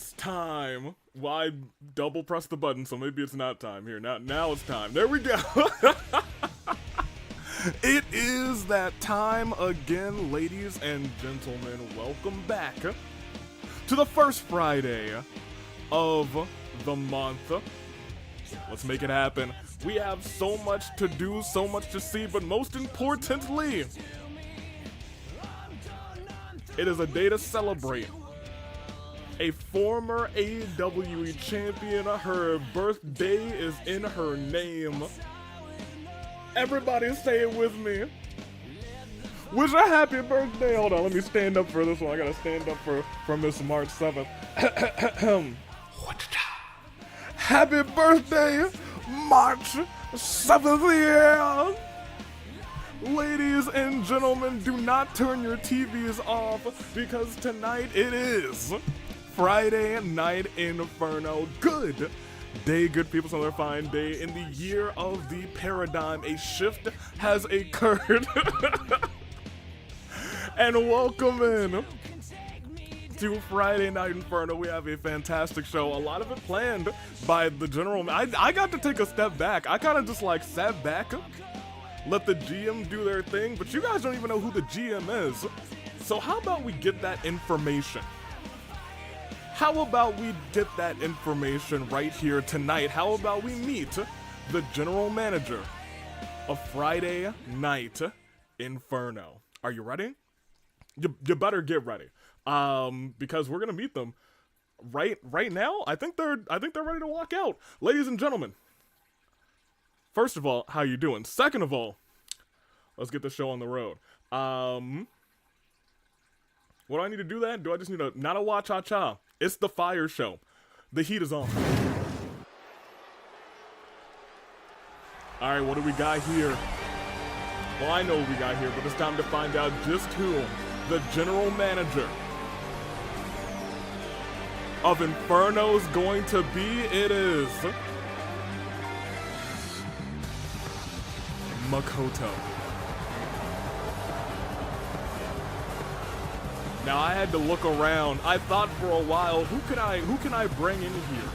It's time. Well, I double pressed the button, so maybe it's not time here. Now it's time. There we go. It is that time again, ladies and gentlemen. Welcome back to the first Friday of the month. Let's make it happen. We have so much to do, so much to see, but most importantly, it is a day to celebrate. A former AWE champion, her birthday is in her name. Everybody say it with me. Wish a happy birthday. Hold on, let me stand up for this one. I gotta stand up for Miss March 7th. Happy birthday, March 7th, yeah! Ladies and gentlemen, do not turn your TVs off because tonight it is Friday Night Inferno. Good day, good people. It's another fine day. In the year of the paradigm, a shift has occurred. And welcome in to Friday Night Inferno. We have a fantastic show. A lot of it planned by the general. I got to take a step back. I kind of just like sat back, let the GM do their thing, but you guys don't even know who the GM is. So how about we get that information? How about we get that information right here tonight? How about we meet the general manager of Friday Night Inferno? Are you ready? You better get ready. Because we're gonna meet them right now. I think they're ready to walk out. Ladies and gentlemen, first of all, how you doing? Second of all, let's get the show on the road. What do I need to do that? Do I just need to not a wa-cha-cha? It's the fire show. The heat is on. Alright, what do we got here? Well, I know what we got here, but it's time to find out just who the general manager of Inferno is going to be. It is Makoto. Now I had to look around. I thought for a while, who can I bring in here?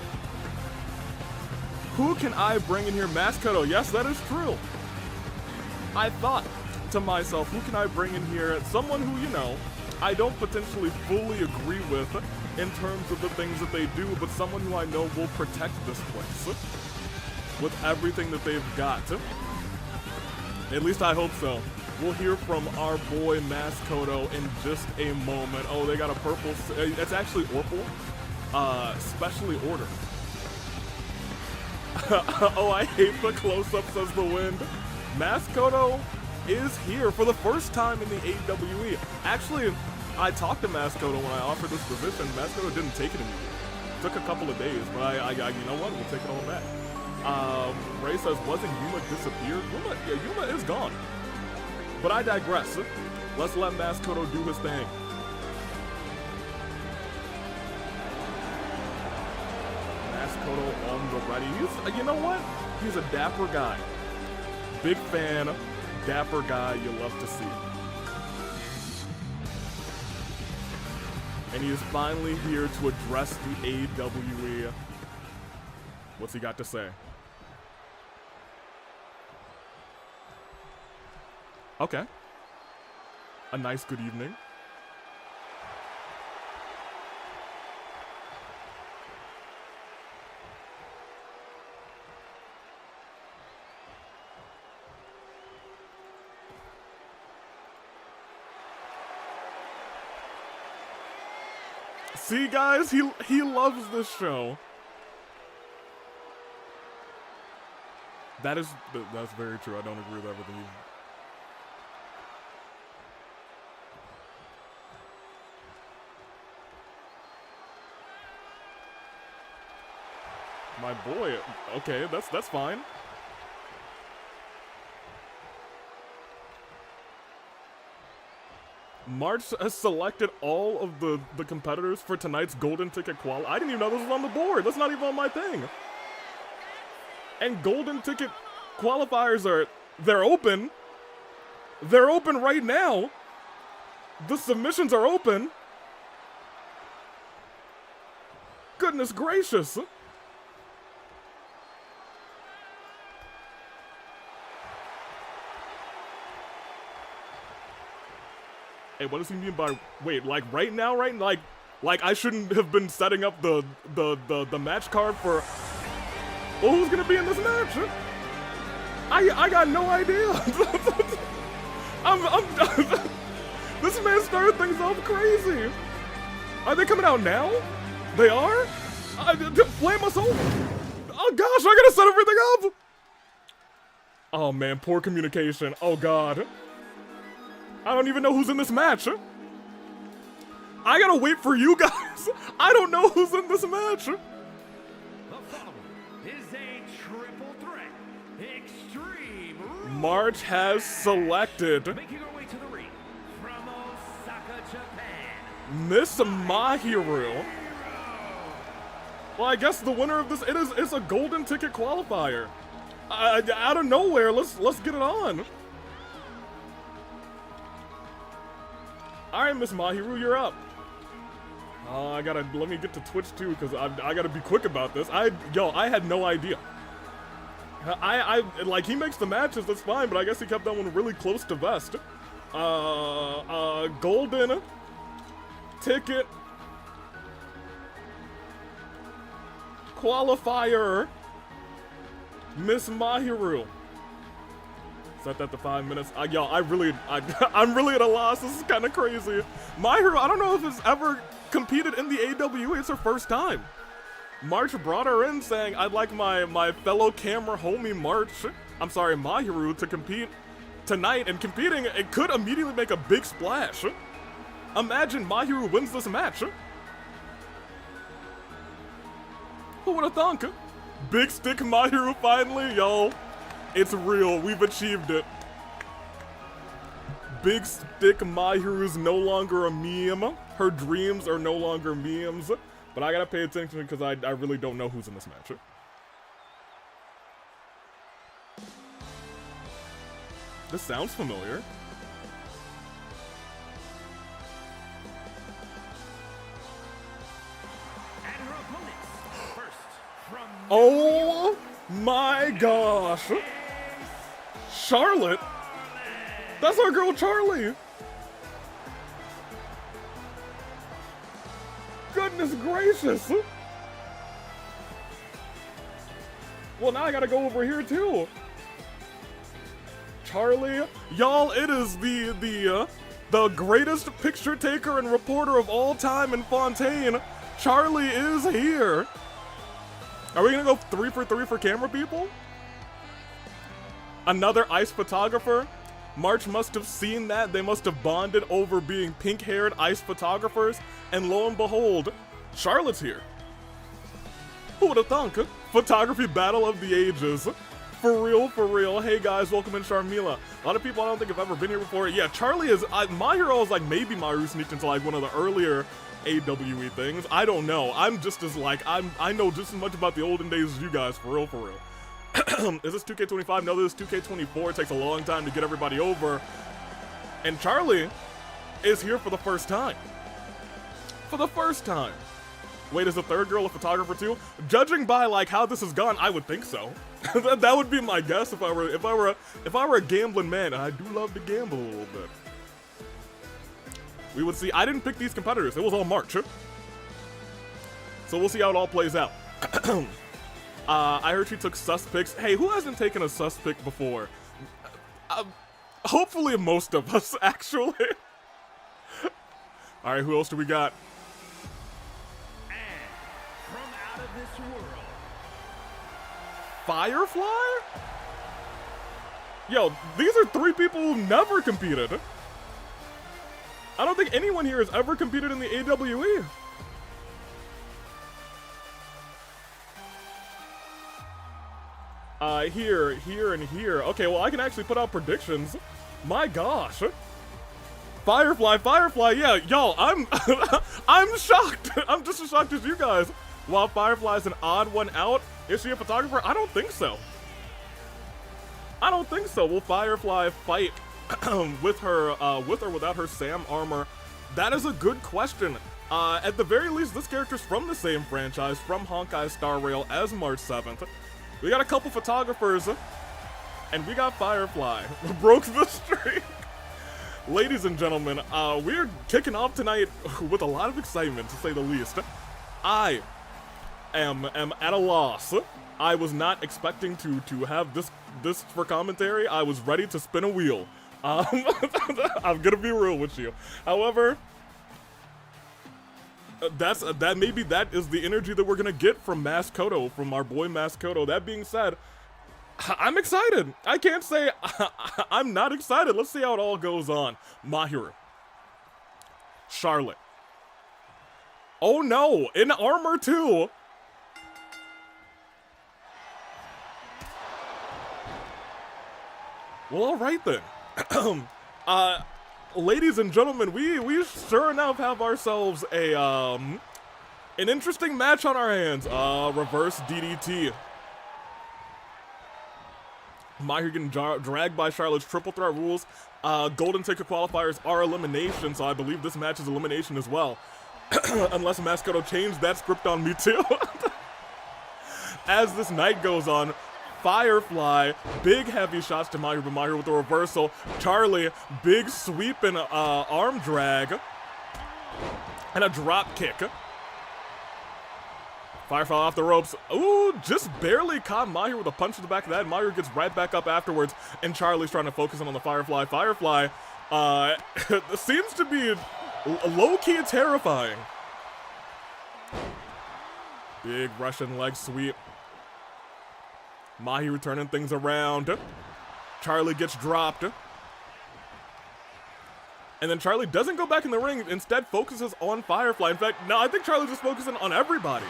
Who can I bring in here? Makoto. Yes, that is true. I thought to myself, who can I bring in here? Someone who, you know, I don't potentially fully agree with in terms of the things that they do, but someone who I know will protect this place with everything that they've got. At least I hope so. We'll hear from our boy Makoto in just a moment. Oh, they got a purple. It's actually Orpal. Specially ordered. Oh, I hate the close-up, says the wind. Makoto is here for the first time in the AWE. Actually, I talked to Makoto when I offered this position. Makoto didn't take it immediately. Took a couple of days, but I you know what? We'll take it all back. Ray says, wasn't Yuma disappeared? Yuma is gone. But I digress. Let's let Makoto do his thing. Makoto on the ready. You know what? He's a dapper guy. Big fan, dapper guy you love to see. And he is finally here to address the AWE. What's he got to say? Okay. A nice good evening. See, guys, he loves this show. That's very true. I don't agree with everything you. My boy, okay, that's fine. March has selected all of the competitors for tonight's golden ticket qual. I didn't even know this was on the board. That's not even on my thing. And golden ticket qualifiers they're open. They're open right now. The submissions are open. Goodness gracious. Hey, what does he mean by, wait, like right now, right? Like I shouldn't have been setting up the match card for, well, who's gonna be in this match? I got no idea. This man started things off crazy. Are they coming out now? They are? Flame us over. Oh gosh, I gotta set everything up. Oh man, poor communication. Oh god. I don't even know who's in this match. I gotta wait for you guys. I don't know who's in this match. The following is a triple threat. Extreme. March has selected Making our way to the ring from Osaka, Japan. Miss Mahiru. Well, I guess the winner of this it's a golden ticket qualifier. Out of nowhere, let's get it on. All right, Miss Mahiru, you're up. Let me get to Twitch too, because I gotta be quick about this. I had no idea. Like, he makes the matches, that's fine, but I guess he kept that one really close to vest. Golden ticket qualifier, Miss Mahiru. Set that to 5 minutes. I'm really at a loss. This is kind of crazy. Mahiru, I don't know if it's ever competed in the AWE. It's her first time. March brought her in saying, I'd like my fellow camera homie Mahiru to compete tonight, and competing, it could immediately make a big splash. Imagine Mahiru wins this match. Who would have thunk? Big stick Mahiru finally, yo. It's real, we've achieved it. Big stick Mahiru's no longer a meme. Her dreams are no longer memes. But I gotta pay attention because I really don't know who's in this match. This sounds familiar. And her opponents, first from Oh my gosh! Charlotte? That's our girl Charlie! Goodness gracious! Well, now I gotta go over here too. Charlie, y'all, it is the greatest picture taker and reporter of all time in Fontaine. Charlie is here. Are we gonna go 3 for 3 for camera people? Another ice photographer? March must have seen that. They must have bonded over being pink-haired ice photographers. And lo and behold, Charlotte's here. Who would have thunk? Photography battle of the ages. For real, for real. Hey guys, welcome in Sharmila. A lot of people I don't think have ever been here before. Yeah, Charlie is, my hero is like maybe Mahiru sneaked into like one of the earlier AWE things. I don't know. I'm just as like, I know just as much about the olden days as you guys, for real, for real. Is this 2K25? No, this is 2K24. It takes a long time to get everybody over. And Charlie is here for the first time. For the first time. Wait, is the third girl a photographer too? Judging by like how this has gone, I would think so. That would be my guess if I were a gambling man. And I do love to gamble a little bit. We would see. I didn't pick these competitors. It was all March. So we'll see how it all plays out. I heard she took sus picks. Hey, who hasn't taken a sus pick before? Hopefully most of us, actually. All right, who else do we got? and from out of this world. Firefly? Yo, these are 3 people who never competed. I don't think anyone here has ever competed in the AWE. Here, and here. Okay, well, I can actually put out predictions. My gosh. Firefly, yeah, y'all, I'm shocked. I'm just as shocked as you guys. While Firefly's an odd one out, is she a photographer? I don't think so. I don't think so. Will Firefly fight with her, with or without her Sam armor? That is a good question. At the very least, this character's from the same franchise, from Honkai Star Rail as March 7th. We got a couple photographers, and we got Firefly. Broke the streak. Ladies and gentlemen, we're kicking off tonight with a lot of excitement, to say the least. I am at a loss. I was not expecting to have this for commentary. I was ready to spin a wheel. I'm gonna be real with you. However, maybe that is the energy that we're gonna get from Makoto, from our boy Makoto. That being said, I'm excited. I can't say I'm not excited. Let's see how it all goes on. Mahiru. Charlotte. Oh no, in armor too. Well, all right then. Ladies and gentlemen, we sure enough have ourselves an interesting match on our hands. Reverse DDT. Mahiru getting dragged by Charlotte's triple threat rules. Golden ticket qualifiers are elimination, so I believe this match is elimination as well. Unless Makoto changed that script on me too. As this night goes on, Firefly, big heavy shots to Mahiru, but Mahiru with the reversal. Charlie, big sweeping arm drag. And a drop kick. Firefly off the ropes. Ooh, just barely caught Mahiru with a punch to the back of that. Mahiru gets right back up afterwards, and Charlie's trying to focus on the Firefly. Firefly seems to be low-key terrifying. Big Russian leg sweep. Mahiru turning things around. Charlie gets dropped. And then Charlie doesn't go back in the ring, instead focuses on Firefly. In fact, no, I think Charlie's just focusing on everybody.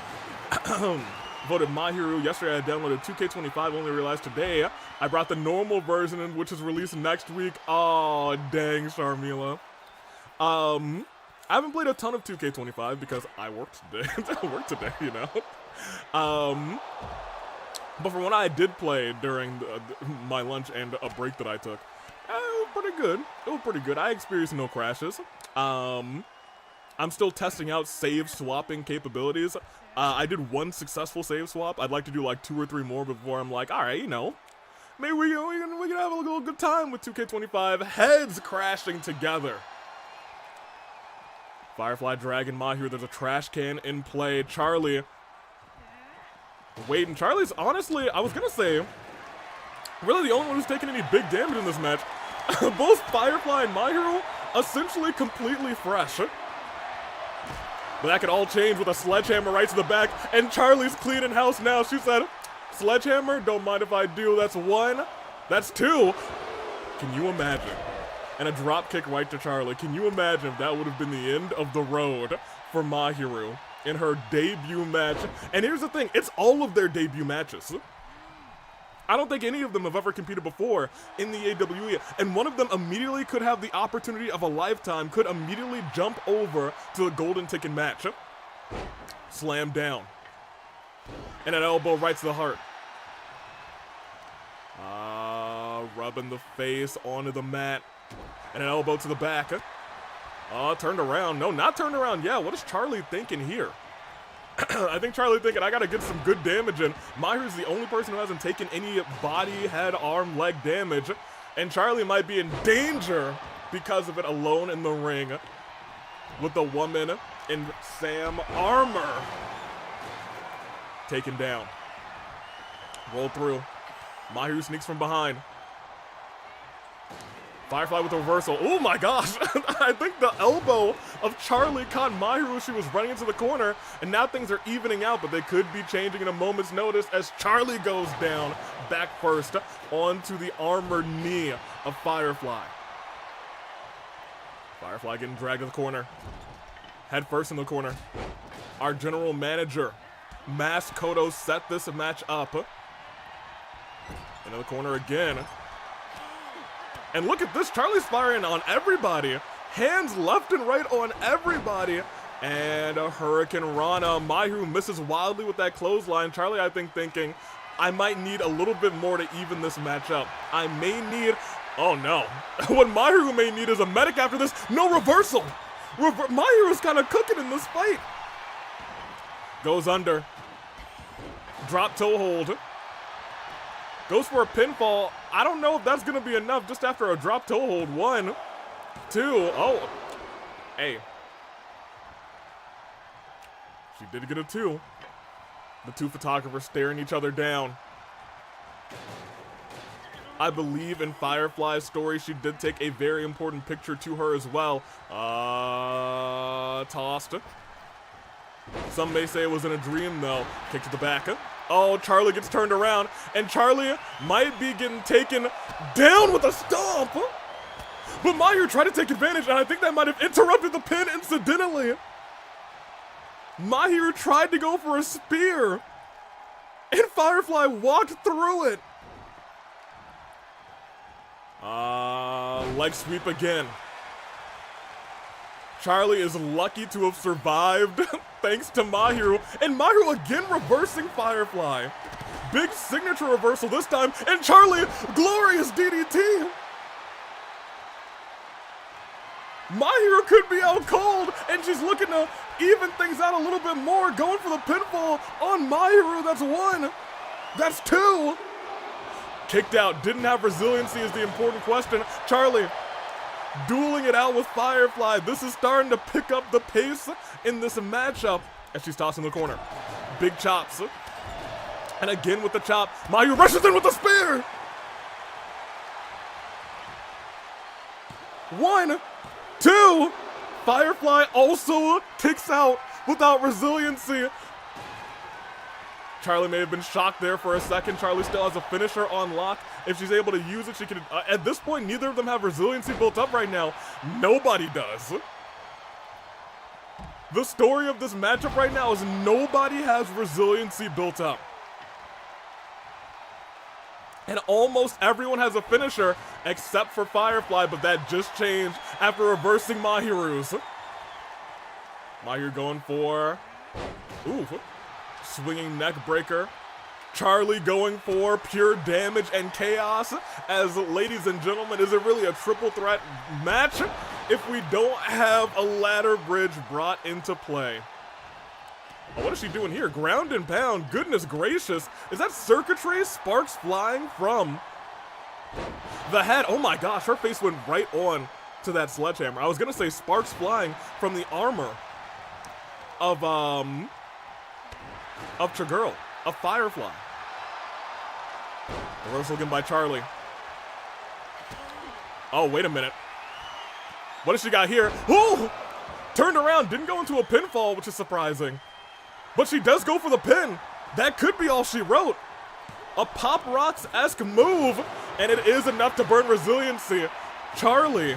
Voted Mahiru. Yesterday I downloaded 2K25, only realized today I brought the normal version in, which is released next week. Oh, dang, Sharmila. I haven't played a ton of 2K25 because I worked today. I worked today, you know. But from what I did play during my lunch and a break that I took, it was pretty good. It was pretty good. I experienced no crashes. I'm still testing out save swapping capabilities. I did one successful save swap. I'd like to do like 2 or 3 more before I'm like, all right, you know, maybe we can have a little good time with 2K25. Heads crashing together. Firefly dragging Mahiru. There's a trash can in play. Charlie. Wait, and Charlie's honestly, I was gonna say, really the only one who's taking any big damage in this match. Both Firefly and Mahiru essentially completely fresh. But that could all change with a sledgehammer right to the back, and Charlie's cleaning house now. She said, sledgehammer, don't mind if I do. That's 1, that's 2. Can you imagine? And a drop kick right to Charlie. Can you imagine if that would have been the end of the road for Mahiru in her debut match? And here's the thing, it's all of their debut matches. I don't think any of them have ever competed before in the AWE, and one of them immediately could have the opportunity of a lifetime, could immediately jump over to the golden ticket match. Slam down. And an elbow right to the heart. Rubbing the face onto the mat. And an elbow to the back. Turned around. No, not turned around. Yeah, what is Charlie thinking here? I think Charlie thinking, I gotta get some good damage in. Mahiru's the only person who hasn't taken any body, head, arm, leg damage. And Charlie might be in danger because of it, alone in the ring with the woman in Sam armor. Taken down. Roll through. Mahiru sneaks from behind. Firefly with a reversal. Oh my gosh! I think the elbow of Charlie caught Mahiru as she was running into the corner, and now things are evening out, but they could be changing in a moment's notice as Charlie goes down back first onto the armored knee of Firefly. Firefly getting dragged to the corner. Head first in the corner. Our general manager, Makoto, set this match up. Into the corner again. And look at this, Charlie's firing on everybody. Hands left and right on everybody. And a Hurricane Rana. Mahiru misses wildly with that clothesline. Charlie, I think, thinking, I might need a little bit more to even this match up. I may need, oh no. What Mahiru may need is a medic after this. No reversal. Mahiru's kind of cooking in this fight. Goes under. Drop toe hold. Goes for a pinfall. I don't know if that's going to be enough just after a drop toe hold. 1, 2. Oh. Hey. She did get a 2. The two photographers staring each other down. I believe in Firefly's story, she did take a very important picture to her as well. Tossed. Some may say it was in a dream, though. Kick to the back. Oh, Charlie gets turned around, and Charlie might be getting taken down with a stomp. But Mahiru tried to take advantage, and I think that might have interrupted the pin incidentally. Mahiru tried to go for a spear, and Firefly walked through it. Leg sweep again. Charlie is lucky to have survived thanks to Mahiru, and Mahiru again reversing Firefly. Big signature reversal this time, and Charlie, glorious DDT. Mahiru could be out cold, and she's looking to even things out a little bit more, going for the pinfall on Mahiru. That's 1. That's 2. Kicked out, didn't have resiliency is the important question. Charlie dueling it out with Firefly. This is starting to pick up the pace in this matchup as she's tossing the corner. Big chops. And again with the chop, Mahiru rushes in with the spear. 1, 2. Firefly also kicks out without resiliency. Charlie may have been shocked there for a second. Charlie still has a finisher on lock. If she's able to use it, she can. At this point, neither of them have resiliency built up right now. Nobody does. The story of this matchup right now is nobody has resiliency built up. And almost everyone has a finisher except for Firefly, but that just changed after reversing Mahiru's. Mahiru going for, swinging neck breaker. Charlie going for pure damage and chaos. As ladies and gentlemen, is it really a triple threat match if we don't have a ladder bridge brought into play? Oh, what is she doing here? Ground and pound. Goodness gracious. Is that circuitry? Sparks flying from the head. Oh my gosh, her face went right on to that sledgehammer. I was gonna say sparks flying from the armor of Chagirl, of Firefly. Reversal again by Charlie. Oh, wait a minute. What does she got here? Ooh! Turned around, didn't go into a pinfall, which is surprising. But she does go for the pin. That could be all she wrote. A Pop Rocks-esque move, and it is enough to burn resiliency. Charlie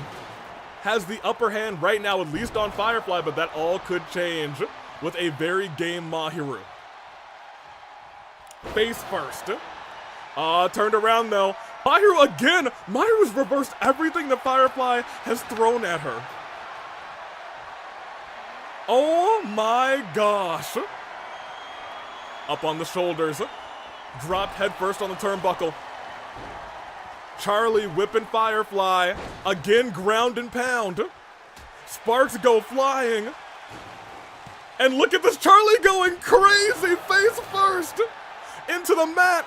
has the upper hand right now, at least on Firefly, but that all could change with a very game Mahiru. Face first. Turned around though. Mahiru again! Mahiru's reversed everything that Firefly has thrown at her. Oh my gosh. Up on the shoulders. Dropped head first on the turnbuckle. Charlie whipping Firefly. Again, ground and pound. Sparks go flying. And look at this, Charlie going crazy face first into the mat.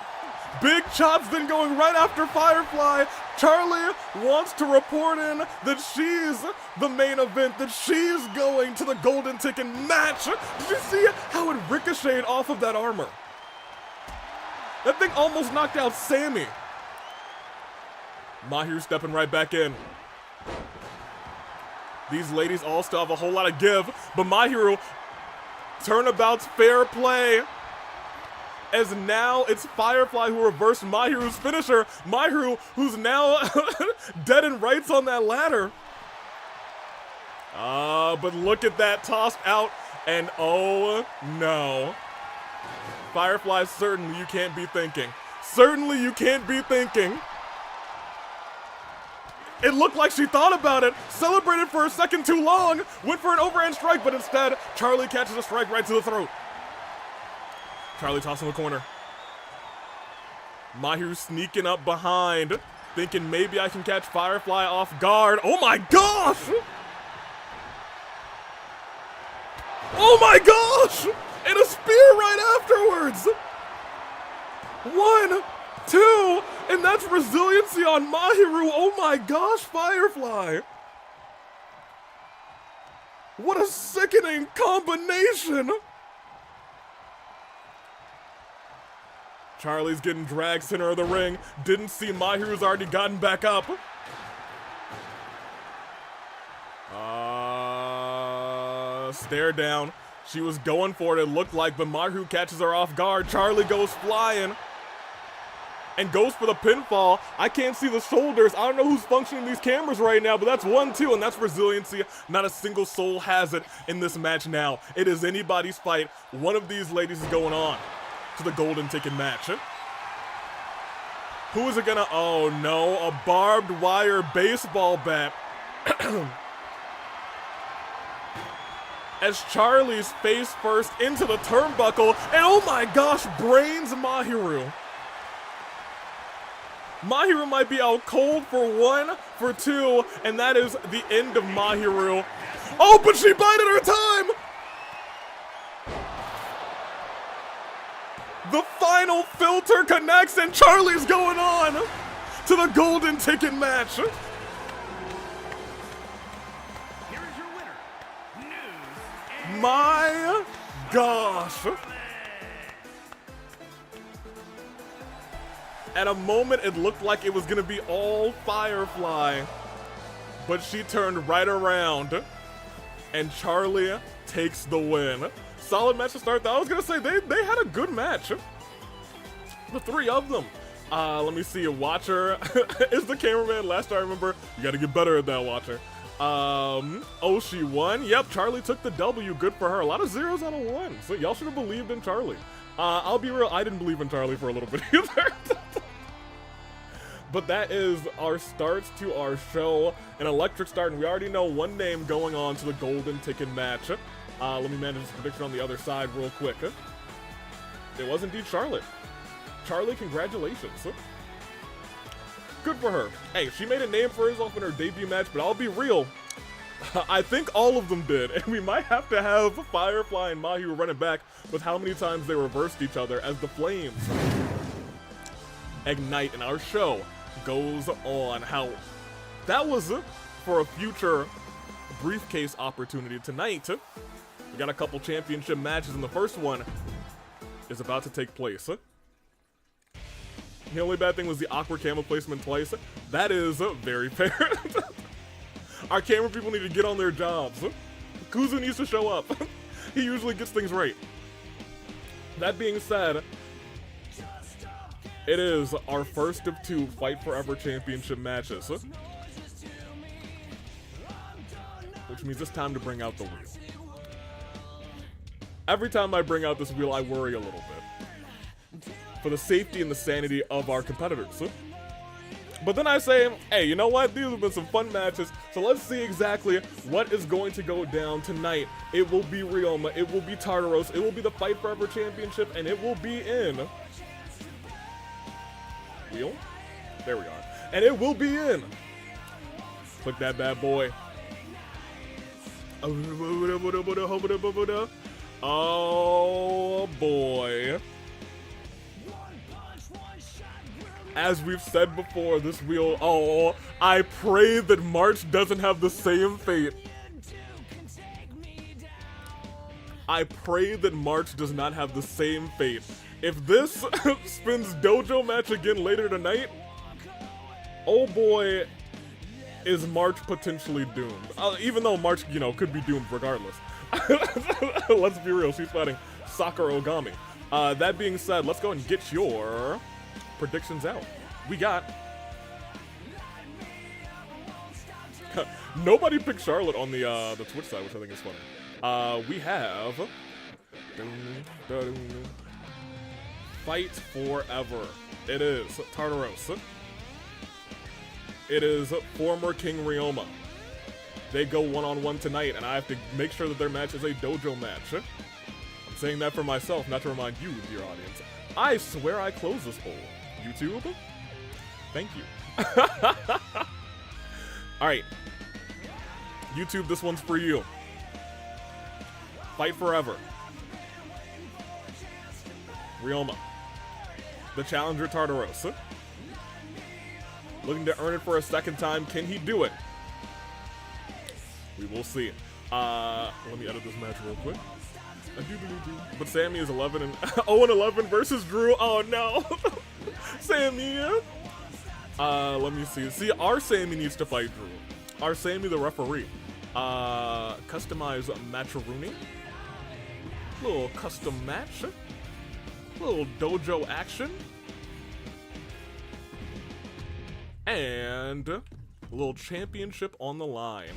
Big chops then going right after Firefly. Charlie wants to report in that she's the main event, that she's going to the golden ticket match. Did you see how it ricocheted off of that armor? That thing almost knocked out Sammy. Mahiru stepping right back in. These ladies all still have a whole lot of give, but Mahiru, turnabout's fair play. As now it's Firefly who reversed Mahiru's finisher. Mahiru, who's now dead in rights on that ladder. But look at that, tossed out, and oh no. Firefly, certainly you can't be thinking. Certainly you can't be thinking. It looked like she thought about it, celebrated for a second too long, went for an overhand strike, but instead, Charlie catches a strike right to the throat. Charlie tossing the corner. Mahiru sneaking up behind, thinking maybe I can catch Firefly off guard. Oh my gosh! Oh my gosh! And a spear right afterwards! 1, 2, and that's resiliency on Mahiru. Oh my gosh, Firefly! What a sickening combination! Charlie's getting dragged center of the ring. Didn't see Mahiru's already gotten back up. Stare down. She was going for it, it looked like, but Mahiru catches her off guard. Charlie goes flying and goes for the pinfall. I can't see the shoulders. I don't know who's functioning these cameras right now, but that's 1, 2, and that's resiliency. Not a single soul has it in this match now. It is anybody's fight. One of these ladies is going on to the golden ticket match. Who is it gonna? Oh no, a barbed wire baseball bat. As Charlie's face first into the turnbuckle, and oh my gosh, brains Mahiru. Mahiru might be out cold for 1, for 2, and that is the end of Mahiru. Oh, but she bided her time! The final filter connects, and Charlie's going on to the golden ticket match. My gosh. At a moment, it looked like it was gonna be all Firefly, but she turned right around, and Charlie takes the win. Solid match to start. I was gonna say, they had a good match. The 3 of them. Let me see, Watcher is the cameraman. Last I remember, you gotta get better at that, Watcher. Oh, she won. Yep, Charlie took the W. Good for her. A lot of 0s out of 1. So y'all should have believed in Charlie. I'll be real, I didn't believe in Charlie for a little bit either. But that is our starts to our show. An electric start, and we already know one name going on to the golden ticket match. Let me manage this prediction on the other side real quick. It was indeed Charlotte. Charlie, congratulations. Good for her. Hey, she made a name for herself in her debut match, but I'll be real. I think all of them did, and we might have to have Firefly and Mahiru running back with how many times they reversed each other as the flames ignite, and our show goes on. How that was for a future briefcase opportunity tonight. We got a couple championship matches, and the first one is about to take place. The only bad thing was the awkward camera placement twice. That is very fair. Our camera people need to get on their jobs. Kuzu needs to show up. He usually gets things right. That being said, it is our first of 2 Fight Forever Championship matches. Which means it's time to bring out the wheel. Every time I bring out this wheel, I worry a little bit. For the safety and the sanity of our competitors. But then I say, hey, you know what? These have been some fun matches, so let's see exactly what is going to go down tonight. It will be Ryoma, it will be Tartaros, it will be the Fight Forever Championship, and it will be in... Wheel? There we are. And it will be in... Click that bad boy. Oh boy. As we've said before, this wheel, oh, I pray that March doesn't have the same fate. I pray that March does not have the same fate. If this spins dojo match again later tonight, oh boy, is March potentially doomed. Even though March, you know, could be doomed regardless. Let's be real, she's fighting Sakura Ogami. That being said, let's go and get your predictions out. We got... Nobody picked Charlotte on the Twitch side, which I think is funny. We have... Fight Forever. It is Tartaros. It is former King Ryoma. They go one-on-one tonight, and I have to make sure that their match is a dojo match. I'm saying that for myself, not to remind you, dear audience. I swear I closed this poll. YouTube? Thank you. Alright. YouTube, this one's for you. Fight forever. Ryoma. The challenger Tartaros. Looking to earn it for a second time. Can he do it? We will see. Let me edit this match real quick. But Sammy is 11 and 0-11 versus Drew. Oh no, Sammy. Let me see. See, our Sammy needs to fight Drew. Our Sammy, the referee. Customize match-a-rooney. Little custom match. Little dojo action. And a little championship on the line.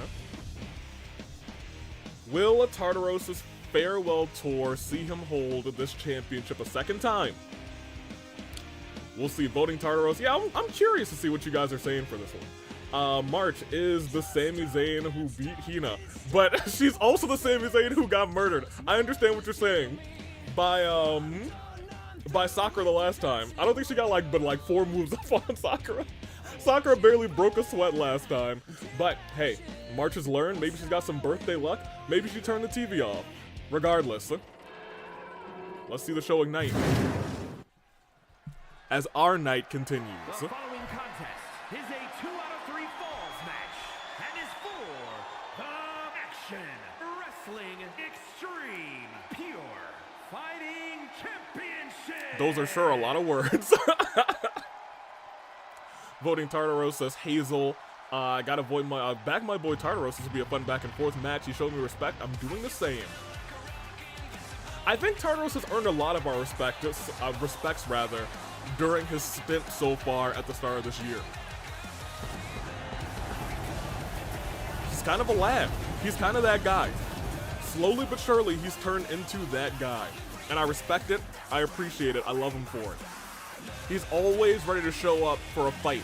Will Tartaros' farewell tour see him hold this championship a second time? We'll see. Voting Tartaros. Yeah, I'm curious to see what you guys are saying for this one. March is the Sami Zayn who beat Hina, but she's also the Sami Zayn who got murdered. I understand what you're saying. By Sakura the last time. I don't think she got like 4 moves up on Sakura. Sakura barely broke a sweat last time. But hey, March has learned. Maybe she's got some birthday luck. Maybe she turned the TV off. Regardless, let's see the show ignite. As our night continues. The following contest is a 2 out of 3 falls match and is for the Action Wrestling Extreme Pure Fighting Championship. Those are sure a lot of words. Voting Tartaros says Hazel. I gotta back my boy Tartaros. This will be a fun back and forth match. He showed me respect. I'm doing the same. I think Tartaros has earned a lot of our respects rather, during his stint so far at the start of this year. He's kind of a lad. He's kind of that guy. Slowly but surely, he's turned into that guy. And I respect it. I appreciate it. I love him for it. He's always ready to show up for a fight.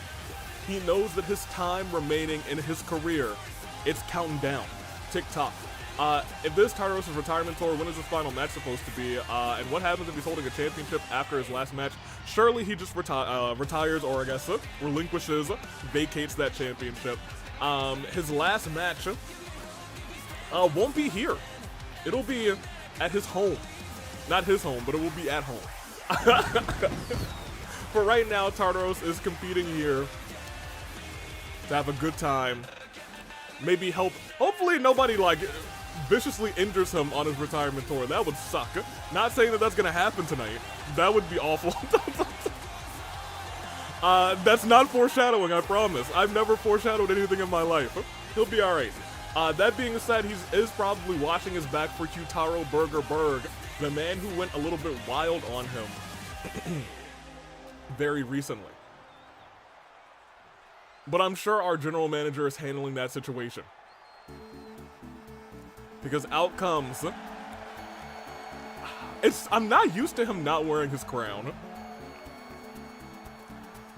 He knows that his time remaining in his career, it's counting down. Tick-tock. If this Tartaros' retirement tour, when is his final match supposed to be? And what happens if he's holding a championship after his last match? Surely he just retires, or I guess relinquishes, vacates that championship. His last match won't be here. It'll be at his home. Not his home, but it will be at home. For right now, Tartaros is competing here to have a good time. Maybe help. Hopefully nobody viciously injures him on his retirement tour. That would suck. Not saying that that's gonna happen tonight. That would be awful. That's not foreshadowing, I promise. I've never foreshadowed anything in my life. He'll be alright. That being said, he is probably watching his back for Kyutaro Burger Berg, the man who went a little bit wild on him very recently. But I'm sure our general manager is handling that situation. Because out comes... I'm not used to him not wearing his crown.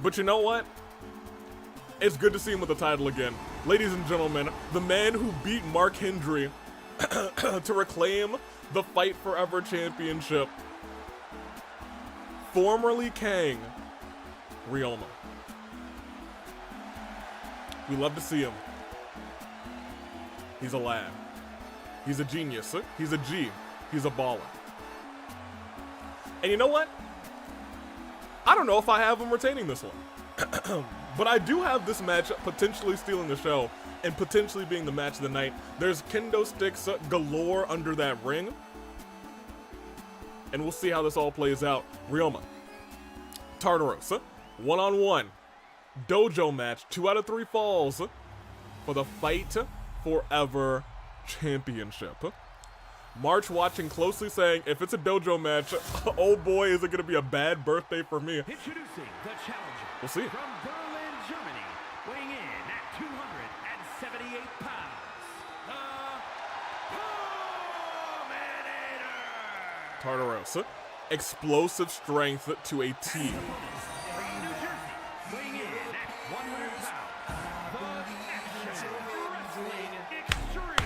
But you know what? It's good to see him with the title again. Ladies and gentlemen, the man who beat Mark Hendry to reclaim the Fight Forever Championship. Formerly Kang, Ryoma. We love to see him. He's a lad. He's a genius. He's a G. He's a baller. And you know what? I don't know if I have him retaining this one. But I do have this match potentially stealing the show and potentially being the match of the night. There's kendo sticks galore under that ring. And we'll see how this all plays out. Ryoma. Tartaros. One-on-one. Dojo match, 2 out of 3 falls for the Fight Forever Championship. March watching closely saying, if it's a dojo match, oh boy, is it going to be a bad birthday for me. Introducing the challenger. We'll see. From Berlin, Germany, weighing in at 278 pounds, the Tartaros. Explosive strength to a T.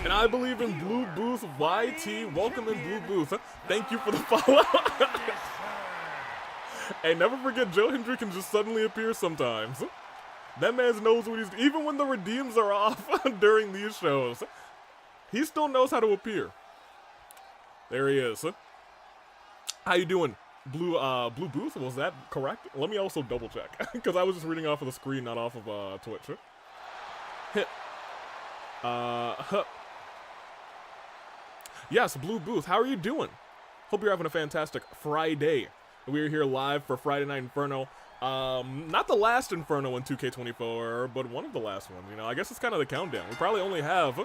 And I believe in Blue Booth YT. Welcome in Blue Booth. Thank you for the follow. Hey, never forget Joe Hendry can just suddenly appear sometimes. That man knows what he's... Even when the redeems are off during these shows, he still knows how to appear. There he is. How you doing? Blue Booth, was that correct? Let me also double check, because I was just reading off of the screen, not off of Twitch. Hit. Yes, Blue Booth, how are you doing? Hope you're having a fantastic Friday. We're here live for Friday Night Inferno. Not the last Inferno in 2K24, but one of the last ones. You know, I guess it's kind of the countdown. We probably only have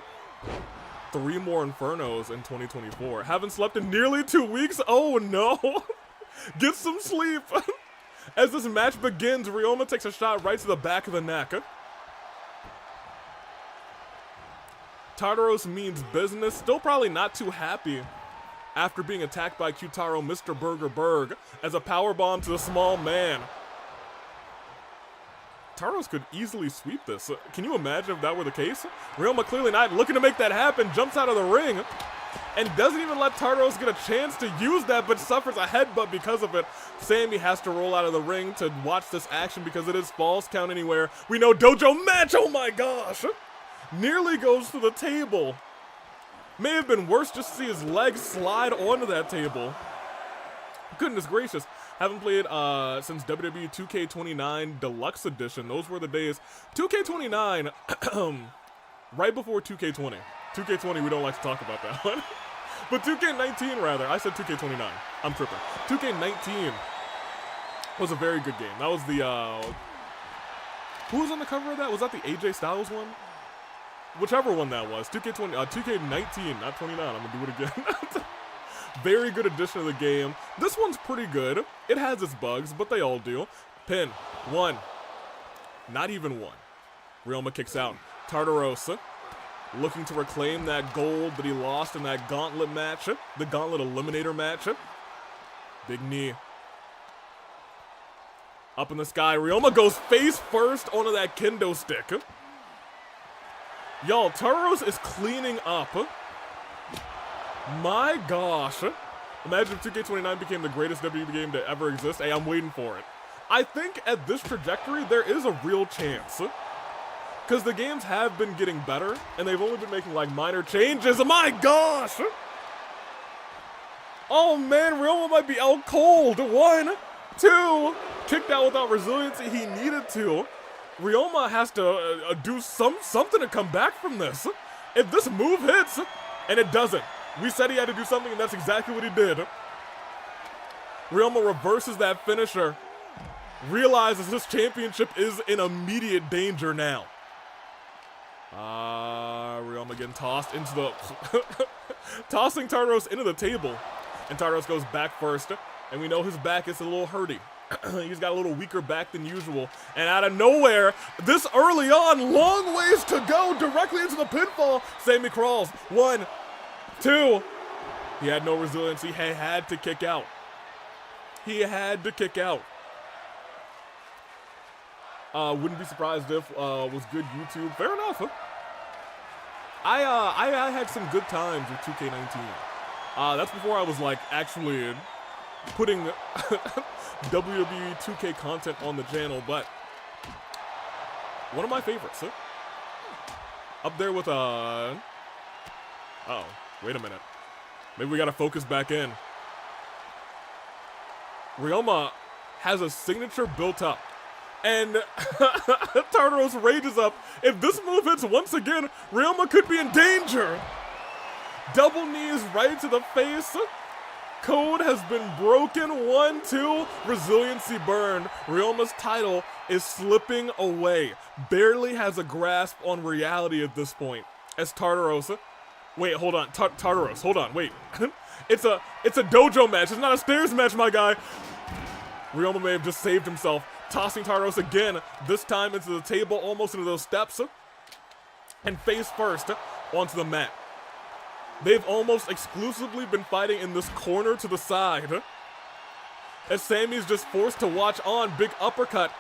3 more Infernos in 2024. Haven't slept in nearly 2 weeks. Oh no! Get some sleep. As this match begins, Ryoma takes a shot right to the back of the neck. Tartaros means business. Still probably not too happy after being attacked by Q-Taro Mr. Burger Berg as a powerbomb to the small man. Tartaros could easily sweep this. Can you imagine if that were the case? Ryoma clearly not looking to make that happen, jumps out of the ring, and doesn't even let Tartaros get a chance to use that, but suffers a headbutt because of it. Sammy has to roll out of the ring to watch this action because it is falls count anywhere. We know dojo match, oh my gosh! Nearly goes to the table. May have been worse just to see his legs slide onto that table. Goodness gracious. Haven't played since WWE 2K29 Deluxe Edition. Those were the days. 2K29, right before 2K20. 2K20, we don't like to talk about that one. But 2K19, rather. I said 2K29. I'm tripping. 2K19 was a very good game. That was the, who was on the cover of that? Was that the AJ Styles one? Whichever one that was. 2K19, not 29. I'm going to do it again. Very good addition to the game. This one's pretty good. It has its bugs, but they all do. Pin. 1. Not even 1. Ryoma kicks out. Tartaros looking to reclaim that gold that he lost in that gauntlet match. The gauntlet eliminator match. Big knee. Up in the sky. Ryoma goes face first onto that kendo stick. Y'all, Tartaros is cleaning up. My gosh. Imagine if 2K29 became the greatest WWE game to ever exist. Hey, I'm waiting for it. I think at this trajectory, there is a real chance. Because the games have been getting better, and they've only been making, like, minor changes. My gosh! Oh, man, Ryoma might be out cold. 1, 2. Kicked out without resiliency. He needed to. Ryoma has to do something to come back from this. If this move hits, and it doesn't. We said he had to do something, and that's exactly what he did. Ryoma reverses that finisher. Realizes his championship is in immediate danger now. Ryoma getting tossed into the... tossing Tartaros into the table. And Tartaros goes back first. And we know his back is a little hurty. He's got a little weaker back than usual. And out of nowhere, this early on, long ways to go, directly into the pinfall. Sammy crawls. 1, 2. He had no resiliency. He had to kick out. He had to kick out. Wouldn't be surprised if was good YouTube. Fair enough. Huh? I had some good times with 2K19. That's before I was like actually putting WWE 2K content on the channel, but one of my favorites. Huh? Up there with oh, wait a minute. Maybe we gotta focus back in. Ryoma has a signature built up. And Tartaros rages up. If this move hits once again, Ryoma could be in danger. Double knees right to the face. Code has been broken. 1, 2. Resiliency burned. Ryoma's title is slipping away. Barely has a grasp on reality at this point. As Tartaros... Wait, hold on. Tartaros, hold on. Wait. It's a dojo match. It's not a stairs match, my guy. Ryoma may have just saved himself. Tossing Tartaros again, this time into the table, almost into those steps, and face first onto the mat. They've almost exclusively been fighting in this corner to the side, as Sammy's just forced to watch on. Big uppercut,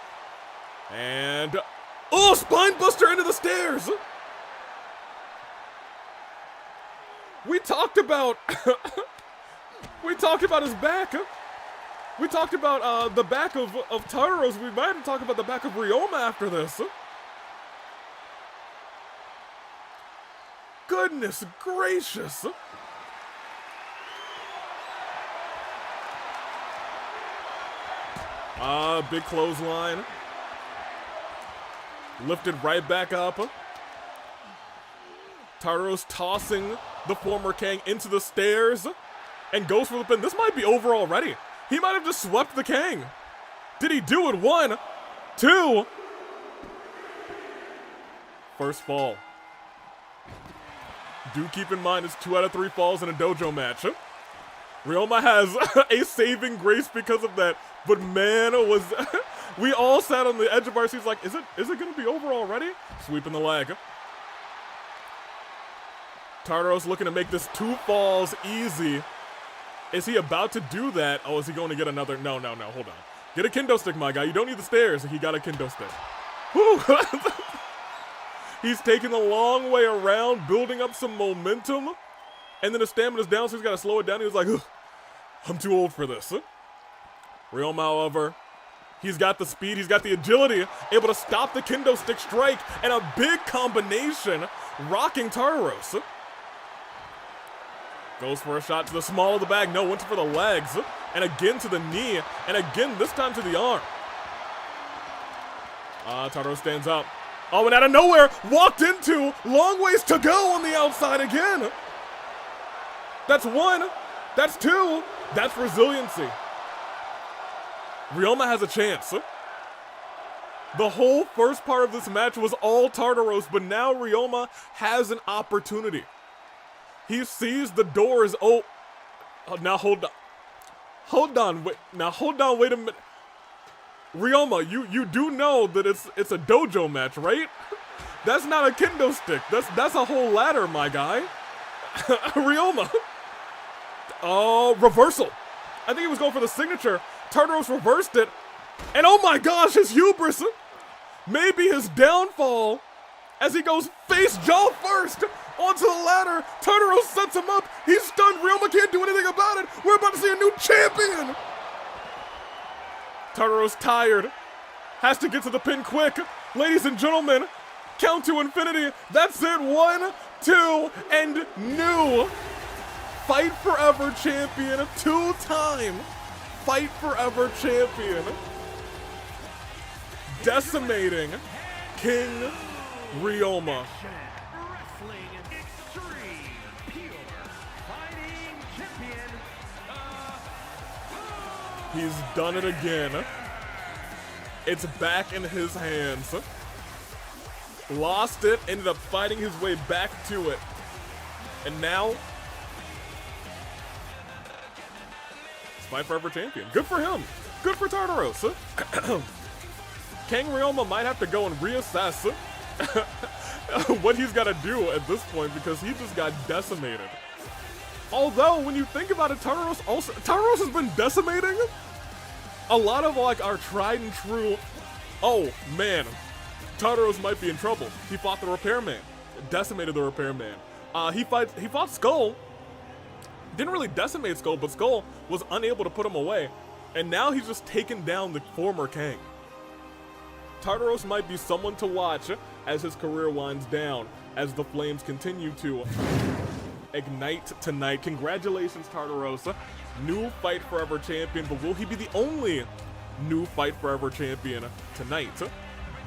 and oh, spine buster into the stairs. We talked about his back. We talked about the back of Tartaros. We might have to talk about the back of Ryoma after this. Goodness gracious. Big clothesline. Lifted right back up. Tartaros tossing the former Kang into the stairs and goes for the pin. This might be over already. He might have just swept the Kang. Did he do it? 1, 2. First fall. Do keep in mind it's 2 out of 3 falls in a dojo match. Ryoma has a saving grace because of that, but man, we all sat on the edge of our seats like, is it gonna be over already? Sweeping the leg. Tartaros looking to make this 2 falls easy. Is he about to do that? Oh, is he going to get another? No, hold on. Get a kendo stick, my guy. You don't need the stairs. He got a kendo stick. Whew. He's taking the long way around, building up some momentum, and then his stamina's down, so he's got to slow it down. He was like, I'm too old for this. Ryoma, however, he's got the speed, he's got the agility, able to stop the kendo stick strike, and a big combination, rocking Tartaros. Goes for a shot to the small of the bag. No, went for the legs, and again to the knee, and again, this time to the arm. Tartaros stands up. Oh, and out of nowhere, walked into, long ways to go on the outside again. That's 1, that's 2, that's resiliency. Ryoma has a chance. The whole first part of this match was all Tartaros, but now Ryoma has an opportunity. He sees the door is open. Oh, now hold on. Wait a minute. Ryoma, you do know that it's a dojo match, right? That's not a kendo stick. That's a whole ladder, my guy. Ryoma. Oh, reversal. I think he was going for the signature. Tartaros reversed it. And oh my gosh, his hubris. Maybe his downfall as he goes face jaw first onto the ladder. Tartaros sets him up. He's stunned. Ryoma can't do anything about it. We're about to see a new champion. Tartaros tired. Has to get to the pin quick. Ladies and gentlemen, count to infinity. That's it. 1, 2, and new Fight Forever champion. 2-time Fight Forever champion. Decimating King Ryoma. He's done it again. It's back in his hands. Lost it, ended up fighting his way back to it. And now, it's Fight Forever champion. Good for him. Good for Tartaros. King Ryoma might have to go and reassess what he's got to do at this point because he just got decimated. Although, when you think about it, Tartaros has been decimating a lot of like our tried and true. Oh man, Tartaros might be in trouble. He fought the repairman, decimated the repairman. He fought Skull. Didn't really decimate Skull, but Skull was unable to put him away. And now he's just taken down the former Kang. Tartaros might be someone to watch as his career winds down, as the flames continue to ignite tonight. Congratulations, Tartaros. New Fight Forever champion, but will he be the only new Fight Forever champion tonight?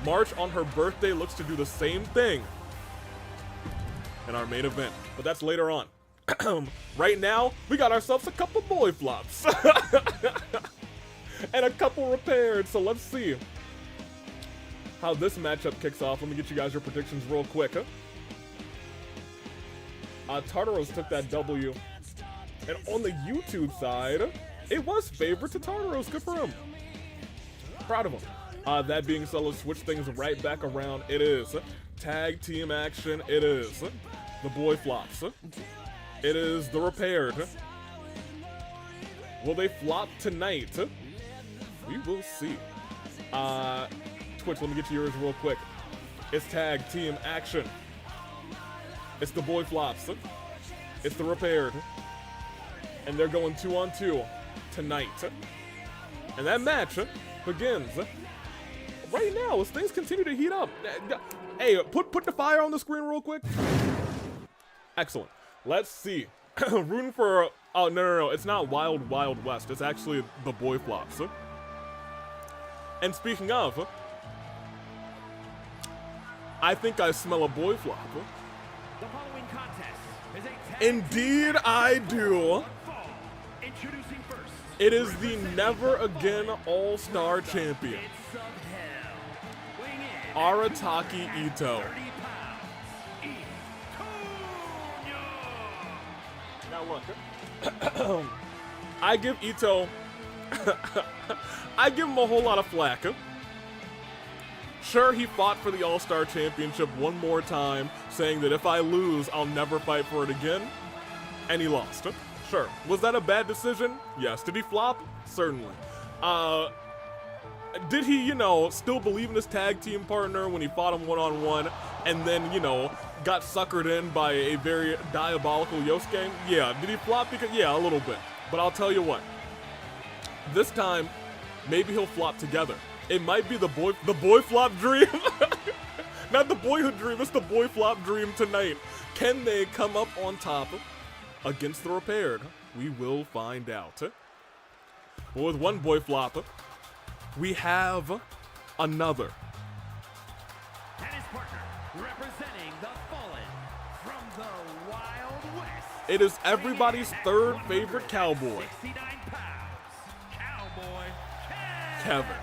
March on her birthday looks to do the same thing in our main event, but that's later on. Right now, we got ourselves a couple Boyflops and a couple repaired, so let's see how this matchup kicks off. Let me get you guys your predictions real quick. Tartaros took that W. And on the YouTube side, it was favored to Tartaros. Good for him. Proud of him. That being said, let's switch things right back around. It is tag team action. It is the Boyflops. It is the repaired. Will they flop tonight? We will see. Twitch, let me get you yours real quick. It's tag team action. It's the Boyflops. It's the repaired. And they're going 2-on-2 tonight. And that match begins right now as things continue to heat up. Hey, put the fire on the screen real quick. Excellent. Let's see. Rooting for... Oh, no. It's not Wild Wild West. It's actually the Boyflops. And speaking of, I think I smell a boy flop. The following contest is a tag Indeed I do. fall. Introducing first. It is the Never Again All-Star Champion, It's of hell. Weighing in Arataki Ito. 30 pounds. Itonya. Now look, I give Ito, I give him a whole lot of flack. Sure, he fought for the All-Star Championship one more time, saying that if I lose, I'll never fight for it again, and he lost. Sure. Was that a bad decision? Yes. Did he flop? Certainly. Did he, still believe in his tag team partner when he fought him one-on-one, and then, got suckered in by a very diabolical Yosuke? Yeah. Did he flop? Because yeah, a little bit. But I'll tell you what. This time, maybe he'll flop together. It might be the boy flop dream. Not the boyhood dream, it's the boy flop dream tonight. Can they come up on top against the Repaired? We will find out. Well, with one boy flop, we have another. And his partner, representing the Fallen from the Wild West. It is everybody's third favorite cowboy, 69 pounds. Cowboy Kevin.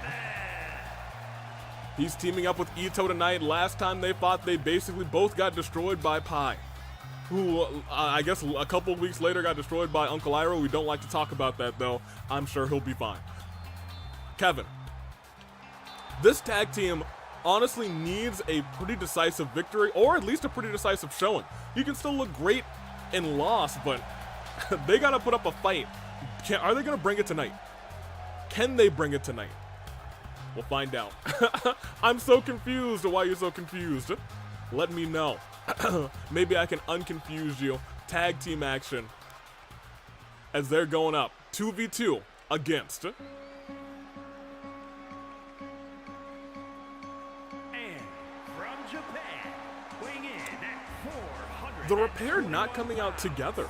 He's teaming up with Ito tonight. Last time they fought, they basically both got destroyed by Pai, who I guess a couple weeks later got destroyed by Uncle Iroh. We don't like to talk about that, though. I'm sure he'll be fine. Kevin. This tag team honestly needs a pretty decisive victory, or at least a pretty decisive showing. You can still look great in loss, but they gotta put up a fight. Are they gonna bring it tonight? Can they bring it tonight? We'll find out. I'm so confused. Why are you so confused? Let me know. Maybe I can unconfuse you. Tag team action as they're going up 2v2 against. And from Japan, weighing in at 400. The Repaired not coming out together.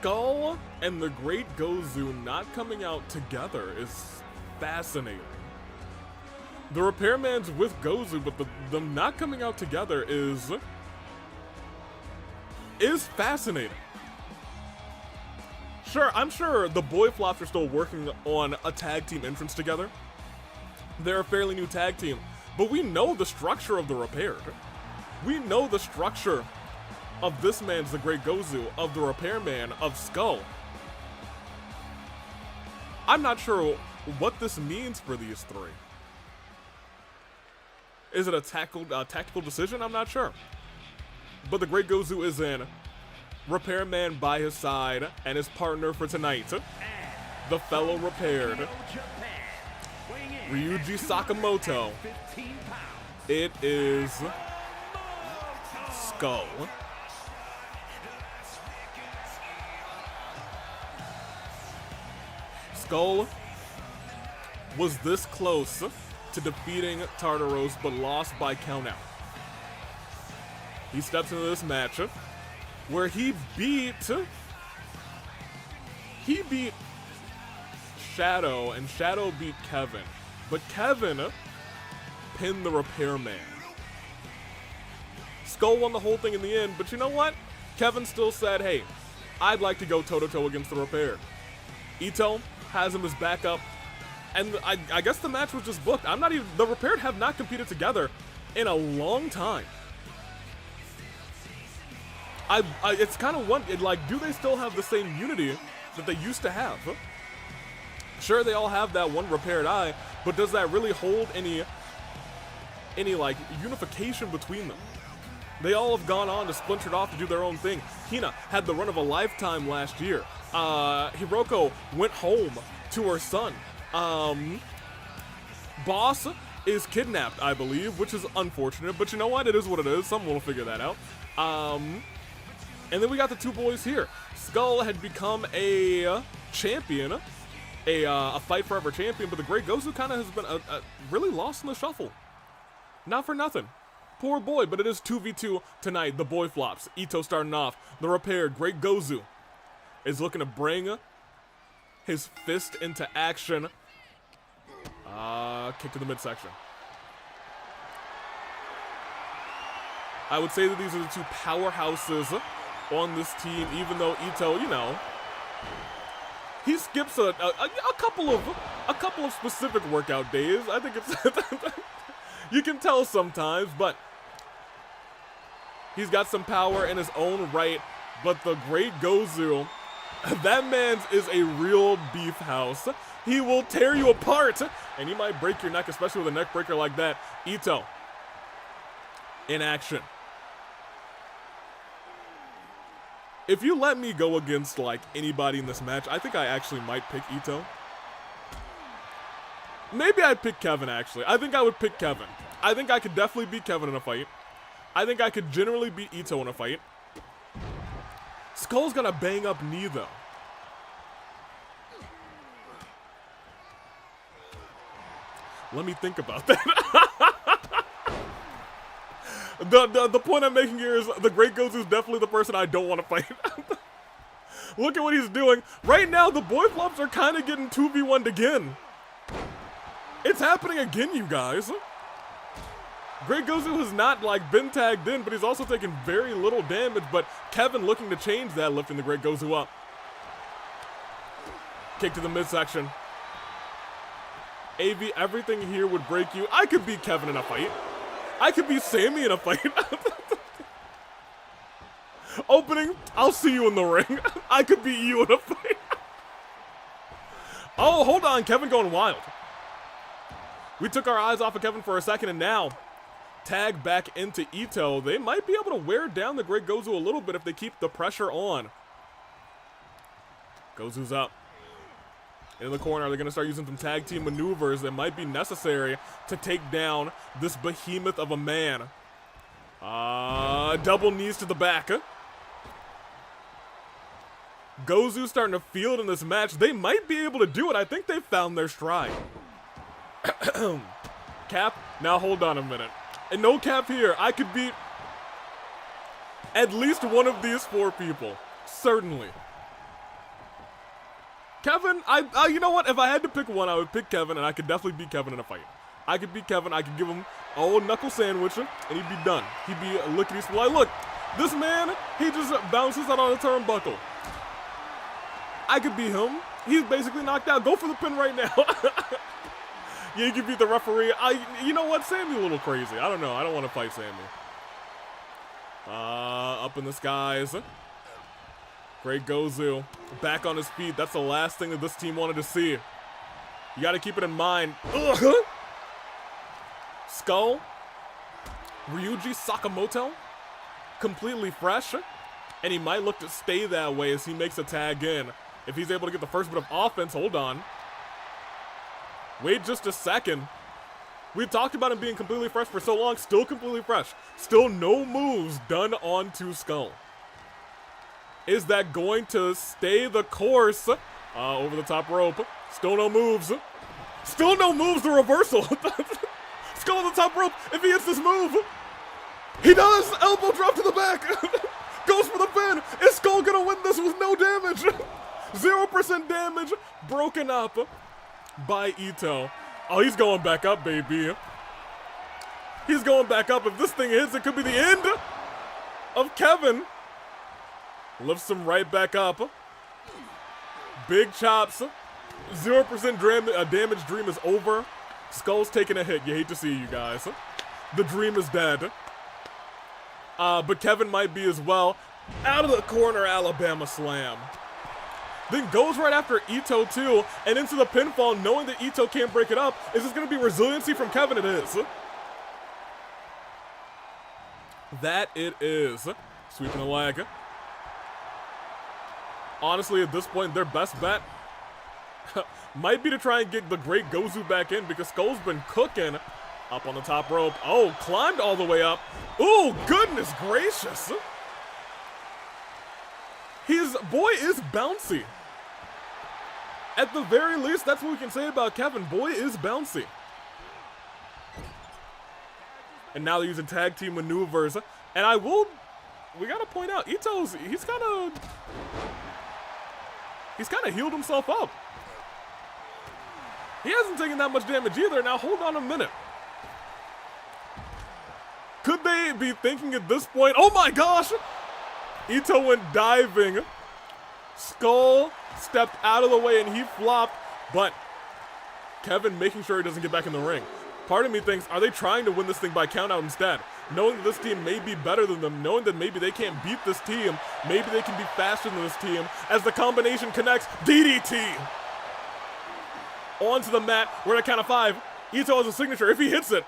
Skull and the Great Gozu not coming out together is fascinating. The Repairman's with Gozu, but them not coming out together is fascinating. Sure, I'm sure the Boyflops are still working on a tag team entrance together. They're a fairly new tag team, but we know the structure of the Repaired. We know the structure of this man's the Great Gozu, of the Repairman, of Skull. I'm not sure what this means for these three. Is it a tactical decision? I'm not sure. But the Great Gozu is in. Repairman by his side, and his partner for tonight, the fellow Repaired, Ryuji Sakamoto. It is Skull. Skull was this close to defeating Tartaros, but lost by countout. He steps into this match where he beat Shadow, and Shadow beat Kevin, but Kevin pinned the Repairman. Skull won the whole thing in the end, but you know what? Kevin still said, hey, I'd like to go toe-to-toe against the Repaired. Ito has him as backup, and I guess the match was just booked. The Repaired have not competed together in a long time. It's kind of do they still have the same unity that they used to have? Sure, they all have that one Repaired eye, but does that really hold any unification between them? They all have gone on to splintered off to do their own thing. Hina had the run of a lifetime last year. Hiroko went home to her son. Boss is kidnapped, I believe, which is unfortunate, but you know what? It is what it is. Someone will figure that out. And then we got the two boys here. Skull had become a champion, a Fight Forever champion, but the Great Gozu kind of has been really lost in the shuffle. Not for nothing. Poor boy, but it is 2v2 tonight. The Boyflops. Ito starting off. The repaired Great Gozu is looking to bring his fist into action. Kick to the midsection. I would say that these are the two powerhouses on this team, even though Ito, you know, he skips a couple of specific workout days. I think it's you can tell sometimes, but he's got some power in his own right. But the Great Gozu, that man's is a real beef house. He will tear you apart, and he might break your neck, especially with a neck breaker like that. Ito in action. If you let me go against, like, anybody in this match, I think I actually might pick Ito. Maybe I'd pick Kevin, actually. I think I would pick Kevin. I think I could definitely beat Kevin in a fight. I think I could generally beat Ito in a fight. Skull's got a bang-up knee, though. Let me think about that. The point I'm making here is the Great Gozu is definitely the person I don't want to fight. Look at what he's doing. Right now, the Boyflops are kind of getting 2v1'd again. It's happening again, you guys. Great Gozu has not, like, been tagged in, but he's also taken very little damage. But Kevin looking to change that, lifting the Great Gozu up. Kick to the midsection. AV, everything here would break you. I could beat Kevin in a fight. I could beat Sammy in a fight. Opening, I'll see you in the ring. I could beat you in a fight. Oh, hold on, Kevin going wild. We took our eyes off of Kevin for a second, and now tag back into Ito. They might be able to wear down the Great Gozu a little bit if they keep the pressure on. Gozu's up. In the corner, they're going to start using some tag team maneuvers that might be necessary to take down this behemoth of a man. Double knees to the back. Gozu starting to field in this match. They might be able to do it. I think they found their stride. Cap, now hold on a minute. And no cap here. I could beat at least one of these four people. Certainly. Kevin, you know what? If I had to pick one, I would pick Kevin, and I could definitely beat Kevin in a fight. I could beat Kevin. I could give him a old knuckle sandwich, and he'd be done. He'd be lickety-split. Look, this man, he just bounces out on the turnbuckle. I could beat him. He's basically knocked out. Go for the pin right now. Yeah, you can beat the referee. You know what? Sammy's a little crazy. I don't know. I don't want to fight Sammy. Up in the skies. Great Gozu. Back on his feet. That's the last thing that this team wanted to see. You got to keep it in mind. Ugh. Skull. Ryuji Sakamoto. Completely fresh. And he might look to stay that way as he makes a tag in. If he's able to get the first bit of offense, hold on. Wait just a second. We talked about him being completely fresh for so long. Still completely fresh. Still no moves done onto Skull. Is that going to stay the course? Over the top rope. Still no moves. Still no moves, the reversal. Skull on the top rope. If he hits this move. He does! Elbow drop to the back. Goes for the pin. Is Skull gonna win this with no damage? 0% damage. Broken up by Ito. Oh, he's going back up, baby. He's going back up. If this thing hits, it could be the end of Kevin. Lifts him right back up. Big chops. 0% damage dream is over. Skull's taking a hit. You hate to see you guys. The dream is dead. But Kevin might be as well. Out of the corner, Alabama slam. Then goes right after Ito too, and into the pinfall, knowing that Ito can't break it up. Is this going to be resiliency from Kevin? It is. That it is. Sweeping the leg. Honestly, at this point, their best bet might be to try and get the Great Gozu back in, because Skull's been cooking up on the top rope. Oh, climbed all the way up. Ooh, goodness gracious. His boy is bouncy. At the very least, that's what we can say about Kevin. Boy is bouncy. And now they're using tag team maneuvers. And we gotta point out, he's kind of healed himself up. He hasn't taken that much damage either. Now hold on a minute. Could they be thinking at this point, oh my gosh! Ito went diving. Skull stepped out of the way and he flopped, but Kevin making sure he doesn't get back in the ring. Part of me thinks, are they trying to win this thing by countout instead? Knowing that this team may be better than them, knowing that maybe they can't beat this team, maybe they can be faster than this team, as the combination connects, DDT! Onto the mat, we're at a count of 5. Ito has a signature if he hits it.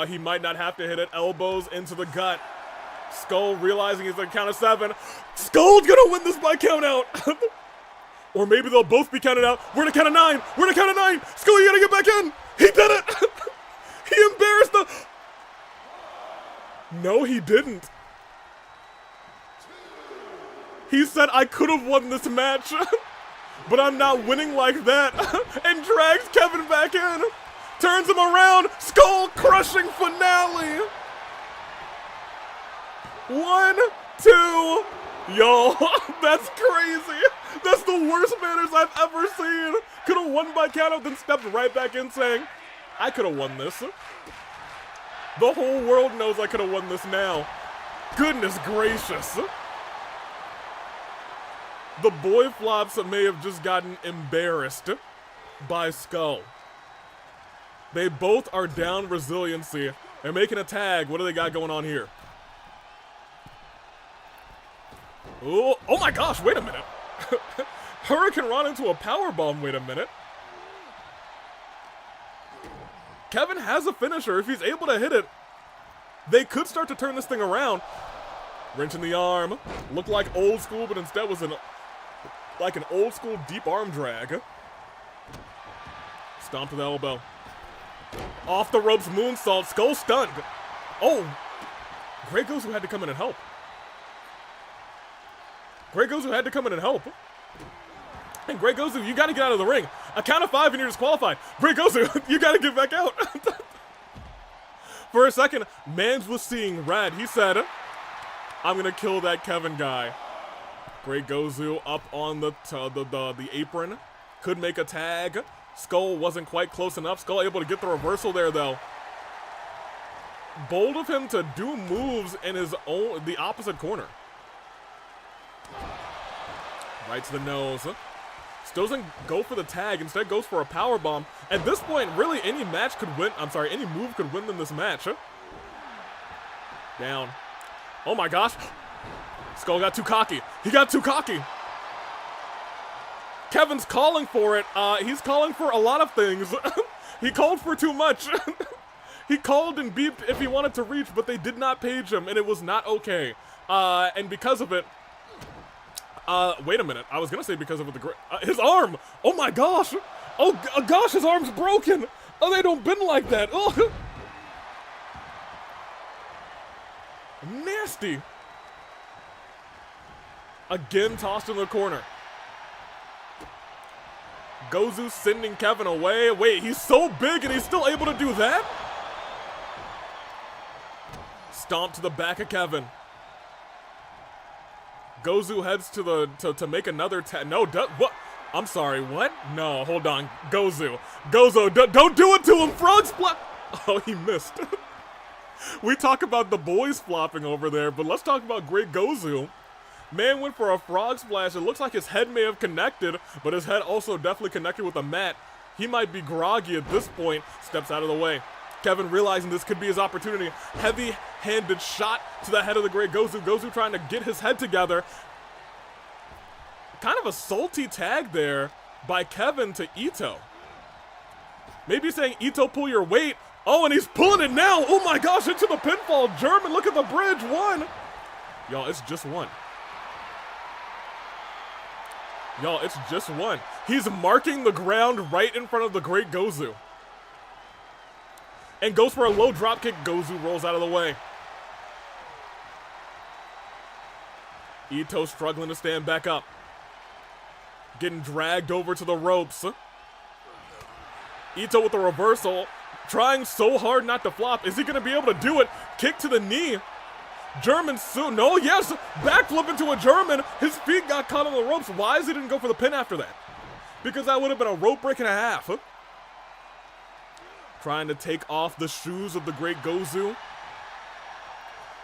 He might not have to hit it. Elbows into the gut. Skull realizing it's a count of 7. Skull's gonna win this by count out. Or maybe they'll both be counted out. We're at a count of 9. We're at a count of 9. Skull, you gotta get back in. He did it. He embarrassed the... No, he didn't. He said, I could have won this match, but I'm not winning like that. And drags Kevin back in. Turns him around. Skull crushing finale. 1, 2. Yo, that's crazy. That's the worst manners I've ever seen. Could have won by countout, then stepped right back in saying, I could have won this. The whole world knows I could have won this now. Goodness gracious. The Boyflops may have just gotten embarrassed by Skull. They both are down resiliency. They're making a tag. What do they got going on here? Oh my gosh, wait a minute. Hurricane Run into a powerbomb, wait a minute. Kevin has a finisher. If he's able to hit it, they could start to turn this thing around. Wrench in the arm. Looked like old school, but instead was like an old school deep arm drag. Stomp to the elbow. Off the ropes moonsault. Skull stunned. Oh, Grey Gozu had to come in and help. Grey Gozu had to come in and help. And Grey Gozu, you gotta get out of the ring. A count of 5 and you're disqualified. Grey Gozu, you gotta get back out. For a second, Mans was seeing red. He said, I'm gonna kill that Kevin guy. Grey Gozu up on the apron. Could make a tag. Skull wasn't quite close enough. Skull able to get the reversal there though. Bold of him to do moves in the opposite corner. Right to the nose. Still doesn't go for the tag, instead goes for a powerbomb. At this point, really any any move could win them this match. Down. Oh my gosh. Skull got too cocky. He got too cocky. Kevin's calling for it. He's calling for a lot of things. He called for too much. He called and beeped if he wanted to reach, but they did not page him, and it was not okay. And because of it, wait a minute. I was gonna say because of it, his arm. Oh my gosh. Oh gosh, his arm's broken. Oh, they don't bend like that. Oh. Nasty. Again tossed in the corner. Gozu sending Kevin away. Wait, he's so big and he's still able to do that? Stomp to the back of Kevin. Gozu heads to make another no, what? I'm sorry, what? No, hold on. Gozu, don't do it to him, frog splat. Oh, he missed. We talk about the boys flopping over there, but let's talk about Grey Gozu. Man went for a frog splash. It looks like his head may have connected, but his head also definitely connected with the mat. He might be groggy at this point. Steps out of the way. Kevin realizing this could be his opportunity. Heavy-handed shot to the head of the Grey Gozu. Gozu trying to get his head together. Kind of a salty tag there by Kevin to Ito. Maybe saying, Ito, pull your weight. Oh, and he's pulling it now. Oh my gosh, into the pinfall. German, look at the bridge. 1. Y'all, it's just 1. Y'all, it's just 1. He's marking the ground right in front of the Great Gozu. And goes for a low drop kick. Gozu rolls out of the way. Ito struggling to stand back up. Getting dragged over to the ropes. Ito with a reversal. Trying so hard not to flop. Is he gonna be able to do it? Kick to the knee. German soon. No, yes. Backflip into a German. His feet got caught on the ropes. Why is he didn't go for the pin after that? Because that would have been a rope break and a half. Trying to take off the shoes of the great Gozu.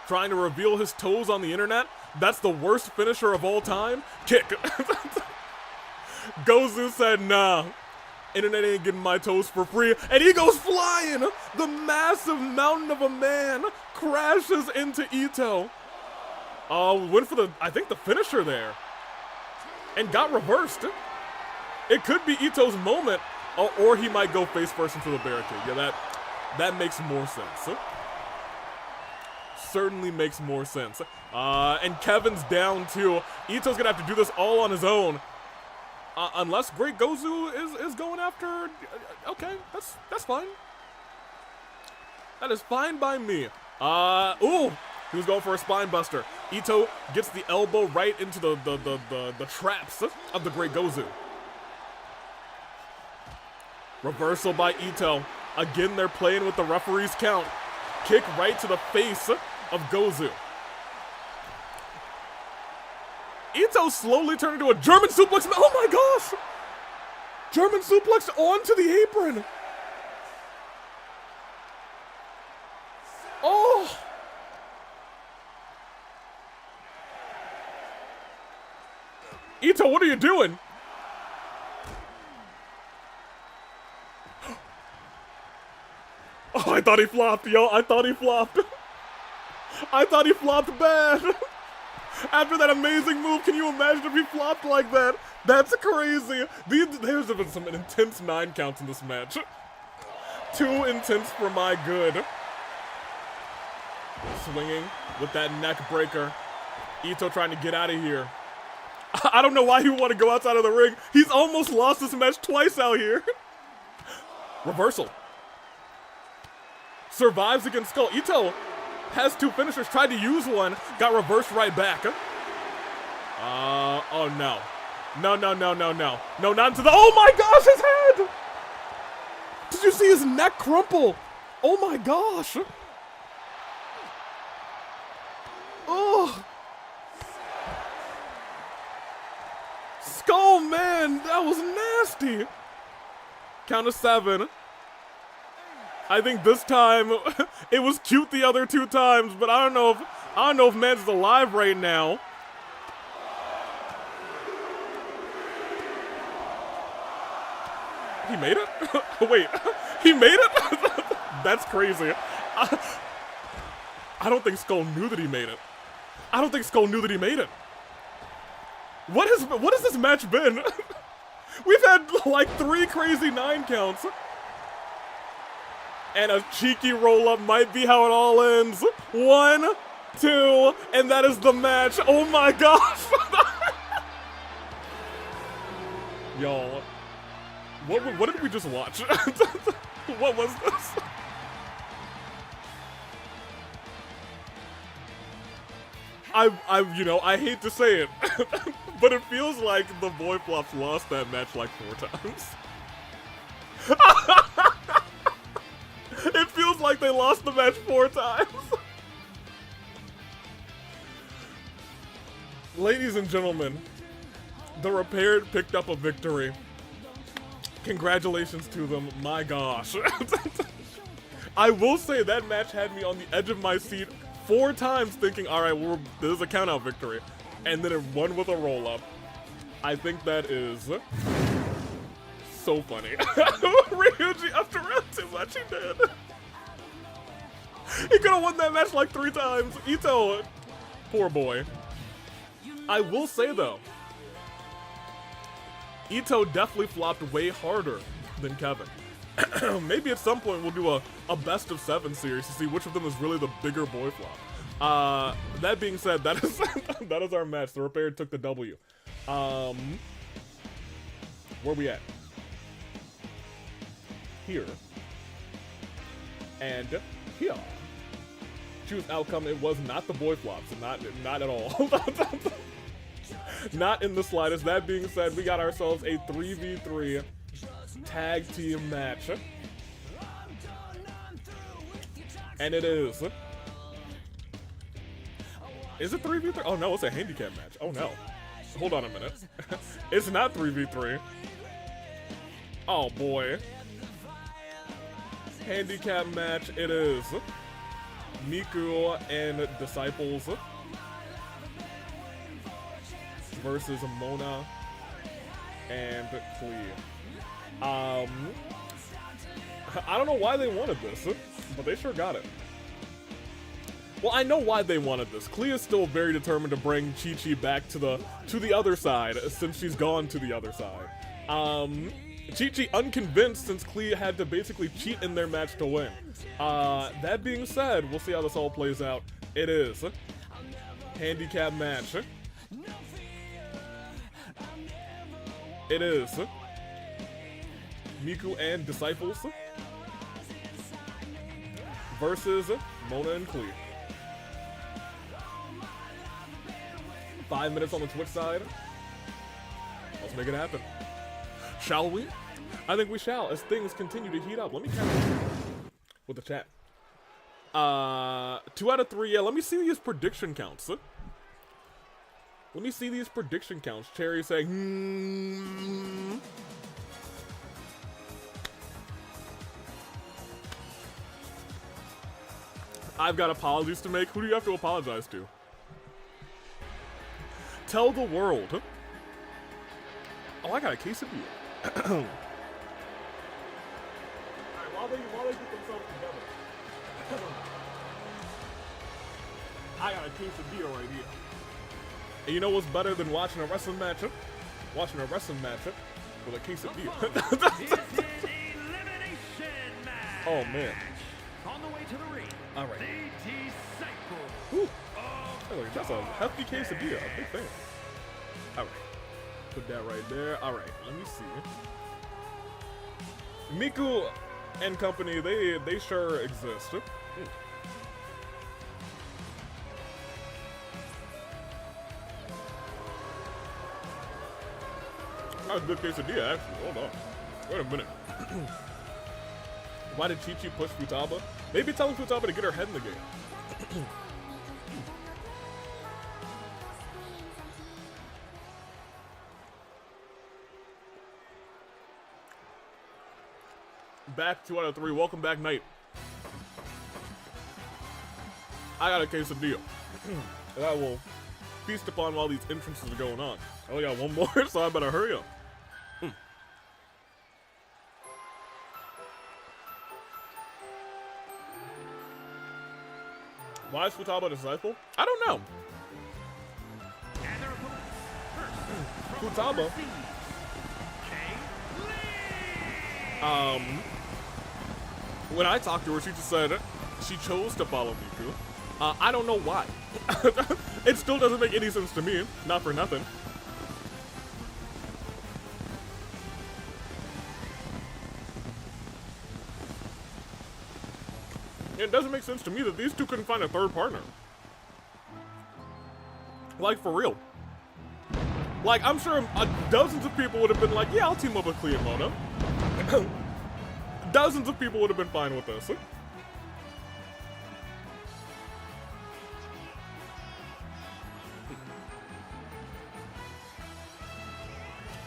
Trying to reveal his toes on the internet. That's the worst finisher of all time. Kick. Gozu said, nah. Internet ain't getting my toes for free. And he goes flying. The massive mountain of a man crashes into Ito. Went for I think the finisher there. And got reversed. It could be Ito's moment. Or he might go face first into the barricade. Yeah, that makes more sense. Certainly makes more sense. And Kevin's down too. Ito's gonna have to do this all on his own. Unless Great Gozu is going after, okay, that's fine. That is fine by me. Ooh, he was going for a spine buster. Ito gets the elbow right into the traps of the Great Gozu. Reversal by Ito. Again, they're playing with the referee's count. Kick right to the face of Gozu. Ito slowly turned into a German suplex. Oh my gosh! German suplex onto the apron. Oh! Ito, what are you doing? Oh, I thought he flopped, yo. I thought he flopped. I thought he flopped bad. After that amazing move, can you imagine if he flopped like that? That's crazy. There's been some intense 9 counts in this match. Too intense for my good. Swinging with that neck breaker. Ito trying to get out of here. I don't know why he would want to go outside of the ring. He's almost lost this match twice out here. Reversal. Survives against Skull. Ito has 2 finishers, tried to use one, got reversed right back. Oh no. No, not into the, oh my gosh, his head! Did you see his neck crumple? Oh my gosh. Oh. Skull, man, that was nasty. Count of 7. I think this time it was cute the other 2 times, but I don't know if man's alive right now. He made it? Wait, he made it? That's crazy. I don't think Skull knew that he made it. I don't think Skull knew that he made it. What has this match been? We've had like 3 crazy 9 counts. And a cheeky roll-up might be how it all ends. 1, 2, and that is the match. Oh my gosh! Yo, what did we just watch? What was this? I hate to say it, but it feels like the Boyflops lost that match like 4 times. It feels like they lost the match 4 times. Ladies and gentlemen, the Repaired picked up a victory. Congratulations to them, my gosh. I will say that match had me on the edge of my seat 4 times thinking, alright, this is a countout victory. And then it won with a roll-up. I think that is so funny. Ryuji, after round 2 match, he did. He could have won that match like 3 times. Ito, poor boy. I will say though, Ito definitely flopped way harder than Kevin. Maybe at some point we'll do a best of 7 series to see which of them is really the bigger boy flop. That being said, that is our match. The Repaired took the W. Where we at? Here. And here. Choose outcome. It was not the Boyflops. Not at all. Not in the slightest. That being said, we got ourselves a 3v3 tag team match. And it is. Is it 3v3? Oh no, it's a handicap match. Oh no. Hold on a minute. It's not 3v3. Oh boy. Handicap match it is. Miku and Disciples versus Mona and Klee. I don't know why they wanted this, but they sure got it. Well, I know why they wanted this. Klee is still very determined to bring Chi-Chi back to the other side, since she's gone to the other side. Chi-Chi unconvinced since Klee had to basically cheat in their match to win. That being said, we'll see how this all plays out. It is handicap match. It is Miku and Disciples versus Mona and Klee. 5 minutes on the Twitch side. Let's make it happen. Shall we? I think we shall, as things continue to heat up. Let me count with the chat. 2 out of 3, yeah, let me see these prediction counts. Let me see these prediction counts. Cherry saying, I've got apologies to make. Who do you have to apologize to? Tell the world. Oh, I got a quesadilla. Alright, while they get themselves together. I got a quesadilla right here. And you know what's better than watching a wrestling matchup? Watching a wrestling matchup with a quesadilla. Oh man. On the way to the ring. Alright. The Disciples. Whew. That's a hefty quesadilla. A big fan. Alright. Put that right there. Alright, let me see. Miku and company, they sure exist. That's a good quesadilla, actually. Hold on. Wait a minute. Why did Chi-Chi push Futaba? Maybe telling Futaba to get her head in the game. Back 2 out of 3. Welcome back, Knight. I got a quesadilla. And I will feast upon while these entrances are going on. I only got one more, so I better hurry up. Why is Futaba a disciple? I don't know. Futaba. When I talked to her, she just said she chose to follow Miku. I don't know why. It still doesn't make any sense to me. Not for nothing. It doesn't make sense to me that these two couldn't find a third partner. Like, for real. Like, I'm sure dozens of people would have been like, yeah, I'll team up with Klee and Mondo. Dozens of people would have been fine with this.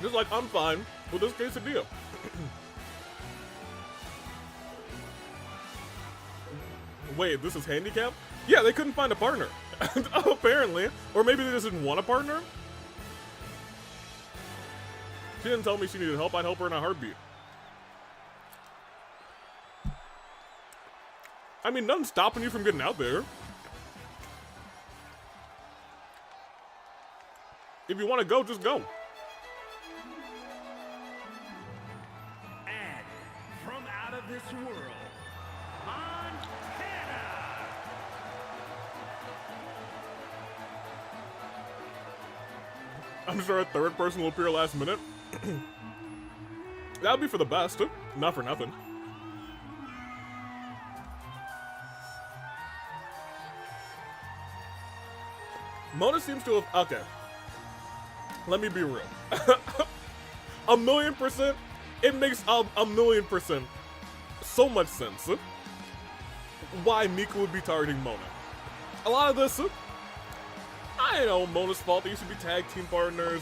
Just like, I'm fine with this quesadilla. Wait, this is handicap? Yeah, they couldn't find a partner. Apparently. Or maybe they just didn't want a partner? She didn't tell me she needed help. I'd help her in a heartbeat. I mean, nothing's stopping you from getting out there. If you want to go, just go. And from out of this world, I'm sure a third person will appear last minute. That would be for the best. Not for nothing. Mona seems to have... Okay. Let me be real. 1,000,000%. It makes 1,000,000% so much sense why Miku would be targeting Mona. A lot of this, I know Mona's fault. They used to be tag team partners.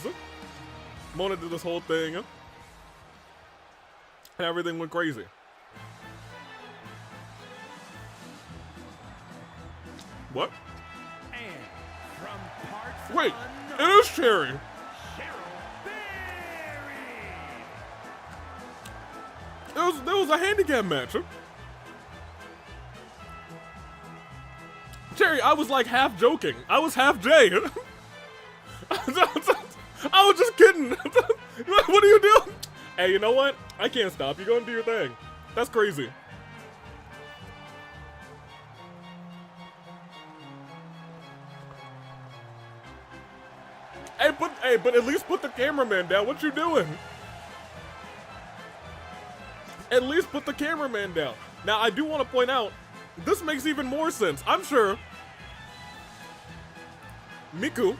Mona did this whole thing, and everything went crazy. What? And from parts Wait, unknown, it is Cherry. There was a handicap match. Cherry, I was like half joking. I was half Jay. I was just kidding. What are you doing? Hey, you know what? I can't stop. You go and do your thing. That's crazy. Hey, but at least put the cameraman down. What you doing? At least put the cameraman down. Now, I do want to point out, this makes even more sense. I'm sure Miku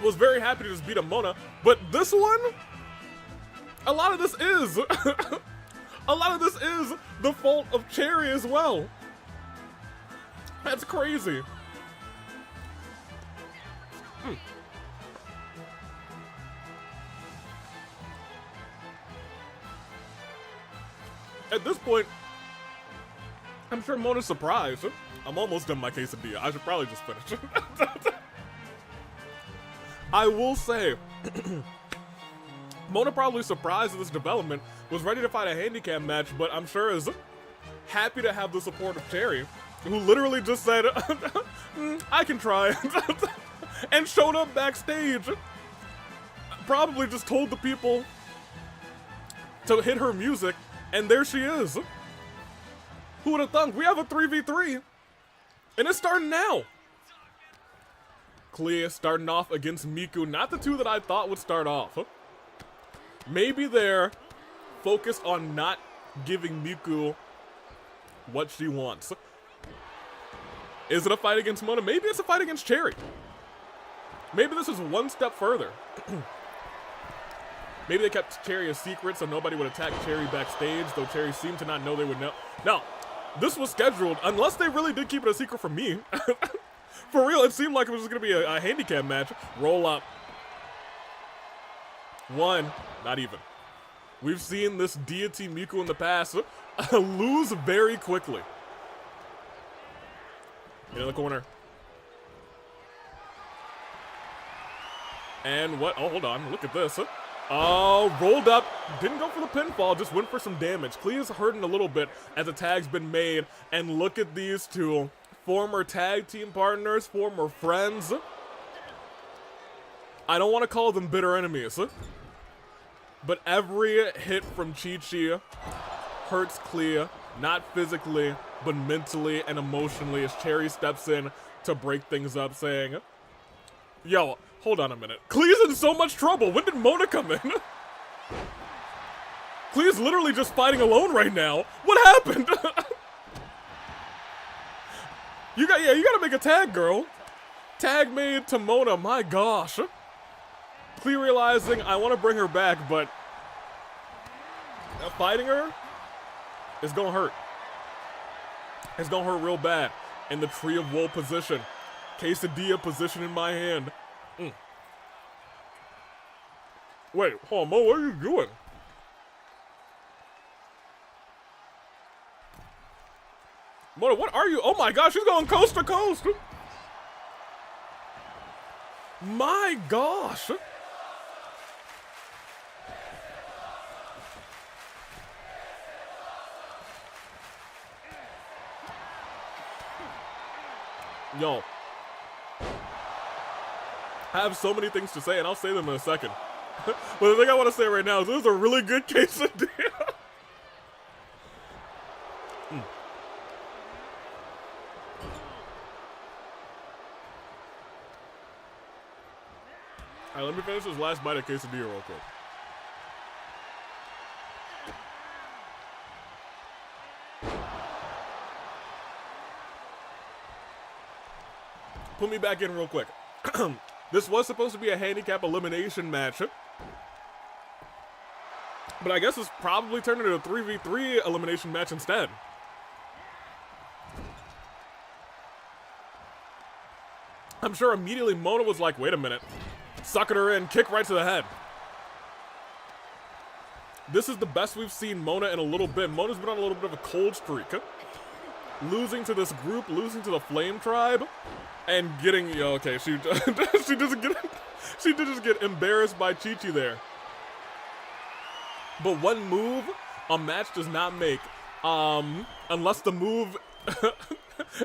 was very happy to just beat a Mona, but this one, a lot of this is, a lot of this is the fault of Cherry as well. That's crazy. At this point, I'm sure Mona's surprised. I'm almost done my quesadilla. I should probably just finish. I will say, Mona probably surprised at this development, was ready to fight a handicap match, but I'm sure is happy to have the support of Cherry, who literally just said, I can try, and showed up backstage. Probably just told the people to hit her music, and there she is. Who would have thunk? We have a 3v3, and it's starting now. Klee starting off against Miku, not the two that I thought would start off. Maybe they're focused on not giving Miku what she wants. Is it a fight against Mondo? Maybe it's a fight against Cherry. Maybe this is one step further. Maybe they kept Cherry a secret so nobody would attack Cherry backstage, though Cherry seemed to not know they would know. No, this was scheduled, unless they really did keep it a secret from me. For real, it seemed like it was going to be a handicap match. Roll up. One, not even. We've seen this deity Miku in the past lose very quickly. In the corner. And what? Oh, hold on. Look at this. Oh, rolled up. Didn't go for the pinfall. Just went for some damage. Klee is hurting a little bit as the tag's been made. And look at these two. Former tag team partners. Former friends. I don't want to call them bitter enemies. But every hit from Chi-Chi hurts Klee. Not physically, but mentally and emotionally as Cherry steps in to break things up, saying, yo, hold on a minute. Klee's in so much trouble. When did Mona come in? Klee's literally just fighting alone right now. What happened? You gotta make a tag, girl. Tag made to Mona, my gosh. Klee realizing I want to bring her back, but fighting her is gonna hurt. It's gonna hurt real bad. In the Tree of Woe position. Quesadilla position in my hand. Wait, hold on, Mo, what are you doing? Mona, what are you? Oh my gosh, she's going coast to coast. My gosh. Yo. I have so many things to say, and I'll say them in a second. But the thing I want to say right now is this is a really good quesadilla. Alright, let me finish this last bite of quesadilla real quick. Put me back in real quick. This was supposed to be a handicap elimination match. But I guess it's probably turned into a 3v3 elimination match instead. I'm sure immediately Mona was like, wait a minute. Sucking her in, kick right to the head. This is the best we've seen Mona in a little bit. Mona's been on a little bit of a cold streak. Losing to this group, losing to the Flame Tribe, and getting, okay, she she did just get embarrassed by Chi-Chi there. But one move a match does not make, unless the move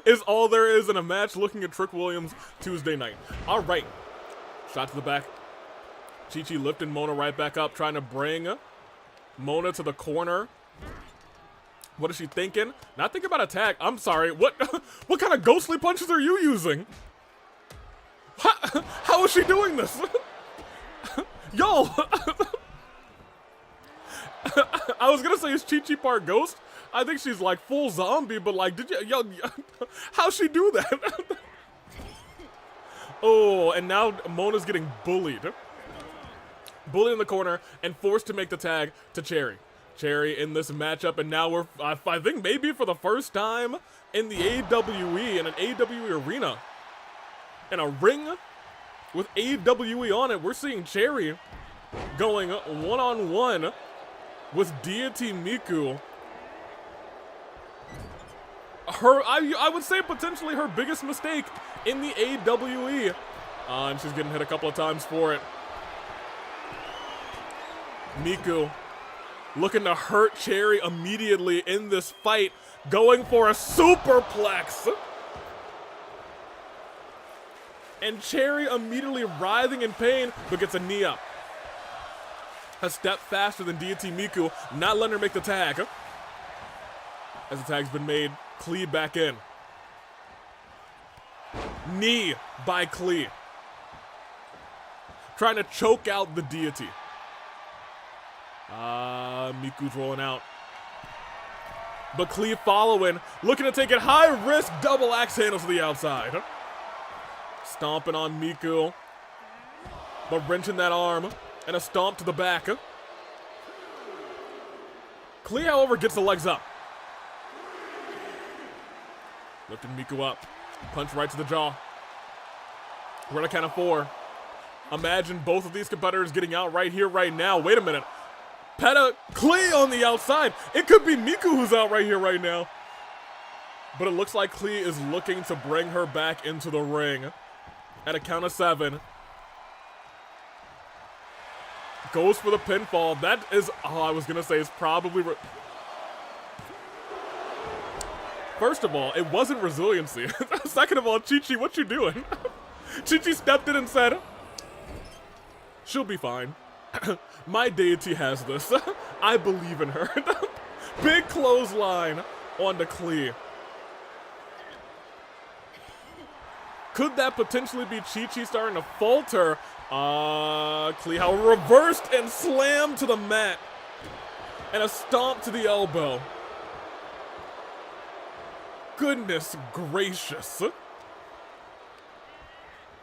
is all there is in a match. Looking at Trick Williams Tuesday night. All right, shot to the back. Chi-Chi lifting Mona right back up, trying to bring Mona to the corner. What is she thinking? Not thinking about attack. I'm sorry. What kind of ghostly punches are you using? How is she doing this? Yo! I was gonna say, is Chi-Chi part ghost? I think she's like full zombie, but like, how'd she do that? Oh, and now Mona's getting bullied. Bullied in the corner and forced to make the tag to Cherry. Cherry in this matchup, and now we're, I think maybe for the first time in the AWE, in an AWE arena, in a ring with AWE on it, we're seeing Cherry going one-on-one with Deity Miku. I would say potentially her biggest mistake in the AWE. And she's getting hit a couple of times for it. Miku looking to hurt Cherry immediately in this fight, going for a superplex. And Cherry immediately writhing in pain, but gets a knee up. A step faster than Deity Miku, not letting her make the tag. As the tag's been made, Klee back in. Knee by Klee. Trying to choke out the Deity. Miku's rolling out. But Klee following, looking to take it high risk, double axe handles to the outside. Stomping on Miku. But wrenching that arm, and a stomp to the back. Klee, however, gets the legs up. Lifting Miku up. Punch right to the jaw. We're on a count of 4. Imagine both of these competitors getting out right here, right now. Wait a minute. Klee on the outside. It could be Miku who's out right here, right now. But it looks like Klee is looking to bring her back into the ring. At a count of 7. Goes for the pinfall. That is, I was going to say, it's probably... First of all, it wasn't resiliency. Second of all, Chi-Chi, what you doing? Chi-Chi stepped in and said, she'll be fine. My deity has this. I believe in her. Big clothesline on the Klee. Could that potentially be Chi-Chi starting to falter? Klee, however, reversed and slammed to the mat. And a stomp to the elbow. Goodness gracious.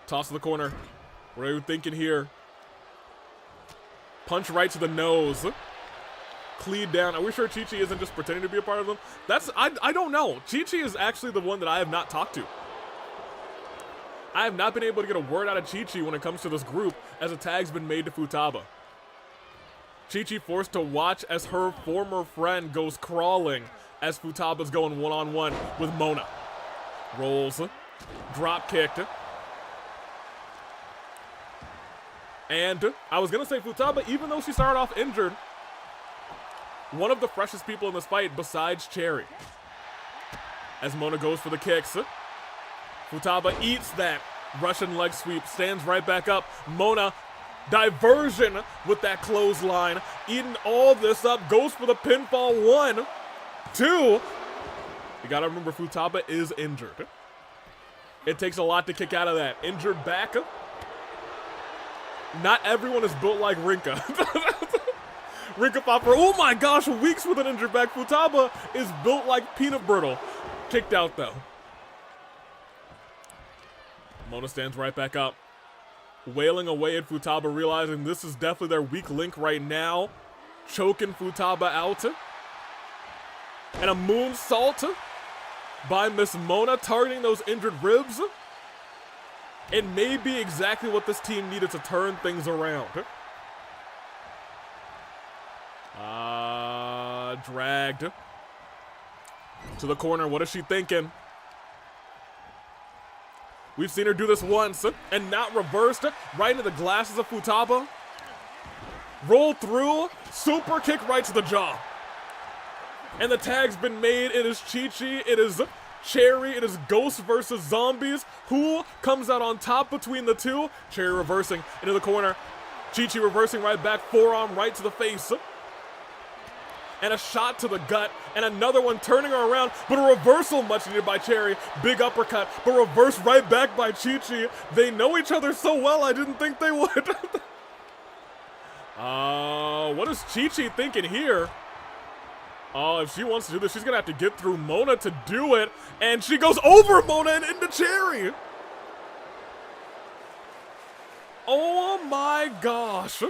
Toss to the corner. What are you thinking here? Punch right to the nose. Klee down. Are we sure Chi-Chi isn't just pretending to be a part of them? I don't know. Chi-Chi is actually the one that I have not talked to. I have not been able to get a word out of Chi-Chi when it comes to this group, as a tag's been made to Futaba. Chi-Chi forced to watch as her former friend goes crawling as Futaba's going one-on-one with Mona. Rolls. Drop kicked. And I was going to say Futaba, even though she started off injured, one of the freshest people in this fight besides Cherry. As Mona goes for the kicks. Futaba eats that Russian leg sweep, stands right back up. Mona, diversion with that clothesline, eating all this up, goes for the pinfall. 1, 2. You gotta remember, Futaba is injured. It takes a lot to kick out of that. Injured back. Not everyone is built like Rinka. Rinka Popper, oh my gosh, weeks with an injured back. Futaba is built like peanut brittle. Kicked out though. Mona stands right back up. Wailing away at Futaba, realizing this is definitely their weak link right now. Choking Futaba out. And a moonsault by Miss Mona, targeting those injured ribs. It may be exactly what this team needed to turn things around. Dragged to the corner. What is she thinking? We've seen her do this once and not reversed. Right into the glasses of Futaba. Roll through. Super kick right to the jaw. And the tag's been made. It is Chi-Chi. It is Cherry. It is Ghost versus Zombies. Who comes out on top between the two? Cherry reversing into the corner. Chi-Chi reversing right back. Forearm right to the face. And a shot to the gut, and another one turning her around, but a reversal much needed by Cherry. Big uppercut, but reversed right back by Chi-Chi. They know each other so well, I didn't think they would. What is Chi-Chi thinking here? Oh, if she wants to do this, she's gonna have to get through Mona to do it, and she goes over Mona and into Cherry. Oh my gosh.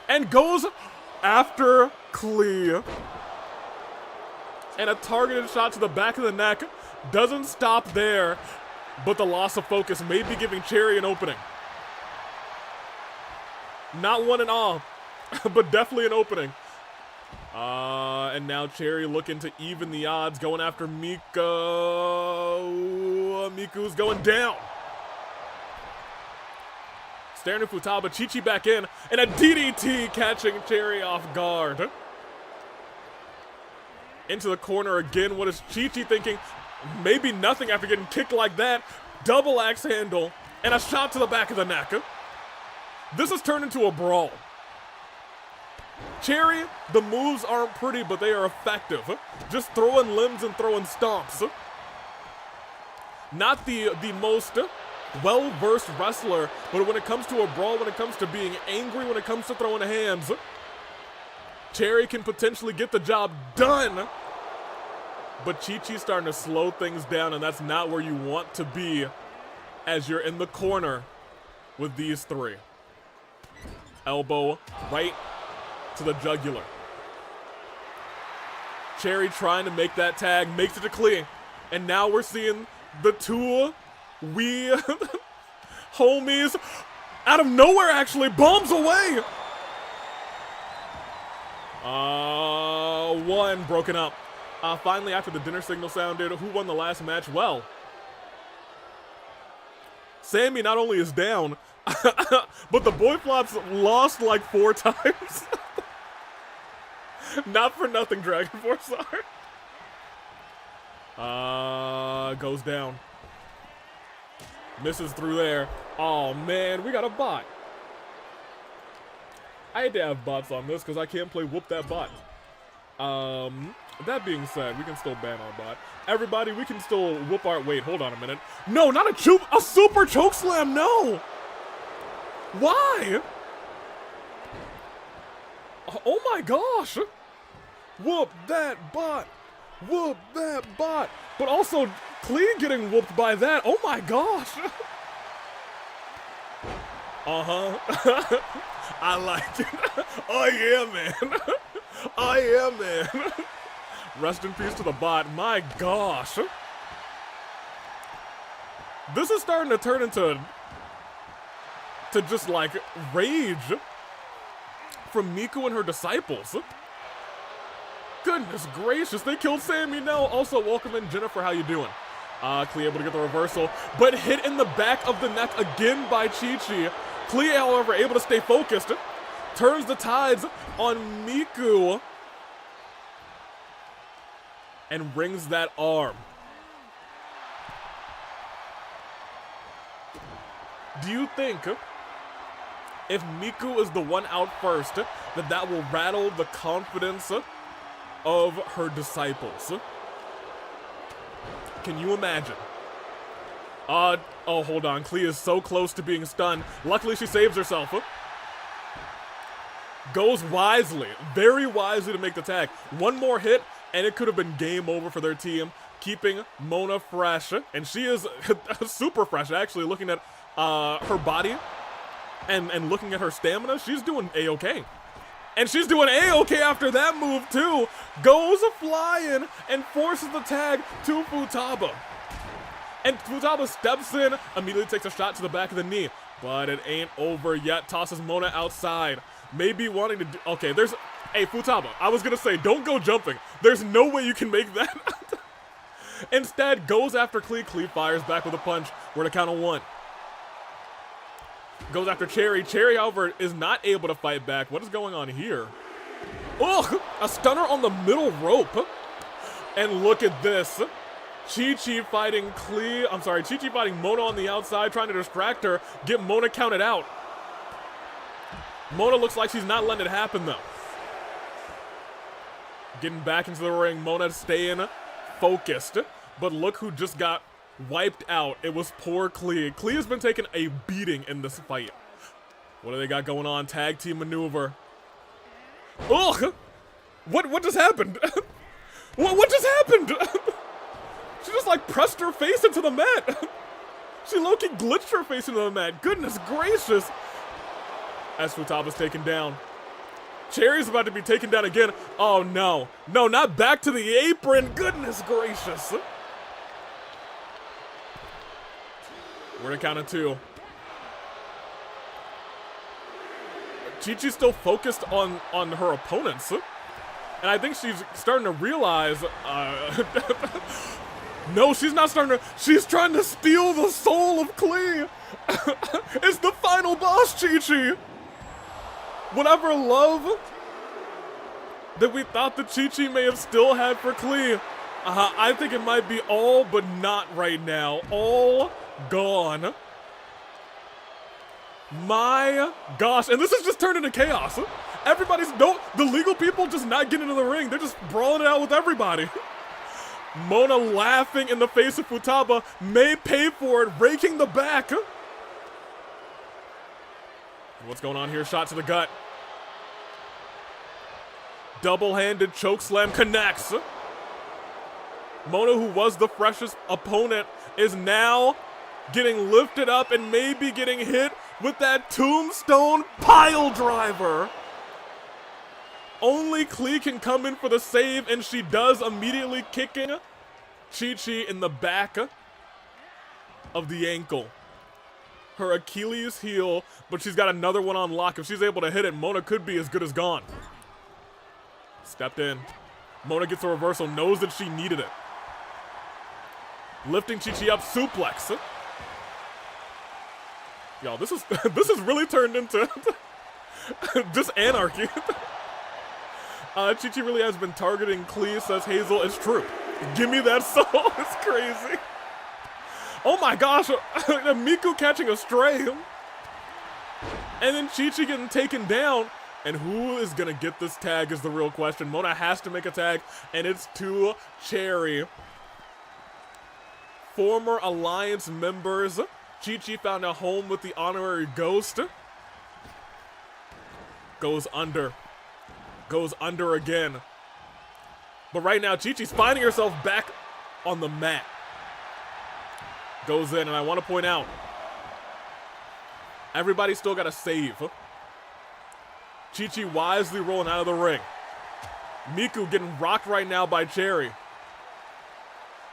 And goes after Klee. And a targeted shot to the back of the neck. Doesn't stop there, but the loss of focus may be giving Cherry an opening. Not one and all, but definitely an opening. And now Cherry looking to even the odds, going after Miku. Miku's going down. Staring at Futaba, Chi-Chi back in, and a DDT catching Cherry off guard. Into the corner again. What is Chi-Chi thinking? Maybe nothing after getting kicked like that. Double axe handle, and a shot to the back of the neck. This has turned into a brawl. Cherry, the moves aren't pretty, but they are effective. Just throwing limbs and throwing stomps. Not the most well-versed wrestler, but when it comes to a brawl, when it comes to being angry, when it comes to throwing hands, Cherry can potentially get the job done. But Chi-Chi's starting to slow things down, and that's not where you want to be as you're in the corner with these three. Elbow right to the jugular. Cherry trying to make that tag, makes it to Klee. And now we're seeing the two homies out of nowhere actually bombs away. One broken up. Finally, after the dinner signal sounded, who won the last match? Well, Sammy not only is down, but the Boyflops lost like 4 times. Not for nothing, Dragon Force. Goes down. Misses through there. Oh man, we got a bot. I had to have bots on this because I can't play Whoop That Bot. That being said, we can still ban our bot. Everybody, we can still whoop our... Wait, hold on a minute. No, not a super choke slam, no! Why? Oh my gosh! Whoop that bot! Whoop that bot! But also, Klee getting whooped by that. Oh my gosh! Uh-huh. I like it. Oh yeah, man. Oh yeah, man. Rest in peace to the bot. My gosh. This is starting to turn into just like rage from Miku and her disciples. Goodness gracious, they killed Sammy now. Also, welcome in, Jennifer. How you doing? Klee able to get the reversal, but hit in the back of the neck again by Chi-Chi. Klee, however, able to stay focused. Turns the tides on Miku. And rings that arm. Do you think if Miku is the one out first, that will rattle the confidence of her disciples? Can you imagine? Oh, hold on. Klee is so close to being stunned. Luckily, she saves herself. Goes wisely, very wisely to make the tag. One more hit, and it could have been game over for their team, keeping Mona fresh. And she is super fresh, actually, looking at her body and looking at her stamina. She's doing A-okay. And she's doing A-okay after that move too. Goes flying and forces the tag to Futaba. And Futaba steps in, immediately takes a shot to the back of the knee. But it ain't over yet. Tosses Mona outside. Maybe wanting to do, okay, there's, hey Futaba, I was gonna say, don't go jumping. There's no way you can make that. Instead, goes after Klee. Klee fires back with a punch. We're at a count of 1. Goes after Cherry. Cherry, however, is not able to fight back. What is going on here? Oh, a stunner on the middle rope. And look at this. Chi-Chi fighting Klee. I'm sorry, Chi-Chi fighting Mona on the outside, trying to distract her. Get Mona counted out. Mona looks like she's not letting it happen, though. Getting back into the ring. Mona staying focused. But look who just got wiped out. It was poor Klee. Klee has been taking a beating in this fight. What do they got going on? Tag team maneuver. Ugh! What just happened? what just happened? She just like pressed her face into the mat. She low-key glitched her face into the mat. Goodness gracious. As Futaba's taken down. Cherry's about to be taken down again. Oh no. No, not back to the apron. Goodness gracious. We're at a count of 2. Chi-Chi's still focused on her opponents. And I think she's starting to realize, no, she's not starting to, she's trying to steal the soul of Klee. It's the final boss, Chi-Chi. Whatever love that we thought that Chi-Chi may have still had for Klee, I think it might be all but not right now. All gone. My gosh, and this has just turned into chaos. Everybody's, the legal people just not getting into the ring. They're just brawling it out with everybody. Mona laughing in the face of Futaba, may pay for it, raking the back. What's going on here? Shot to the gut. Double-handed chokeslam connects. Mona, who was the freshest opponent, is now getting lifted up and maybe getting hit with that tombstone pile driver. Only Klee can come in for the save, and she does, immediately kicking Chi-Chi in the back of the ankle. Her Achilles heel, but she's got another one on lock. If she's able to hit it, Mona could be as good as gone. Stepped in. Mona gets a reversal, knows that she needed it. Lifting Chi-Chi up, suplex. Y'all, this is really turned into just anarchy. Chi-Chi really has been targeting Klee, says Hazel. It's true. Give me that soul. It's crazy. Oh my gosh, Miku catching a stray. And then Chi-Chi getting taken down. And who is gonna get this tag is the real question. Mona has to make a tag, and it's to Cherry. Former Alliance members. Chi-Chi found a home with the honorary ghost. Goes under. Goes under again. But right now, Chi-Chi's finding herself back on the mat. Goes in, and I want to point out, everybody's still got a save. Chi-Chi wisely rolling out of the ring. Miku getting rocked right now by Cherry.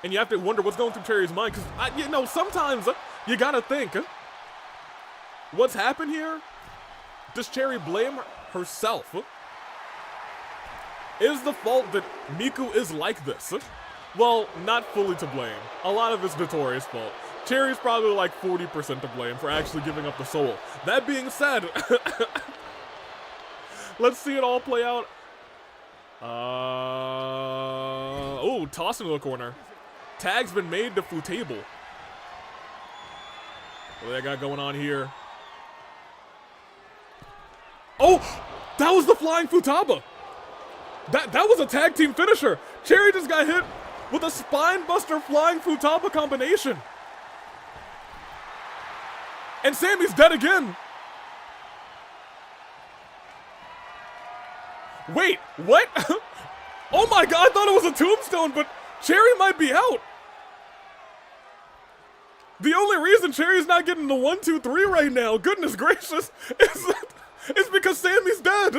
And you have to wonder what's going through Cherry's mind, because, you know, sometimes you gotta think, what's happened here? Does Cherry blame herself? Is the fault that Miku is like this? Well, not fully to blame. A lot of it's Notorious' fault. Cherry's probably like 40% to blame for actually giving up the soul. That being said, let's see it all play out. Oh, toss into the corner. Tag's been made to Futable. What do they got going on here? Oh, that was the flying Futaba. That was a tag team finisher. Cherry just got hit with a spine buster flying Futaba combination. And Sammy's dead again. Wait, what? Oh my god, I thought it was a tombstone, but Cherry might be out. The only reason Cherry's not getting the 1, 2, 3 right now, goodness gracious, is because Sammy's dead.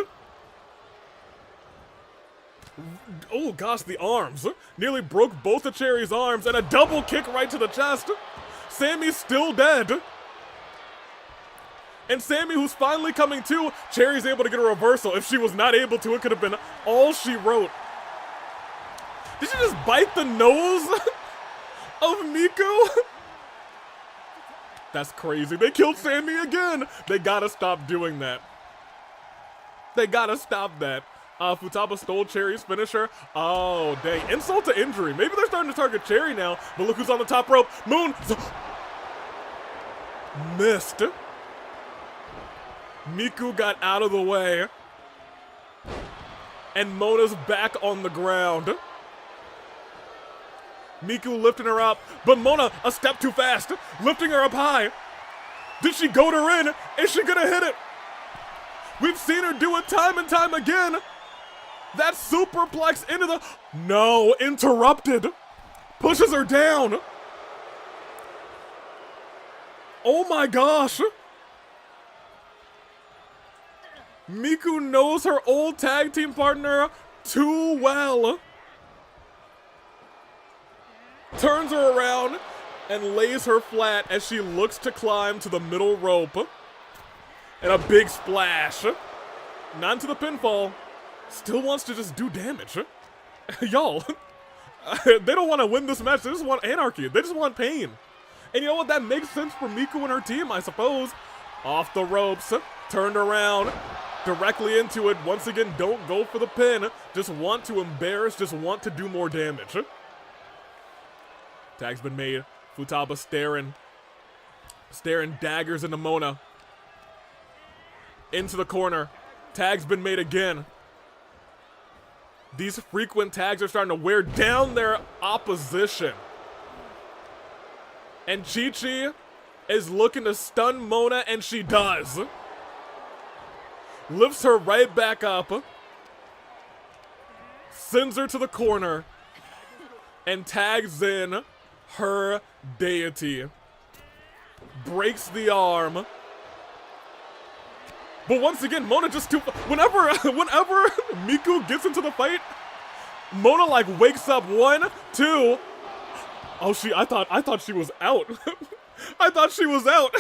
Oh gosh, the arms. Nearly broke both of Cherry's arms, and a double kick right to the chest. Sammy's still dead. And Sammy, who's finally coming to, Cherry's able to get a reversal. If she was not able to, it could have been all she wrote. Did she just bite the nose of Miku? That's crazy. They killed Sammy again. They gotta stop doing that. They gotta stop that. Futaba stole Cherry's finisher. Oh, dang. Insult to injury. Maybe they're starting to target Cherry now, but look who's on the top rope. Moon. Missed. Miku got out of the way. And Mona's back on the ground. Miku lifting her up, but Mona a step too fast, lifting her up high. Did she goad her in? Is she gonna hit it? We've seen her do it time and time again. That superplex into the... No, interrupted. Pushes her down. Oh my gosh. Miku knows her old tag team partner too well. Turns her around and lays her flat as she looks to climb to the middle rope. And a big splash. Not into the pinfall. Still wants to just do damage. Y'all, they don't want to win this match. They just want anarchy. They just want pain. And you know what? That makes sense for Miku and her team, I suppose. Off the ropes. Turned around. Directly into it. Once again, don't go for the pin. Just want to embarrass. Just want to do more damage. Tag's been made. Futaba staring daggers into Mona. Into the corner. Tag's been made again. These frequent tags are starting to wear down their opposition. And Chi-Chi is looking to stun Mona, and she does. Lifts her right back up. Sends her to the corner. And tags in her deity. Breaks the arm. But once again, Mona just whenever Miku gets into the fight, Mona like wakes up. 1, 2. Oh, I thought she was out. I thought she was out.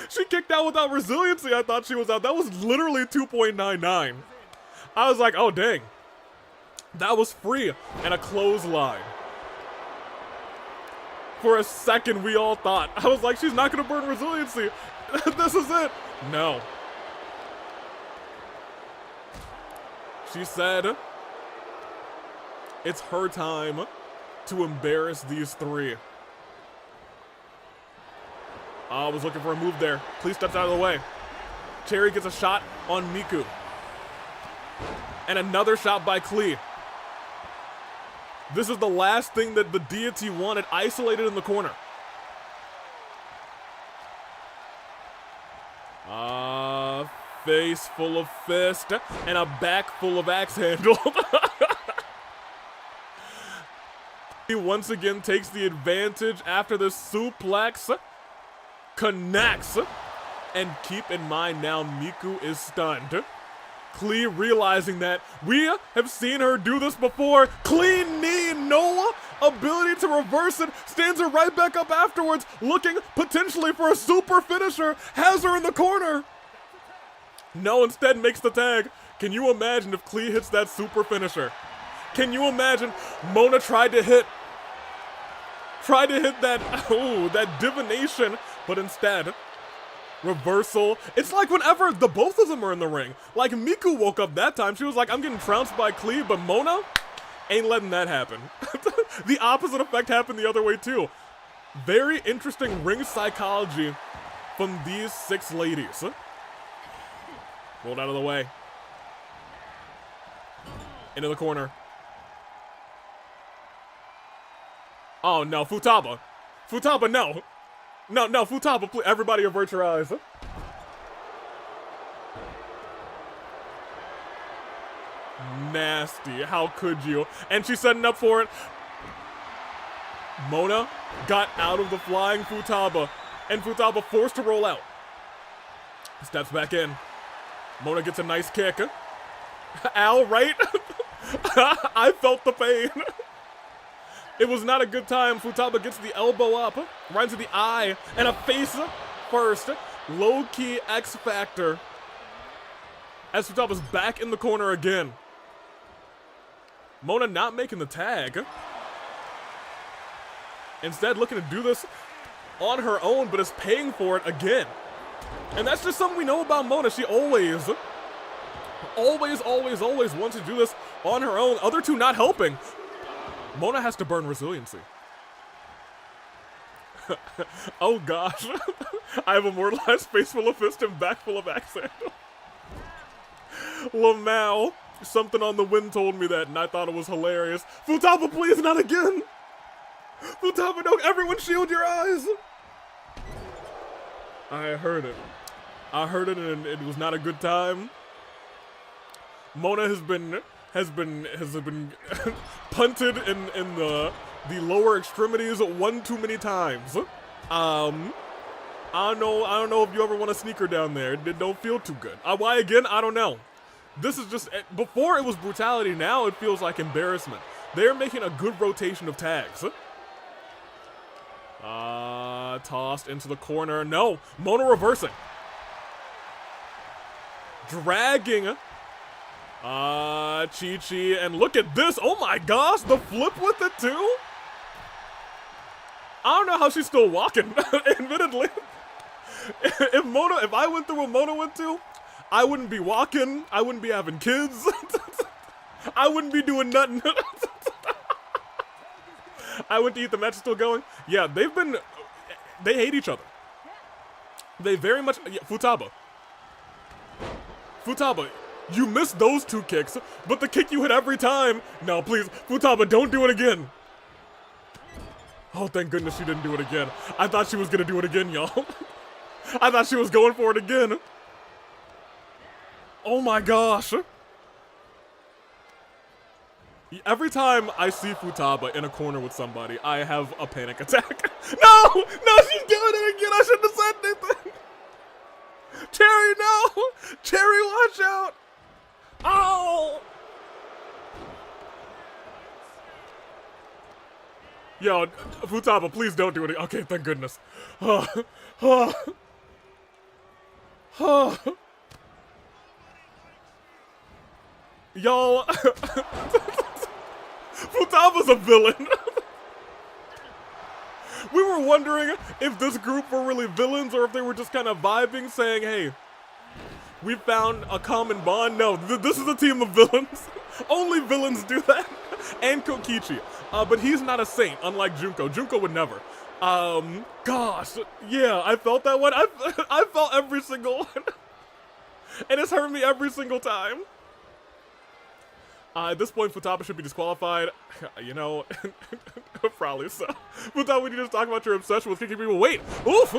She kicked out without resiliency. I thought she was out. That was literally 2.99. I was like, oh dang. That was free and a clothesline. For a second, we all thought. I was like, she's not gonna burn resiliency. This is it. No. She said it's her time to embarrass these three. I was looking for a move there. Klee steps out of the way. Cherry gets a shot on Miku. And another shot by Klee. This is the last thing that the deity wanted, isolated in the corner. Face full of fist and a back full of axe handle. He once again takes the advantage after the suplex. Connects. And keep in mind now Miku is stunned. Klee realizing that we have seen her do this before. Clean knee, no ability to reverse it. Stands her right back up afterwards, looking potentially for a super finisher. Has her in the corner. No, instead makes the tag. Can you imagine if Klee hits that super finisher? Can you imagine Mona tried to hit that, that divination, but instead, reversal. It's like whenever the both of them are in the ring. Like Miku woke up that time, she was like, I'm getting trounced by Klee, but Mona ain't letting that happen. The opposite effect happened the other way too. Very interesting ring psychology from these 6 ladies. Rolled out of the way. Into the corner. Oh no, Futaba. Futaba, no. No, Futaba, please. Everybody avert your eyes. Nasty. How could you? And she's setting up for it. Mona got out of the flying Futaba. And Futaba forced to roll out. Steps back in. Mona gets a nice kick. Ow, right? I felt the pain. It was not a good time. Futaba gets the elbow up, right into the eye, and a face first. Low-key X Factor. As Futaba's back in the corner again. Mona not making the tag. Instead looking to do this on her own, but is paying for it again. And that's just something we know about Mona. She always wants to do this on her own. Other two not helping. Mona has to burn resiliency. Oh gosh. I have immortalized face full of fist and back full of axe handle. Lamau, something on the wind told me that, and I thought it was hilarious. Futaba, please, not again. Futaba, no, everyone shield your eyes. I heard it. I heard it, and it was not a good time. Mona has been punted in the lower extremities one too many times. I don't know if you ever want to sneak her down there. It don't feel too good. Why again? I don't know. This is just, before it was brutality, now it feels like embarrassment. They're making a good rotation of tags. Tossed into the corner. No, Mona reversing. Dragging. Chi-Chi, and look at this. Oh my gosh, the flip with it too? I don't know how she's still walking, admittedly. If I went through what Mona went through, I wouldn't be walking, I wouldn't be having kids, I wouldn't be doing nothing. I went to eat, the match is still going. Yeah, they hate each other. They very much, yeah, Futaba, you missed those two kicks, but the kick you hit every time. No, please, Futaba, don't do it again. Oh, thank goodness she didn't do it again. I thought she was gonna do it again, y'all. I thought she was going for it again. Oh my gosh. Every time I see Futaba in a corner with somebody, I have a panic attack. No, she's doing it again. I shouldn't have said anything. Cherry, no. Cherry, watch out. Oh. Yo, Futaba, please don't do it. Okay, thank goodness. Y'all, Futaba's a villain. We were wondering if this group were really villains or if they were just kind of vibing, saying, hey, we found a common bond. No, this is a team of villains. Only villains do that. And Kokichi. But he's not a saint, unlike Junko. Junko would never. Gosh, yeah, I felt that one. I felt every single one. And it's hurt me every single time. At this point, Futaba should be disqualified. You know, probably so. Futaba, when you just talk about your obsession with kicking people, wait, oof!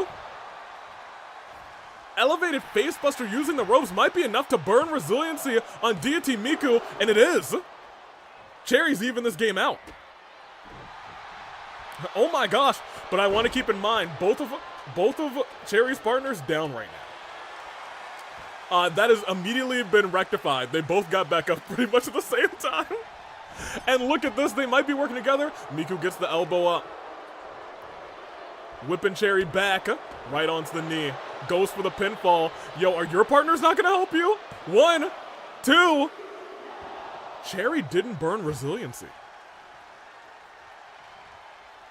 Elevated facebuster using the ropes might be enough to burn resiliency on Deity Miku, and it is. Cherry's even this game out. Oh my gosh, but I want to keep in mind, both of Cherry's partners down right now. That has immediately been rectified. They both got back up pretty much at the same time. And look at this, they might be working together. Miku gets the elbow up. Whipping Cherry back, right onto the knee. Goes for the pinfall. Yo, are your partners not gonna help you? 1, 2. Cherry didn't burn resiliency.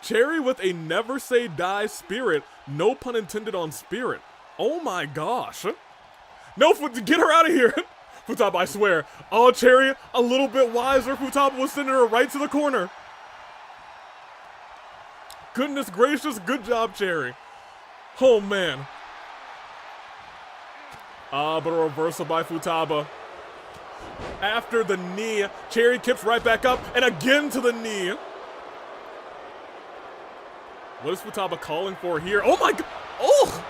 Cherry with a never say die spirit. No pun intended on spirit. Oh my gosh. No, get her out of here. Futaba, I swear. Oh, Cherry, a little bit wiser. Futaba was sending her right to the corner. Goodness gracious, good job, Cherry. Oh, man. But a reversal by Futaba. After the knee, Cherry kips right back up, and again to the knee. What is Futaba calling for here? Oh my god! Oh!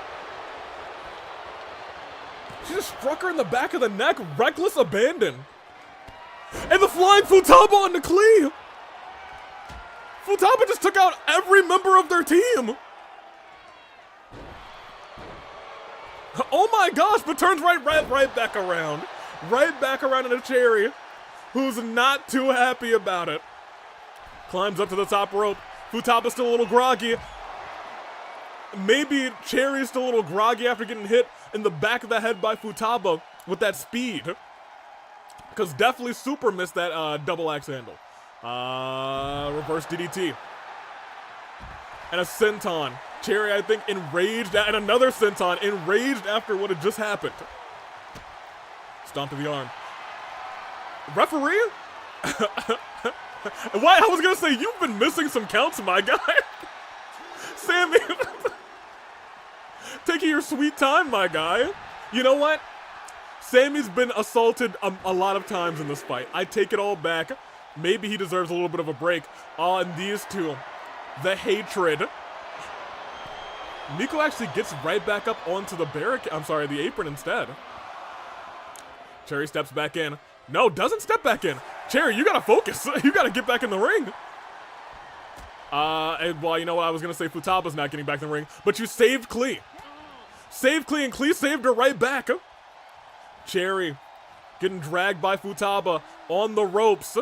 She just struck her in the back of the neck, reckless abandon. And the flying Futaba on the Klee! Futaba just took out every member of their team! Oh my gosh, but turns right back around. Right back around into Cherry. who's not too happy about it. Climbs up to the top rope. Futaba's still a little groggy. Maybe Cherry's still a little groggy after getting hit in the back of the head by Futaba with that speed. Because definitely Super missed that double axe handle. Reverse DDT. And a senton. Cherry, I think, enraged, and another senton, enraged after what had just happened. Stomp to the arm. Referee? Why? I was gonna say, you've been missing some counts, my guy. Sammy. Taking your sweet time, my guy. You know what? Sammy's been assaulted a lot of times in this fight. I take it all back. Maybe he deserves a little bit of a break. And these two, the hatred. Miku actually gets right back up onto the the apron instead. Cherry steps back in. No, doesn't step back in. Cherry, you gotta focus. You gotta get back in the ring. Well, you know what? I was gonna say Futaba's not getting back in the ring, but you saved Klee. Saved Klee, and Klee saved her right back. Cherry getting dragged by Futaba on the ropes.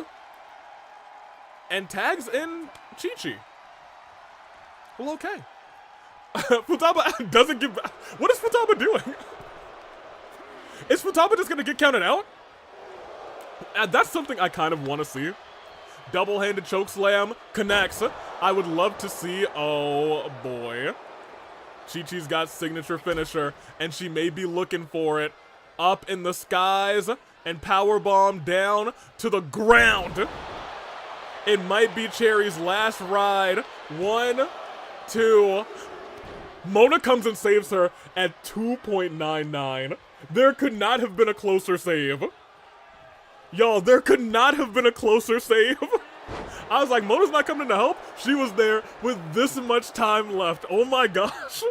And tags in Chi-Chi. Well, okay. Futaba doesn't give back. What is Futaba doing? Is Futaba just gonna get counted out? That's something I kind of want to see. Double-handed choke slam connects. I would love to see. Oh boy. Chi-Chi's got signature finisher, and she may be looking for it. Up in the skies and powerbomb down to the ground. It might be Cherry's last ride. 1, 2. Mona comes and saves her at 2.99. There could not have been a closer save. Y'all, there could not have been a closer save. I was like, Mona's not coming to help. She was there with this much time left. Oh my gosh.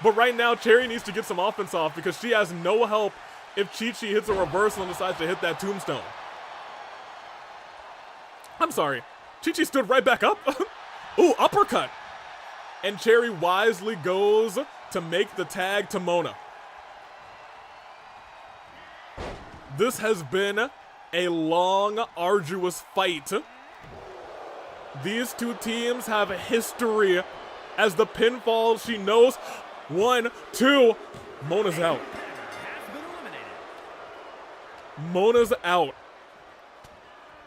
But right now, Cherry needs to get some offense off because she has no help if Chi-Chi hits a reversal and decides to hit that tombstone. I'm sorry. Chi-Chi stood right back up. Ooh, uppercut. And Cherry wisely goes to make the tag to Mona. This has been a long, arduous fight. These two teams have a history as the pinfall she knows. 1, 2. Mona's out. Mona's out.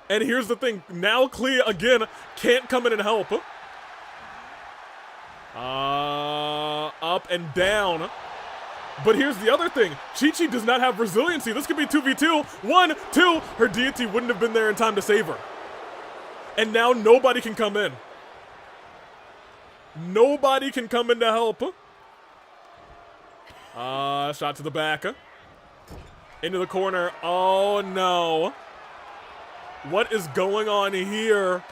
And here's the thing. Now Klee, again, can't come in and help. Up and down. But here's the other thing. Chi-Chi does not have resiliency. This could be 2v2. 1, 2. Her deity wouldn't have been there in time to save her. And now nobody can come in. Nobody can come in to help. Shot to the back. Into the corner. Oh, no. What is going on here?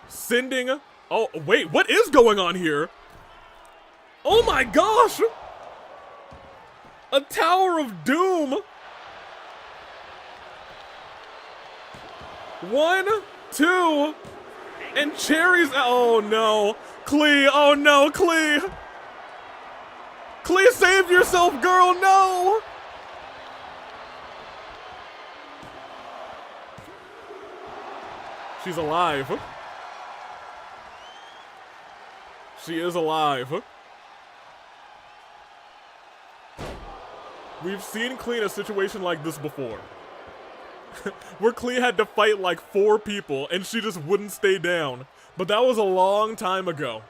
Sending. Oh, wait. What is going on here? Oh my gosh! A Tower of Doom! 1, 2, and Cherry's. Oh no! Klee! Oh no, Klee! Klee, save yourself, girl! No! She's alive. She is alive. We've seen Klee in a situation like this before. Where Klee had to fight like 4 people and she just wouldn't stay down. But that was a long time ago.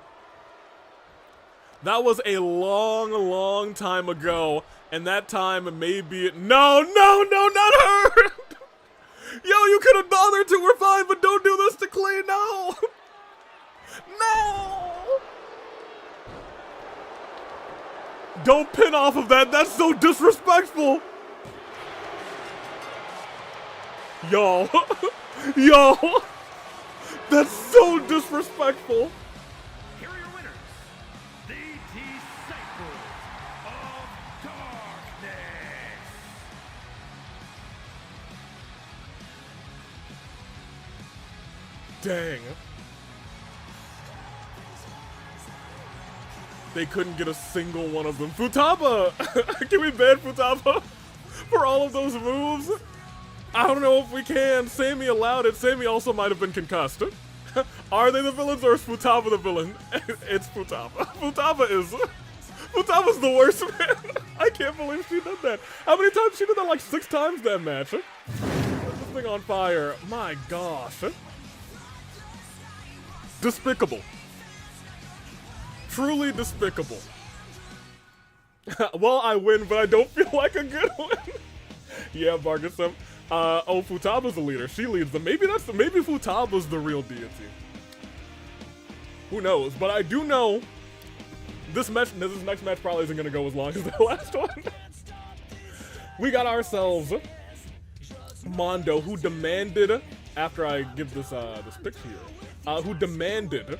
That was a long, long time ago. And that time maybe... No, not her! Yo, you could have... The other 2 were fine, but don't do this to Klee, no! No! Don't pin off of that. That's so disrespectful. Yo. Yo. That's so disrespectful. Here are your winners. The Disciples of Darkness. Dang. They couldn't get a single one of them. Futaba! Can we ban Futaba? for all of those moves? I don't know if we can. Sammy allowed it. Sammy also might have been concussed. Are they the villains or is Futaba the villain? It's Futaba. Futaba's the worst, man. I can't believe she did that. How many times? She did that like 6 times that match. This thing on fire. My gosh. Despicable. Truly despicable. Well, I win, but I don't feel like a good win. Yeah, Bargasum. Oh, Futaba's the leader. She leads them. Maybe Futaba's the real deity. Who knows? But I do know this next match probably isn't gonna go as long as the last one. We got ourselves Mondo, who demanded, after I give this pitch here, who demanded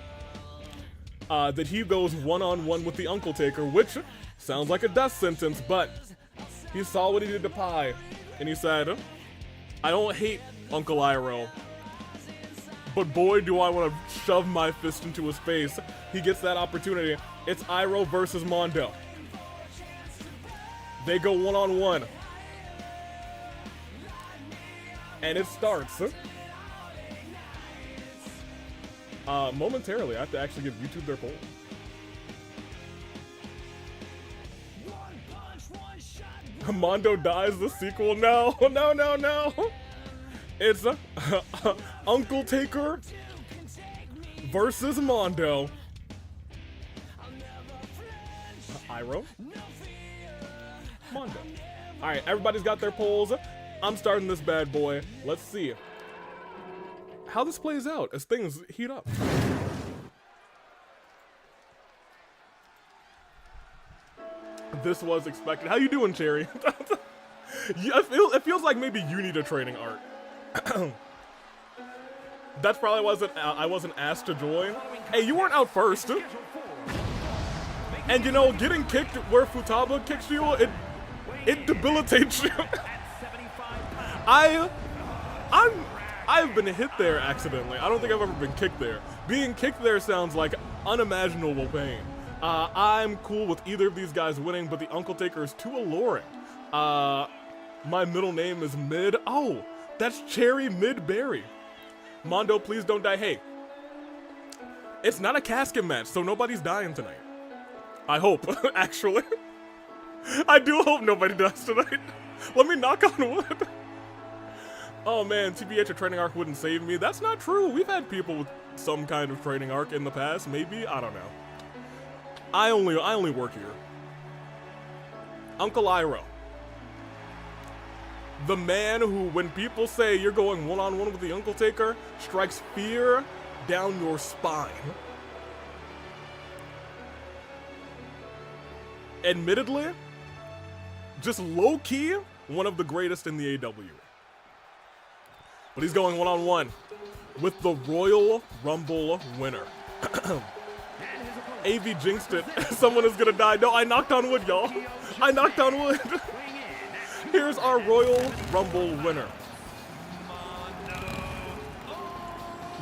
that he goes one-on-one with the Uncle Taker, which sounds like a death sentence, but he saw what he did to Pi, and he said, I don't hate Uncle Iroh, but boy do I want to shove my fist into his face. He gets that opportunity. It's Iroh versus Mondo. They go one-on-one. And it starts. Momentarily, I have to actually give YouTube their poll. Mondo dies, the sequel. No. It's Uncle Taker versus Mondo. Iroh. Mondo. Alright, everybody's got their polls. I'm starting this bad boy. Let's see how this plays out as things heat up. This was expected. How you doing, Cherry? It feels like maybe you need a training arc. That's probably I wasn't asked to join. Hey, you weren't out first. And you know, getting kicked where Futaba kicks you, it debilitates you. I've been hit there accidentally. I don't think I've ever been kicked there. Being kicked there sounds like unimaginable pain. I'm cool with either of these guys winning, but the Uncle Taker is too alluring. My middle name is Mid. Oh, that's Cherry Midberry. Mondo, please don't die. Hey, it's not a casket match, so nobody's dying tonight. I hope, actually. I do hope nobody dies tonight. Let me knock on wood. Oh man, TBH, a training arc wouldn't save me. That's not true. We've had people with some kind of training arc in the past. Maybe, I don't know. I only work here. Uncle Iroh. The man who, when people say you're going one-on-one with the Uncle Taker, strikes fear down your spine. Admittedly, just low-key, one of the greatest in the AW. But he's going one-on-one with the Royal Rumble winner. AV jinxed it. Someone is gonna die. No, I knocked on wood, y'all. I knocked on wood. Here's our Royal Rumble winner.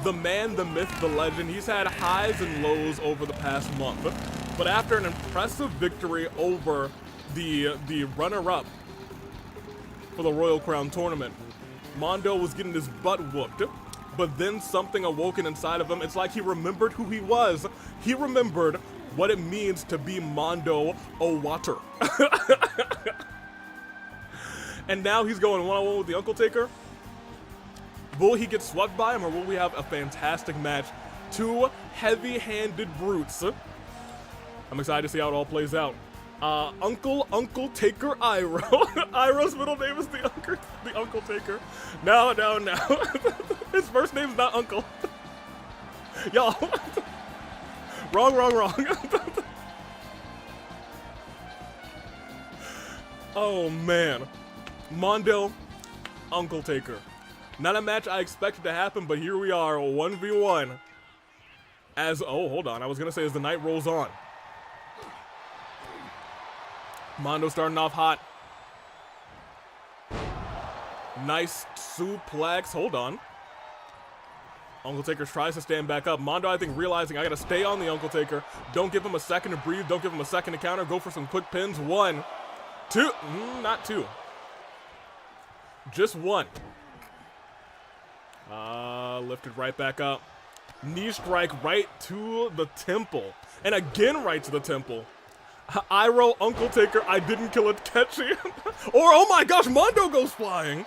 The man, the myth, the legend. He's had highs and lows over the past month. But after an impressive victory over the runner-up for the Royal Crown tournament, Mondo was getting his butt whooped. But then something awoken inside of him. It's like he remembered who he was. He remembered what it means to be Mondo Owater. And now he's going one-on-one with the Uncle Taker. Will he get swept by him, or will we have a fantastic match? Two heavy-handed brutes. I'm excited to see how it all plays out. Uncle Taker Iroh. Iroh's middle name is the Uncle Taker. No. His first name's not Uncle. Y'all. Wrong. Oh man. Mondo, Uncle Taker. Not a match I expected to happen, but here we are, 1v1. Hold on, I was gonna say as the night rolls on. Mondo starting off hot. Nice suplex, hold on. Uncle Taker tries to stand back up. Mondo, I think, realizing I gotta stay on the Uncle Taker. Don't give him a second to breathe, don't give him a second to counter. Go for some quick pins. 1, 2, not 2. Just one. Lifted right back up. Knee strike right to the temple. And again right to the temple. Iroh, Uncle Taker, I didn't kill it, catchy. Or, oh my gosh, Mondo goes flying.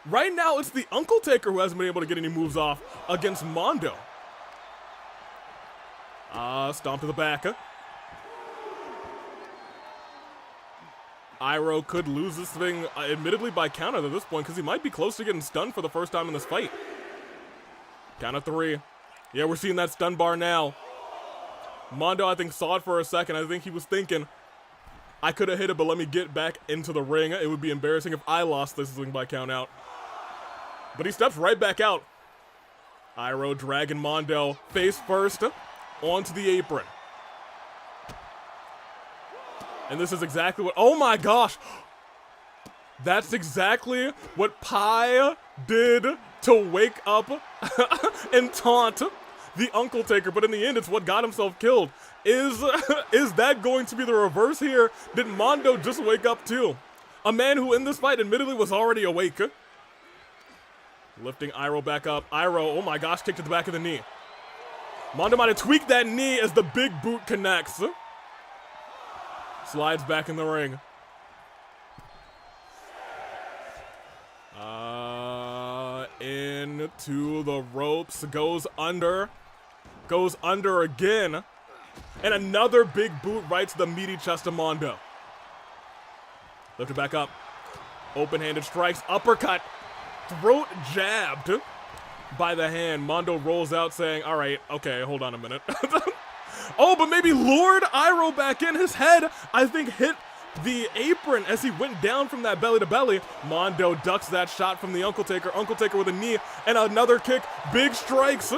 Right now, it's the Uncle Taker who hasn't been able to get any moves off against Mondo. Stomp to the back. Iroh could lose this thing, admittedly by counter at this point, because he might be close to getting stunned for the first time in this fight. Count of 3. Yeah, we're seeing that stun bar now. Mondo, I think, saw it for a second. I think he was thinking, I could have hit it, but let me get back into the ring. It would be embarrassing if I lost this thing by count out. But he steps right back out. Iroh dragging Mondo face first onto the apron. And this is exactly what, oh my gosh. That's exactly what Pai did to wake up and taunt the Uncle Taker, but in the end, it's what got himself killed. Is that going to be the reverse here? Did Mondo just wake up too? A man who in this fight admittedly was already awake. Lifting Iroh back up. Iroh, oh my gosh, kick to the back of the knee. Mondo might have tweaked that knee as the big boot connects. Slides back in the ring. Into the ropes, goes under again, and another big boot right to the meaty chest of Mondo. Lifted back up, open-handed strikes, uppercut, throat jabbed by the hand. Mondo rolls out saying, all right, okay, hold on a minute. Oh, but maybe lured Iroh back in. His head, I think, hit the apron as he went down from that belly to belly. Mondo ducks that shot from the Uncle Taker. Uncle Taker with a knee and another kick. Big strikes.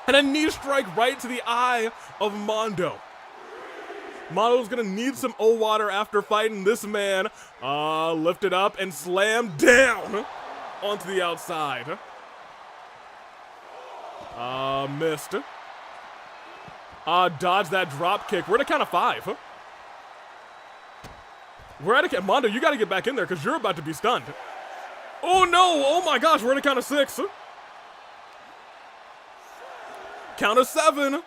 And a knee strike right to the eye of Mondo. Mondo's gonna need some O-water after fighting this man. Lifted up and slammed down onto the outside. Missed. Dodge that drop kick. We're at a count of 5. We're at a Mondo, you gotta get back in there because you're about to be stunned. Oh no! Oh my gosh, we're at a count of 6. Count of 7.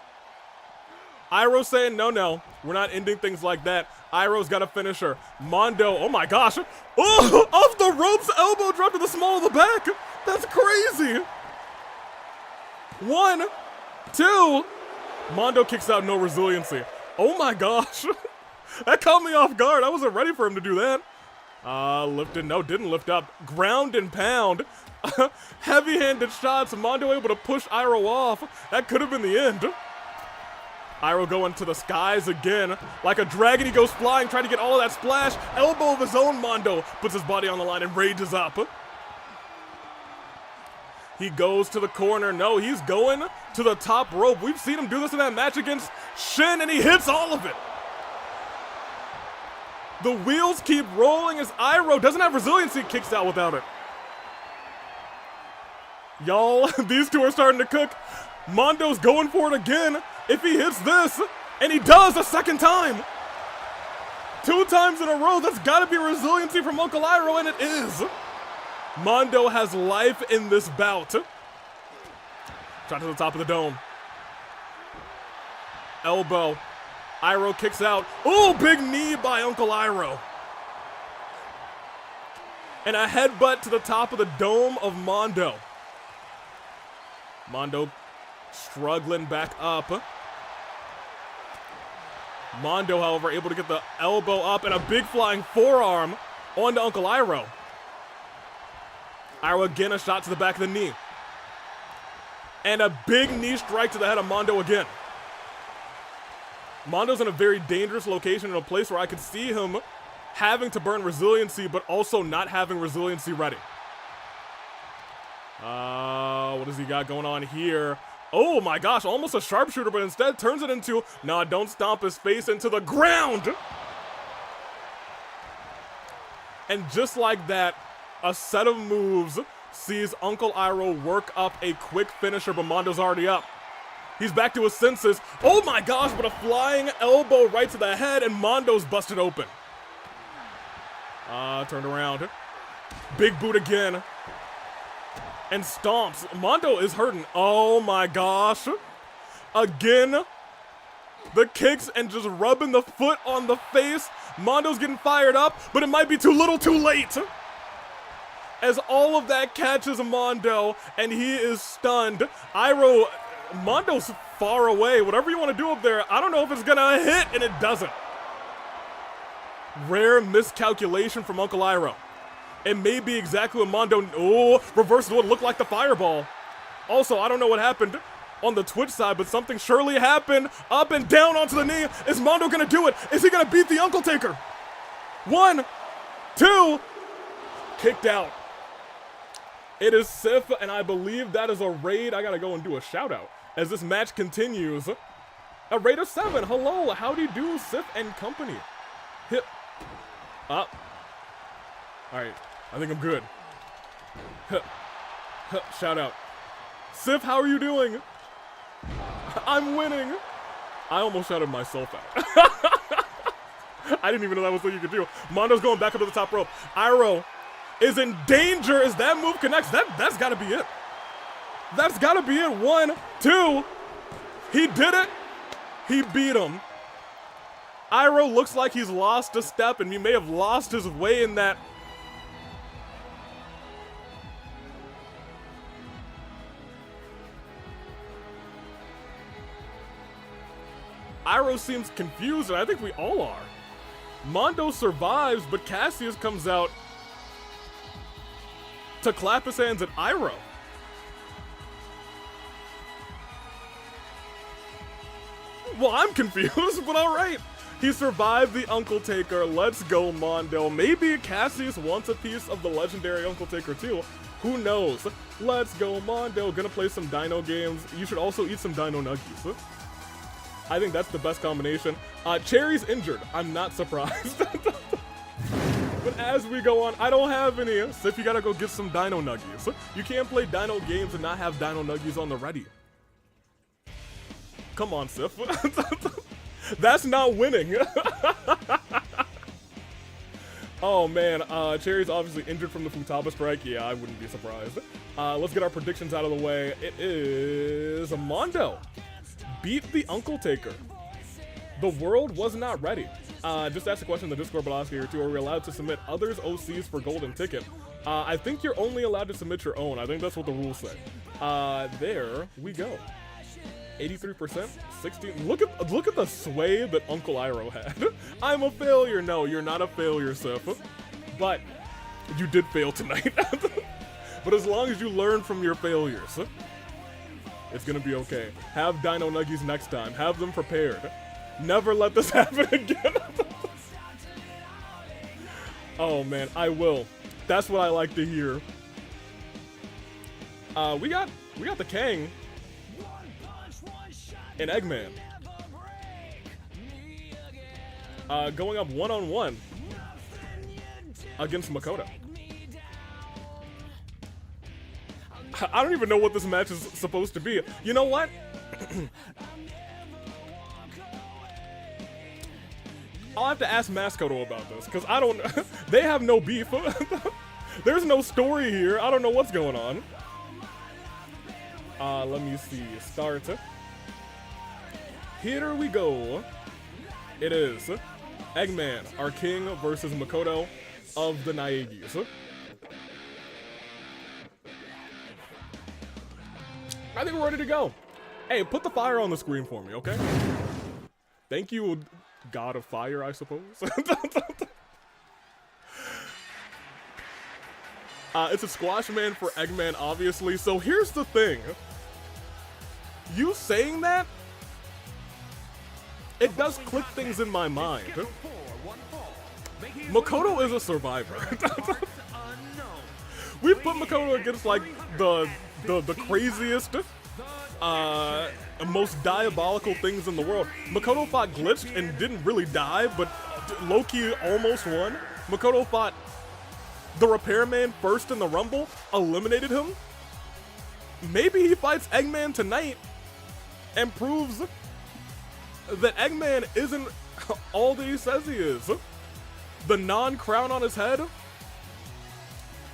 Iroh saying, no, we're not ending things like that. Iroh's got a finisher. Mondo, oh my gosh. Oh, off the ropes, elbow drop to the small of the back. That's crazy. 1, 2. Mondo kicks out, no resiliency. Oh my gosh. That caught me off guard. I wasn't ready for him to do that. Lifted, no, didn't lift up. Ground and pound. Heavy-handed shots. Mondo able to push Iroh off. That could have been the end. Iroh going to the skies again. Like a dragon, he goes flying, trying to get all of that splash. Elbow of his own, Mondo puts his body on the line and rages up. He goes to the corner. No, he's going to the top rope. We've seen him do this in that match against Shin, and he hits all of it. The wheels keep rolling as Iroh doesn't have resiliency, kicks out without it. Y'all, these two are starting to cook. Mondo's going for it again. If he hits this, and he does a second time. 2 times in a row, that's gotta be resiliency from Uncle Iroh, and it is. Mondo has life in this bout. Shot to the top of the dome. Elbow. Iroh kicks out. Oh, big knee by Uncle Iroh. And a headbutt to the top of the dome of Mondo. Mondo struggling back up. Mondo, however, able to get the elbow up and a big flying forearm onto Uncle Iroh. Iroh again, a shot to the back of the knee. And a big knee strike to the head of Mondo again. Mondo's in a very dangerous location, in a place where I could see him having to burn resiliency, but also not having resiliency ready. What does he got going on here? Oh my gosh, almost a sharpshooter, but instead turns it into, nah, don't stomp his face into the ground. And just like that, a set of moves sees Uncle Iroh work up a quick finisher, but Mondo's already up. He's back to his senses. Oh my gosh, but a flying elbow right to the head, and Mondo's busted open. Turned around. Big boot again. And stomps. Mondo is hurting. Oh my gosh. Again. The kicks and just rubbing the foot on the face. Mondo's getting fired up, but it might be too little too late. As all of that catches Mondo, and he is stunned. Iroh, Mondo's far away. Whatever you want to do up there, I don't know if it's gonna hit, and it doesn't. Rare miscalculation from Uncle Iroh. It may be exactly what Mondo, oh, reversed what looked like the fireball. Also, I don't know what happened on the Twitch side, but something surely happened. Up and down onto the knee. Is Mondo gonna do it? Is he gonna beat the Uncle Taker? 1, 2, kicked out. It is Sif, and I believe that is a raid. I gotta go and do a shout out as this match continues. A raid of 7. Hello, howdy do, Sif and company. Hit up. All right, I think I'm good. Shout out. Sif, how are you doing? I'm winning. I almost shouted myself out. I didn't even know that was what you could do. Mondo's going back up to the top rope. Iroh is in danger as that move connects. That's gotta be it. That's gotta be it. 1, 2. He did it. He beat him. Iroh looks like he's lost a step, and he may have lost his way in that. Iroh seems confused, and I think we all are. Mondo survives, but Cassius comes out to clap his hands at Iroh. Well, I'm confused, but all right. He survived the Uncle Taker. Let's go, Mondo. Maybe Cassius wants a piece of the legendary Uncle Taker too. Who knows? Let's go, Mondo. Gonna play some Dino games. You should also eat some Dino Nuggies. I think that's the best combination. Cherry's injured. I'm not surprised. But as we go on, I don't have any. Sif, you gotta go get some Dino Nuggies. You can't play Dino games and not have Dino Nuggies on the ready. Come on, Sif. That's not winning. Oh man, Cherry's obviously injured from the Futaba strike. Yeah, I wouldn't be surprised. Let's get our predictions out of the way. It is Mondo. Beat the Uncle Taker. The world was not ready. Just ask a question in the Discord below here too. Are we allowed to submit others' OCs for golden ticket? I think you're only allowed to submit your own. I think that's what the rules say. There we go. 83%, 16. Look at the sway that Uncle Iroh had. I'm a failure. No, you're not a failure, Sif. But you did fail tonight. But as long as you learn from your failures, it's gonna be okay. Have Dino Nuggies next time. Have them prepared. Never let this happen again. Oh man, I will. That's what I like to hear. We got the Kang and Eggman going up one-on-one against Makoto. I don't even know what this match is supposed to be. You know what? I'll have to ask Makoto about this, because I don't. They have no beef. There's no story here. I don't know what's going on. Let me see. Start. Here we go. It is Eggman, our king, versus Makoto of the Naegis. I think we're ready to go. Hey, put the fire on the screen for me, okay? Thank you, God of Fire, I suppose. It's a squash man for Eggman, obviously. So here's the thing. You saying that, it does click things in my mind. Makoto is a survivor. We put Makoto against like the craziest, most diabolical things in the world. Makoto fought glitched and didn't really die, but low-key almost won. Makoto fought the repairman first in the Rumble, eliminated him. Maybe he fights Eggman tonight and proves that Eggman isn't all that he says he is. The non-crown on his head?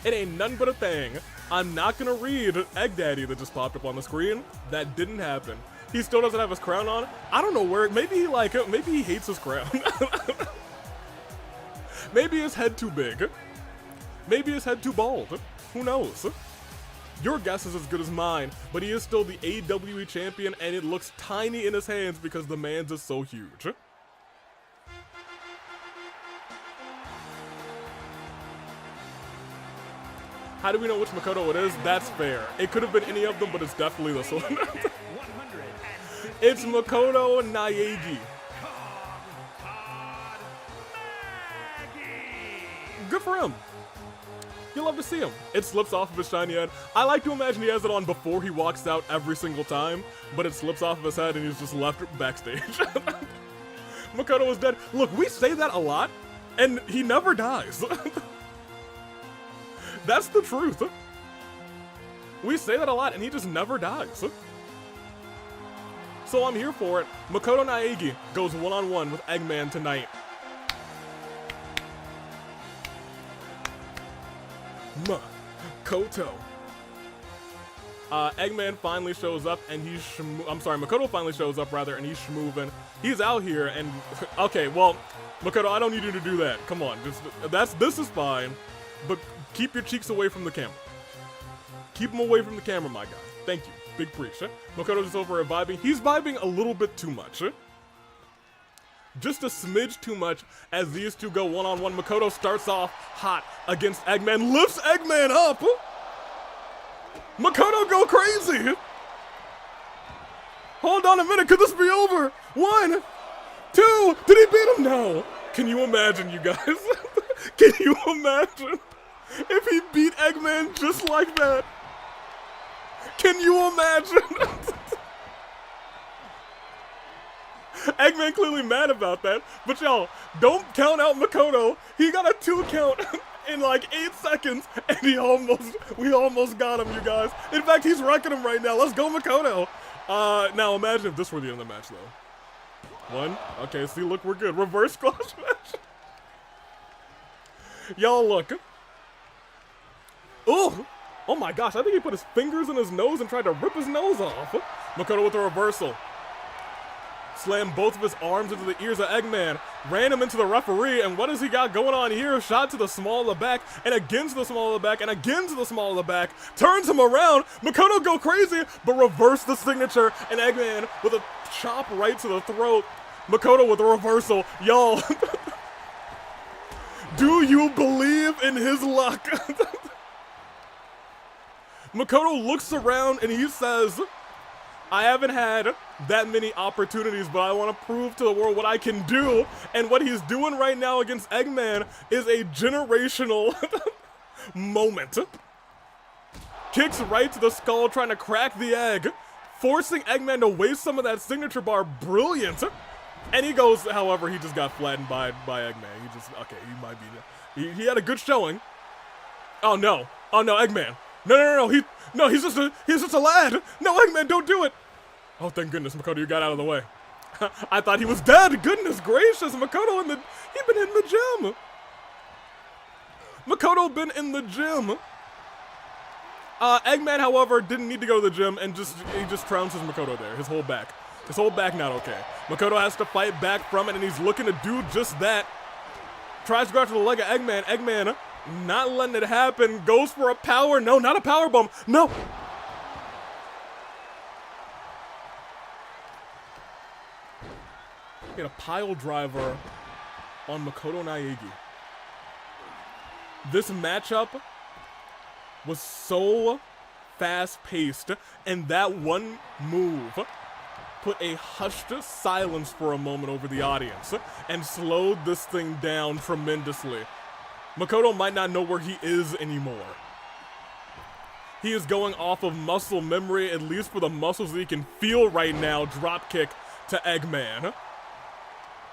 It ain't nothing but a thing. I'm not gonna read Egg Daddy that just popped up on the screen. That didn't happen. He still doesn't have his crown on. I don't know where, maybe he hates his crown. Maybe his head too big. Maybe his head too bald. Who knows? Your guess is as good as mine, but he is still the AWE champion, and it looks tiny in his hands because the man's is so huge. How do we know which Makoto it is? That's fair. It could have been any of them, but it's definitely this one. It's Makoto Naegi. Good for him. You'll love to see him. It slips off of his shiny head. I like to imagine he has it on before he walks out every single time, but it slips off of his head and he's just left backstage. Makoto is dead. Look, we say that a lot, and he never dies. That's the truth. We say that a lot, and he just never dies. So I'm here for it. Makoto Naegi goes one-on-one with Eggman tonight. Makoto. Eggman finally shows up, and he's Makoto finally shows up, rather, and he's schmoovin'. He's out here, and okay, well, Makoto, I don't need you to do that. Come on, this is fine, but keep your cheeks away from the camera. Keep them away from the camera, my guy. Thank you. Big preach. Makoto's just over here vibing. He's vibing a little bit too much. Just a smidge too much as these two go one-on-one. Makoto starts off hot against Eggman, lifts Eggman up. Makoto go crazy. Hold on a minute, could this be over? 1, 2, did he beat him? No. Can you imagine, you guys? Can you imagine if he beat Eggman just like that? Can you imagine? Eggman clearly mad about that, but y'all, don't count out Makoto. He got a 2 count in like 8 seconds, and we almost got him, you guys. In fact, he's wrecking him right now. Let's go, Makoto. Now imagine if this were the end of the match, though. 1, okay, see, look, we're good. Reverse squash match. Y'all, look. Ooh. Oh my gosh, I think he put his fingers in his nose and tried to rip his nose off. Makoto with a reversal. Slammed both of his arms into the ears of Eggman. Ran him into the referee, and what does he got going on here? Shot to the small of the back, and again to the small of the back, and again to the small of the back. Turns him around. Makoto go crazy, but reverse the signature, and Eggman with a chop right to the throat. Makoto with a reversal. Y'all, do you believe in his luck? Makoto looks around and he says, I haven't had that many opportunities, but I want to prove to the world what I can do. And what he's doing right now against Eggman is a generational moment. Kicks right to the skull, trying to crack the egg, forcing Eggman to waste some of that signature bar. Brilliant. And he goes, however, he just got flattened by Eggman. He just, okay, he might be, he had a good showing. Oh no, Eggman. No, he's just a lad. No, Eggman, don't do it. Oh, thank goodness, Makoto, you got out of the way. I thought he was dead. Goodness gracious, Makoto he'd been in the gym. Makoto been in the gym. Eggman, however, didn't need to go to the gym and he just trounces Makoto there. His whole back not okay. Makoto has to fight back from it, and he's looking to do just that. Tries to go after the leg of Eggman. Eggman not letting it happen. Goes for a power. No, not a power bomb. No. Get a pile driver on Makoto Naegi. This matchup was so fast-paced, and that one move put a hushed silence for a moment over the audience and slowed this thing down tremendously. Makoto might not know where he is anymore. He is going off of muscle memory, at least for the muscles that he can feel right now. Drop kick to Eggman.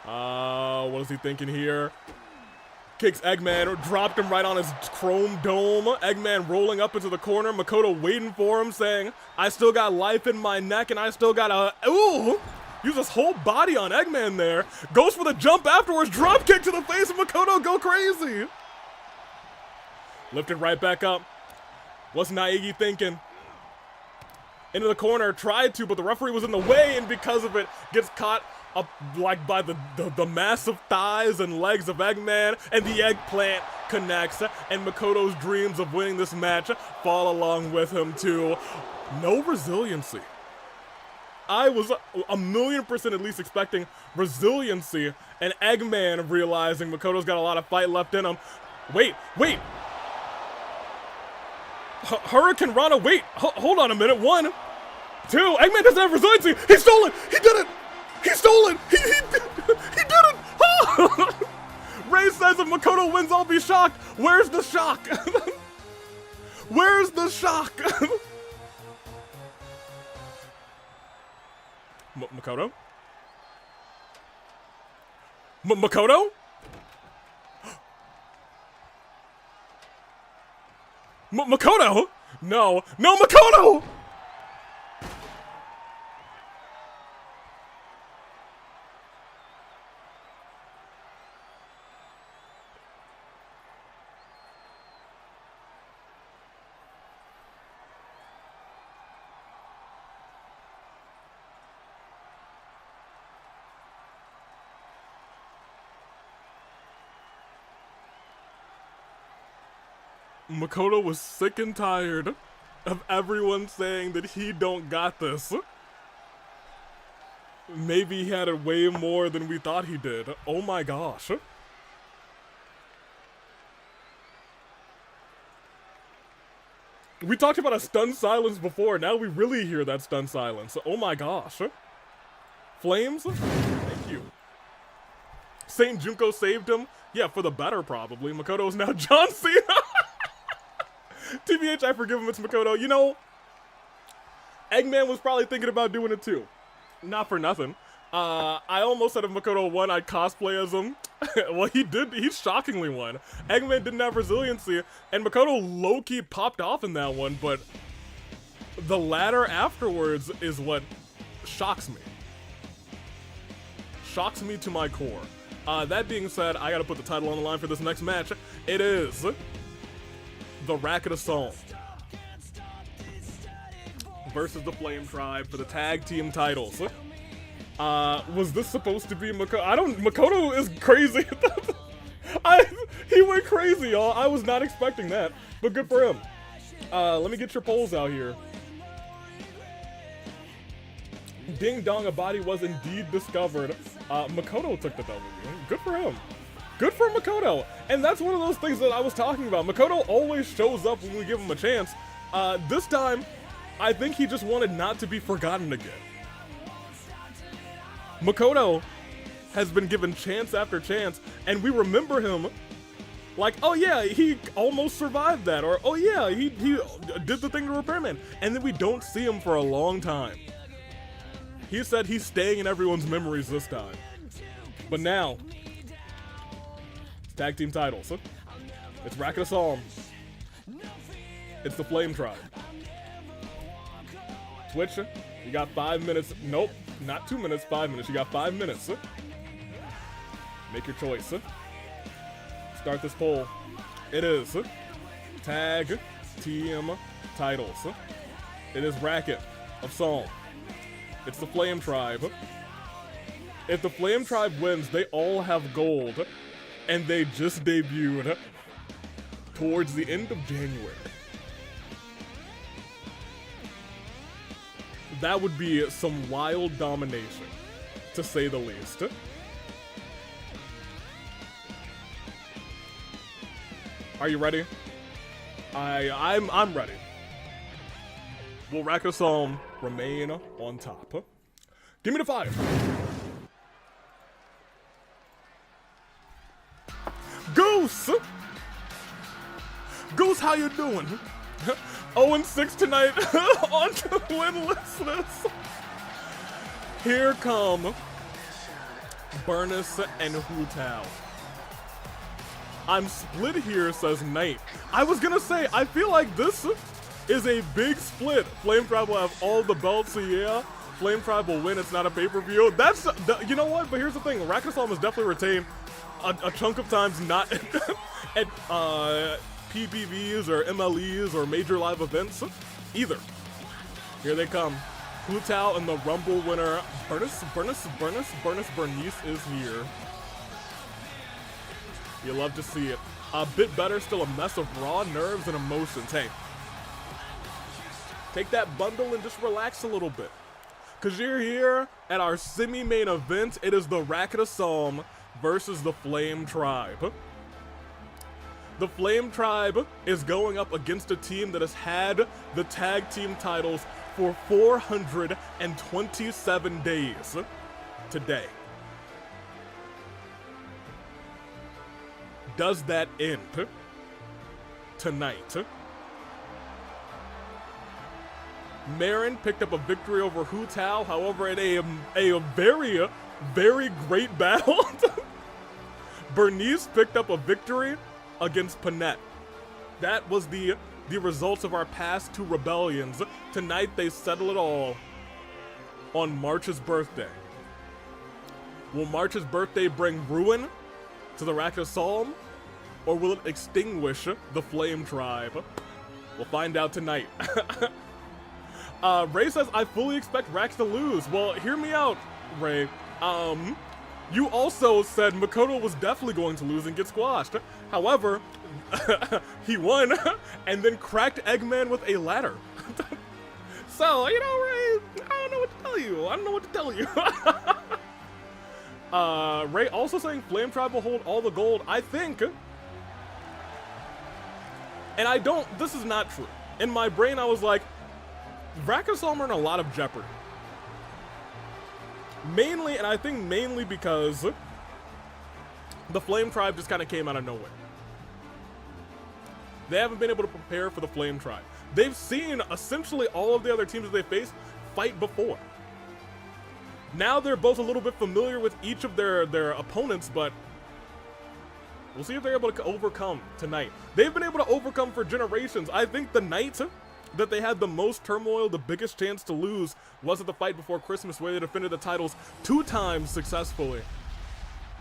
What is he thinking here? Kicks Eggman, dropped him right on his chrome dome. Eggman rolling up into the corner. Makoto waiting for him, saying, I still got life in my neck, and I still got a... Ooh! Uses whole body on Eggman there. Goes for the jump afterwards. Drop kick to the face of Makoto. Go crazy. Lifted right back up. What's Naegi thinking? Into the corner. Tried to, but the referee was in the way, and because of it, gets caught up like by the massive thighs and legs of Eggman, and the eggplant connects, and Makoto's dreams of winning this match fall along with him too. No resiliency. I was 1,000,000% at least expecting resiliency, and Eggman realizing Makoto's got a lot of fight left in him. Wait. Hurricane Rana, wait, hold on a minute. 1, 2, Eggman doesn't have resiliency. He stole it. He did it. He stole it. He did it. Oh! Ray says if Makoto wins, I'll be shocked. Where's the shock? Where's the shock? Makoto? Makoto? Makoto? No, Makoto! Makoto was sick and tired of everyone saying that he don't got this. Maybe he had it way more than we thought he did. Oh my gosh. We talked about a stunned silence before, now we really hear that stunned silence. Oh my gosh. Flames? Thank you. Saint Junko saved him? Yeah, for the better probably. Makoto is now John Cena. TBH, I forgive him, it's Makoto. You know, Eggman was probably thinking about doing it too. Not for nothing. I almost said if Makoto won, I'd cosplay as him. Well, he did. He shockingly won. Eggman didn't have resiliency, and Makoto low-key popped off in that one, but the ladder afterwards is what shocks me. Shocks me to my core. That being said, I gotta put the title on the line for this next match. It is the Racket of Solm versus the Flame Tribe for the tag team titles. Was this supposed to be Makoto? Makoto is crazy. He went crazy, y'all. I was not expecting that, but good for him. Let me get your polls out here. Ding dong, a body was indeed discovered. Makoto took the W. Good for him. Good for Makoto. And that's one of those things that I was talking about. Makoto always shows up when we give him a chance. This time, I think he just wanted not to be forgotten again. Makoto has been given chance after chance, and we remember him like, oh yeah, he almost survived that, or oh yeah, he did the thing to Repairman, and then we don't see him for a long time. He said he's staying in everyone's memories this time. But now, tag team titles. It's Racket of Solm. It's the Flame Tribe. Twitch, you got 5 minutes. Nope, not 2 minutes, 5 minutes. You got 5 minutes. Make your choice. Start this poll. It is tag team titles. It is Racket of Solm. It's the Flame Tribe. If the Flame Tribe wins, they all have gold. And they just debuted towards the end of January. That would be some wild domination, to say the least. Are you ready? I'm ready. Will Racket of Solm remain on top? Give me the 5. Goose! Goose, how you doing? 0-6 tonight on winlessness. Here come Burnus and Hu Tao. I'm split here, says Knight. I was gonna say, I feel like this is a big split. Flame Tribe will have all the belts, so yeah. Flame Tribe will win. It's not a pay-per-view. That's, you know what? But here's the thing. Racket has definitely retained a chunk of times not at PPVs or MLEs or major live events either. Here they come. Hu Tao and the Rumble winner, Bernice is here. You love to see it. A bit better, still a mess of raw nerves and emotions. Hey, take that bundle and just relax a little bit. Because you're here at our semi-main event. It is the Racket of Solm versus the Flame Tribe. The Flame Tribe is going up against a team that has had the tag team titles for 427 days today. Does that end tonight? Marin picked up a victory over Hu Tao, however, in a very, very great battle. Bernice picked up a victory against Panette. That was the results of our past two rebellions. Tonight they settle it all on March's birthday. Will March's birthday bring ruin to the Racket of Solm, or will it extinguish the Flame Tribe? We'll find out tonight. Ray says, I fully expect Racket to lose. Well, hear me out, Ray. You also said Makoto was definitely going to lose and get squashed. However, he won and then cracked Eggman with a ladder. So, you know, Ray, I don't know what to tell you. Ray also saying Flame Tribe will hold all the gold. I think, and I don't, this is not true. In my brain, I was like, Racket Solm are in a lot of jeopardy. Mainly, and I think mainly because the Flame Tribe just kind of came out of nowhere. They haven't been able to prepare for the Flame Tribe. They've seen essentially all of the other teams that they face fight before. Now they're both a little bit familiar with each of their opponents, but we'll see if they're able to overcome tonight. They've been able to overcome for generations. I think the night that they had the most turmoil, the biggest chance to lose, was at the fight before Christmas, where they defended the titles 2 times successfully.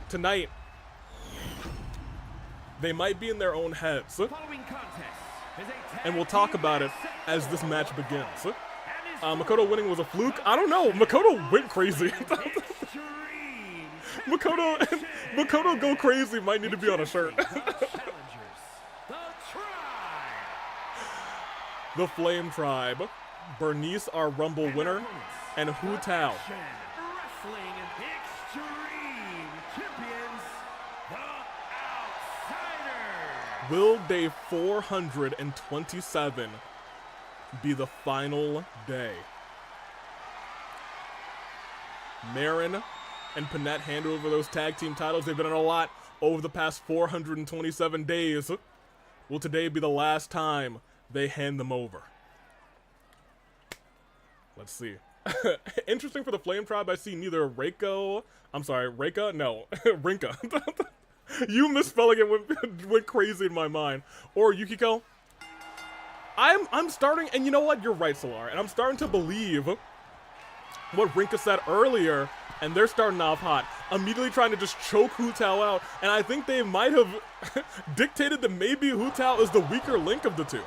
Tonight, they might be in their own heads, and we'll talk about it as this match begins. Makoto winning was a fluke. I don't know. Makoto went crazy. Makoto go crazy might need to be on a shirt. The Flame Tribe, Bernice, our Rumble winner, and Hu Tao. Will day 427 be the final day? Marin and Panette hand over those tag team titles. They've been in a lot over the past 427 days. Will today be the last time they hand them over? Let's see. Interesting for the Flame Tribe, I see neither Rinka, no, Rinka. You misspelling it went crazy in my mind. Or Yukiko. I'm starting, and you know what? You're right, Solar. And I'm starting to believe what Rinka said earlier, and they're starting off hot. Immediately trying to just choke Hu Tao out, and I think they might have dictated that maybe Hu Tao is the weaker link of the two.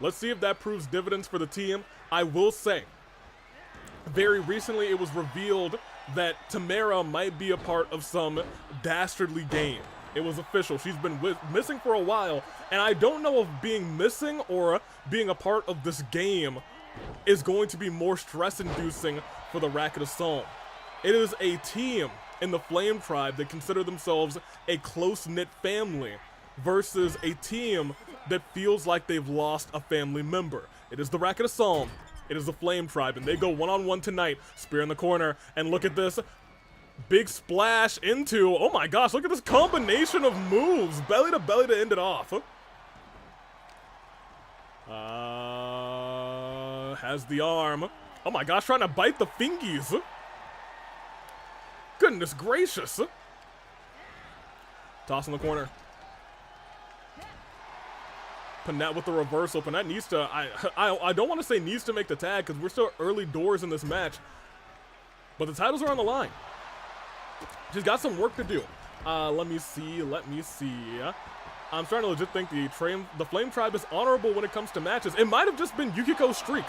Let's see if that proves dividends for the team. I will say, very recently it was revealed that Tamara might be a part of some dastardly game. It was official. She's been missing for a while, and I don't know if being missing or being a part of this game is going to be more stress-inducing for the Racket of Solm. It is a team in the Flame Tribe that consider themselves a close-knit family versus a team that feels like they've lost a family member. It is the Racket of Solm. It is the Flame Tribe, and they go one-on-one tonight. Spear in the corner, and look at this. Big splash into, oh my gosh, look at this combination of moves. Belly to belly to end it off. Has the arm. Oh my gosh, trying to bite the fingies. Goodness gracious. Toss in the corner. Panette with the reversal. Panette needs to, I don't want to say needs to make the tag because we're still early doors in this match. But the titles are on the line. She's got some work to do. Let me see. I'm starting to legit think the Flame Tribe is honorable when it comes to matches. It might have just been Yukiko's streak.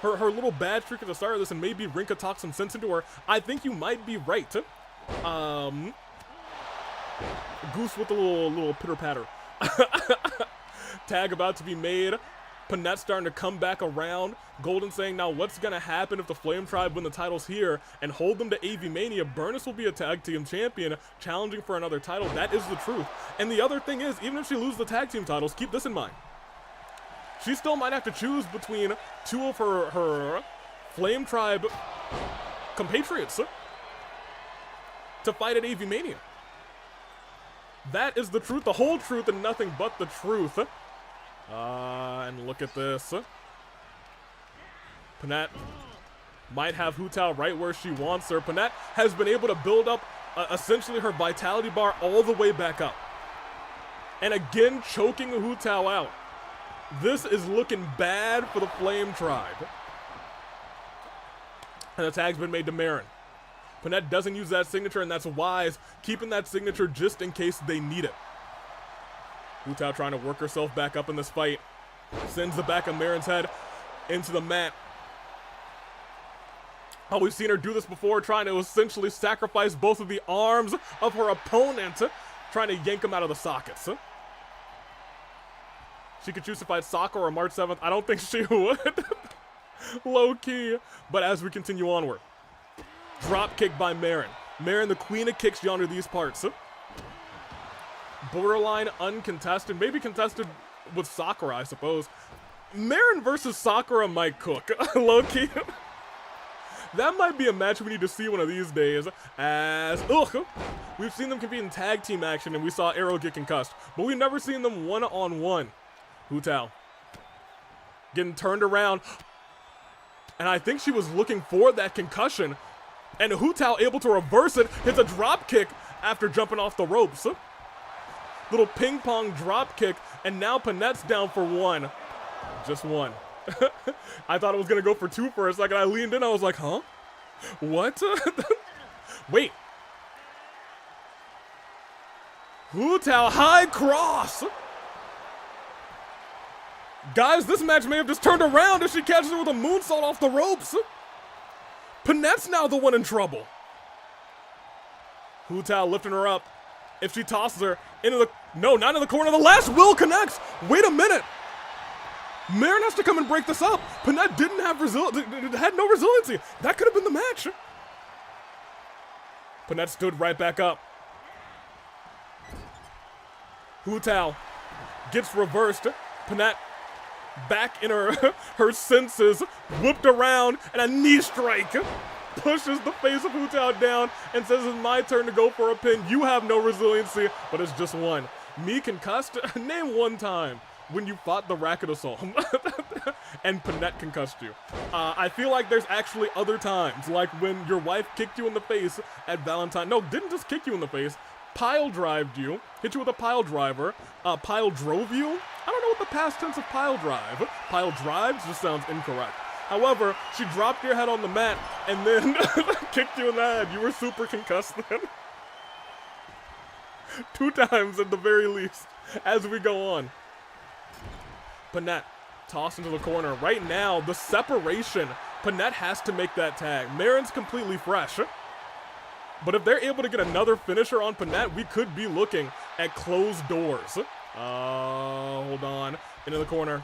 Her little bad streak at the start of this, and maybe Rinka talked some sense into her. I think you might be right. Goose with a little pitter-patter. Tag about to be made. Panette starting to come back around. Golden saying, now what's going to happen if the Flame Tribe win the titles here and hold them to AV Mania? Burnus will be a tag team champion challenging for another title. That is the truth. And the other thing is, even if she loses the tag team titles, keep this in mind. She still might have to choose between two of her Flame Tribe compatriots to fight at AV Mania. That is the truth, the whole truth, and nothing but the truth. And look at this. Panette might have Hu Tao right where she wants her. Panette has been able to build up essentially her vitality bar all the way back up. And again, choking Hu Tao out. This is looking bad for the Flame Tribe. And the tag's been made to Marin. Panette doesn't use that signature, and that's wise, keeping that signature just in case they need it. Hu Tao trying to work herself back up in this fight. Sends the back of Marin's head into the mat. Oh, we've seen her do this before, trying to essentially sacrifice both of the arms of her opponent, trying to yank them out of the sockets. She could choose to fight Sakura on March 7th. I don't think she would. Low key. But as we continue onward. Drop kick by Marin. Marin, the queen of kicks yonder these parts. Borderline uncontested. Maybe contested with Sakura, I suppose. Marin versus Sakura might cook. Low key. That might be a match we need to see one of these days, as, we've seen them compete in tag team action, and we saw Iroh get concussed, but we've never seen them one-on-one. Hu Tao getting turned around, and I think she was looking for that concussion, and Hu Tao able to reverse it, hits a drop kick after jumping off the ropes. Little ping pong drop kick, and now Panette's down for one. Just one. I thought it was gonna go for two for a second. I leaned in, I was like, huh? What? Wait. Hu Tao high cross. Guys, this match may have just turned around if she catches her with a moonsault off the ropes. Panette's now the one in trouble. Hu Tao lifting her up. If she tosses her into the, no, not in the corner, the last will connects. Wait a minute. Marin has to come and break this up. Panette didn't have had no resiliency. That could have been the match. Panette stood right back up. Hu Tao gets reversed. Panette back in her senses, whipped around, and a knee strike. Pushes the face of Hu Tao down and says it's my turn to go for a pin. You have no resiliency, but it's just one. Me concussed? Name one time when you fought the Racket of Solm and Panette concussed you. I feel like there's actually other times, like when your wife kicked you in the face at Valentine. No, didn't just kick you in the face. Pile drived you, hit you with a pile driver, pile drove you. I don't know what the past tense of pile drive. Pile drives just sounds incorrect. However, she dropped your head on the mat and then kicked you in the head. You were super concussed then. 2 times at the very least as we go on. Panette tossed into the corner. Right now, the separation, Panette has to make that tag. Marin's completely fresh. But if they're able to get another finisher on Panette, we could be looking at closed doors. Hold on. Into the corner.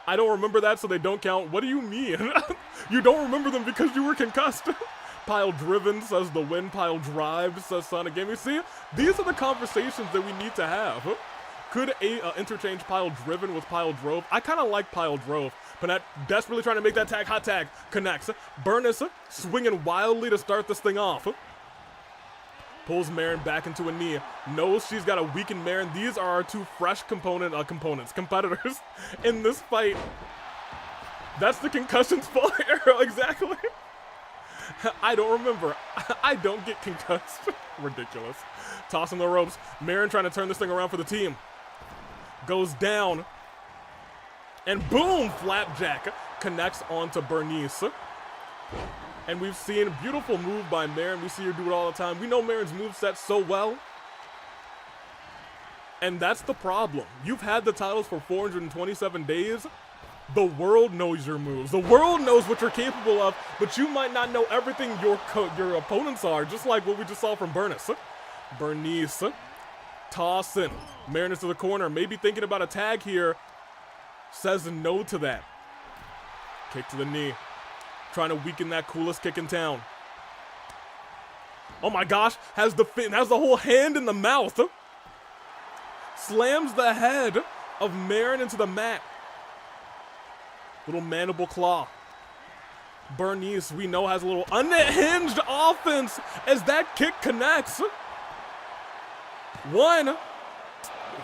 I don't remember that, so they don't count. What do you mean? You don't remember them because you were concussed. Pile driven, says the win. Pile drive, says Sonic Gaming. See, these are the conversations that we need to have. Could a interchange pile driven with pile drove? I kind of like pile drove. Panette desperately trying to make that tag. Hot tag connects. Burnus swinging wildly to start this thing off. Pulls Marin back into a knee. Knows she's got to weaken Marin. These are our 2 fresh competitors in this fight. That's the concussion's fault. Exactly. I don't remember. I don't get concussed. Ridiculous. Tossing the ropes. Marin trying to turn this thing around for the team. goes down. And boom, Flapjack connects onto Bernice. And we've seen a beautiful move by Marin. We see her do it all the time. We know Marin's moveset so well. And that's the problem. You've had the titles for 427 days. The world knows your moves. The world knows what you're capable of, but you might not know everything your opponents are, just like what we just saw from Bernice. Bernice tossing Marin into the corner, maybe thinking about a tag here. Says no to that. Kick to the knee. Trying to weaken that coolest kick in town. Oh my gosh, has the whole hand in the mouth. Slams the head of Marin into the mat. Little mandible claw. Bernice, we know, has a little unhinged offense as that kick connects. One.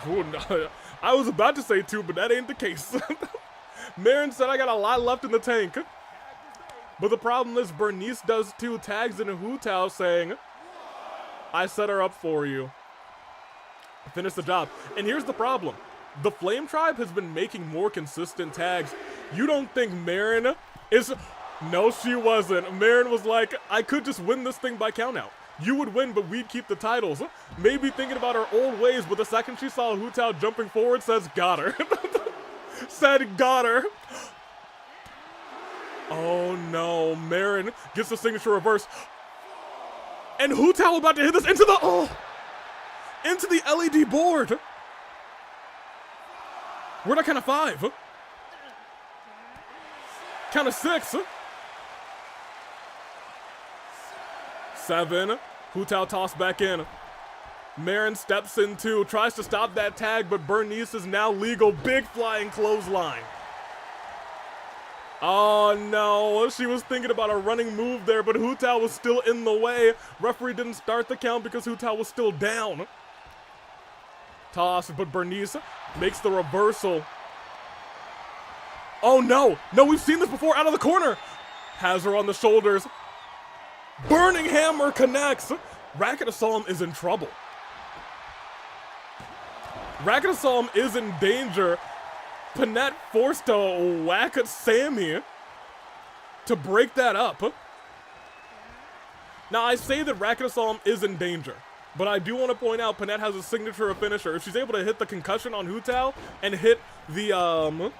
Ooh, no. I was about to say two, but that ain't the case. Marin said I got a lot left in the tank. But the problem is Bernice does two tags in a Hu-Tao saying, I set her up for you. Finish the job. And here's the problem. The Flame Tribe has been making more consistent tags. You don't think Marin is... No, she wasn't. Marin was like, I could just win this thing by countout. You would win, but we'd keep the titles. Maybe thinking about her old ways, but the second she saw Hu-Tao jumping forward, says, got her. Said, got her. Oh no, Marin gets the signature reverse. And Hu-Tao about to hit this into the, into the LED board. We're at count of 5. Count of 6. 7. Hu-Tao tossed back in. Marin steps in 2, tries to stop that tag, but Bernice is now legal. Big flying clothesline. Oh no, she was thinking about a running move there, but Hu-Tao was still in the way. Referee didn't start the count because Hu-Tao was still down. Toss, but Bernice makes the reversal. Oh no, no, we've seen this before, out of the corner. Has her on the shoulders. Burning Hammer connects. Racket of Solm is in trouble. Racket of Solm is in danger. Panette forced to whack at Sammy to break that up. Now, I say that Racket of Solm is in danger, but I do want to point out Panette has a signature finisher. If she's able to hit the concussion on Hu-Tao and hit the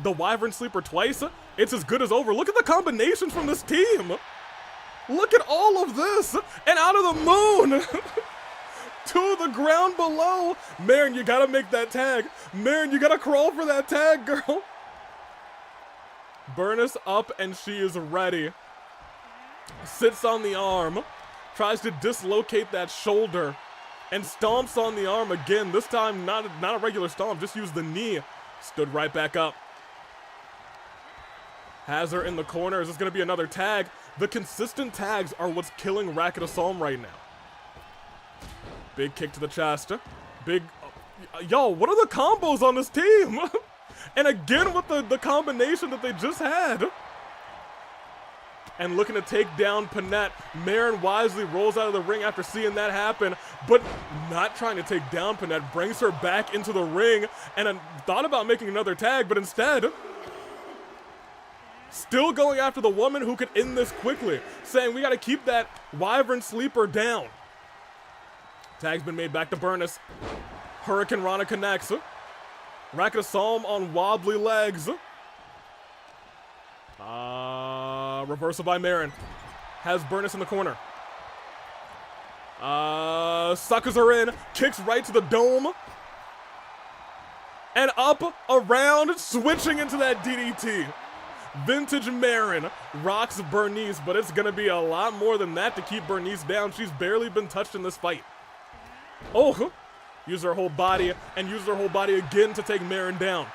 Wyvern Sleeper twice, it's as good as over. Look at the combinations from this team. Look at all of this, and out of the moon. To the ground below. Marin, you gotta make that tag. Marin, you gotta crawl for that tag, girl. Bernice up, and she is ready. Sits on the arm. Tries to dislocate that shoulder. And stomps on the arm again. This time, not a regular stomp. Just used the knee. Stood right back up. Has her in the corner. Is this gonna be another tag? The consistent tags are what's killing Racket of Solm right now. Big kick to the chest. Big... yo, what are the combos on this team? And again with the combination that they just had. And looking to take down Panette. Marin wisely rolls out of the ring after seeing that happen. But not trying to take down Panette. Brings her back into the ring. And thought about making another tag, but instead... still going after the woman who could end this quickly. Saying we gotta keep that Wyvern Sleeper down. Tag's been made back to Bernice. Hurricane Rana connects. Racket of Solm on wobbly legs. Reversal by Marin. Has Bernice in the corner. Suckers her in. Kicks right to the dome. And up, around, switching into that DDT. Vintage Marin rocks Bernice, but it's gonna be a lot more than that to keep Bernice down. She's barely been touched in this fight. Oh, use her whole body and use her whole body again to take Marin down.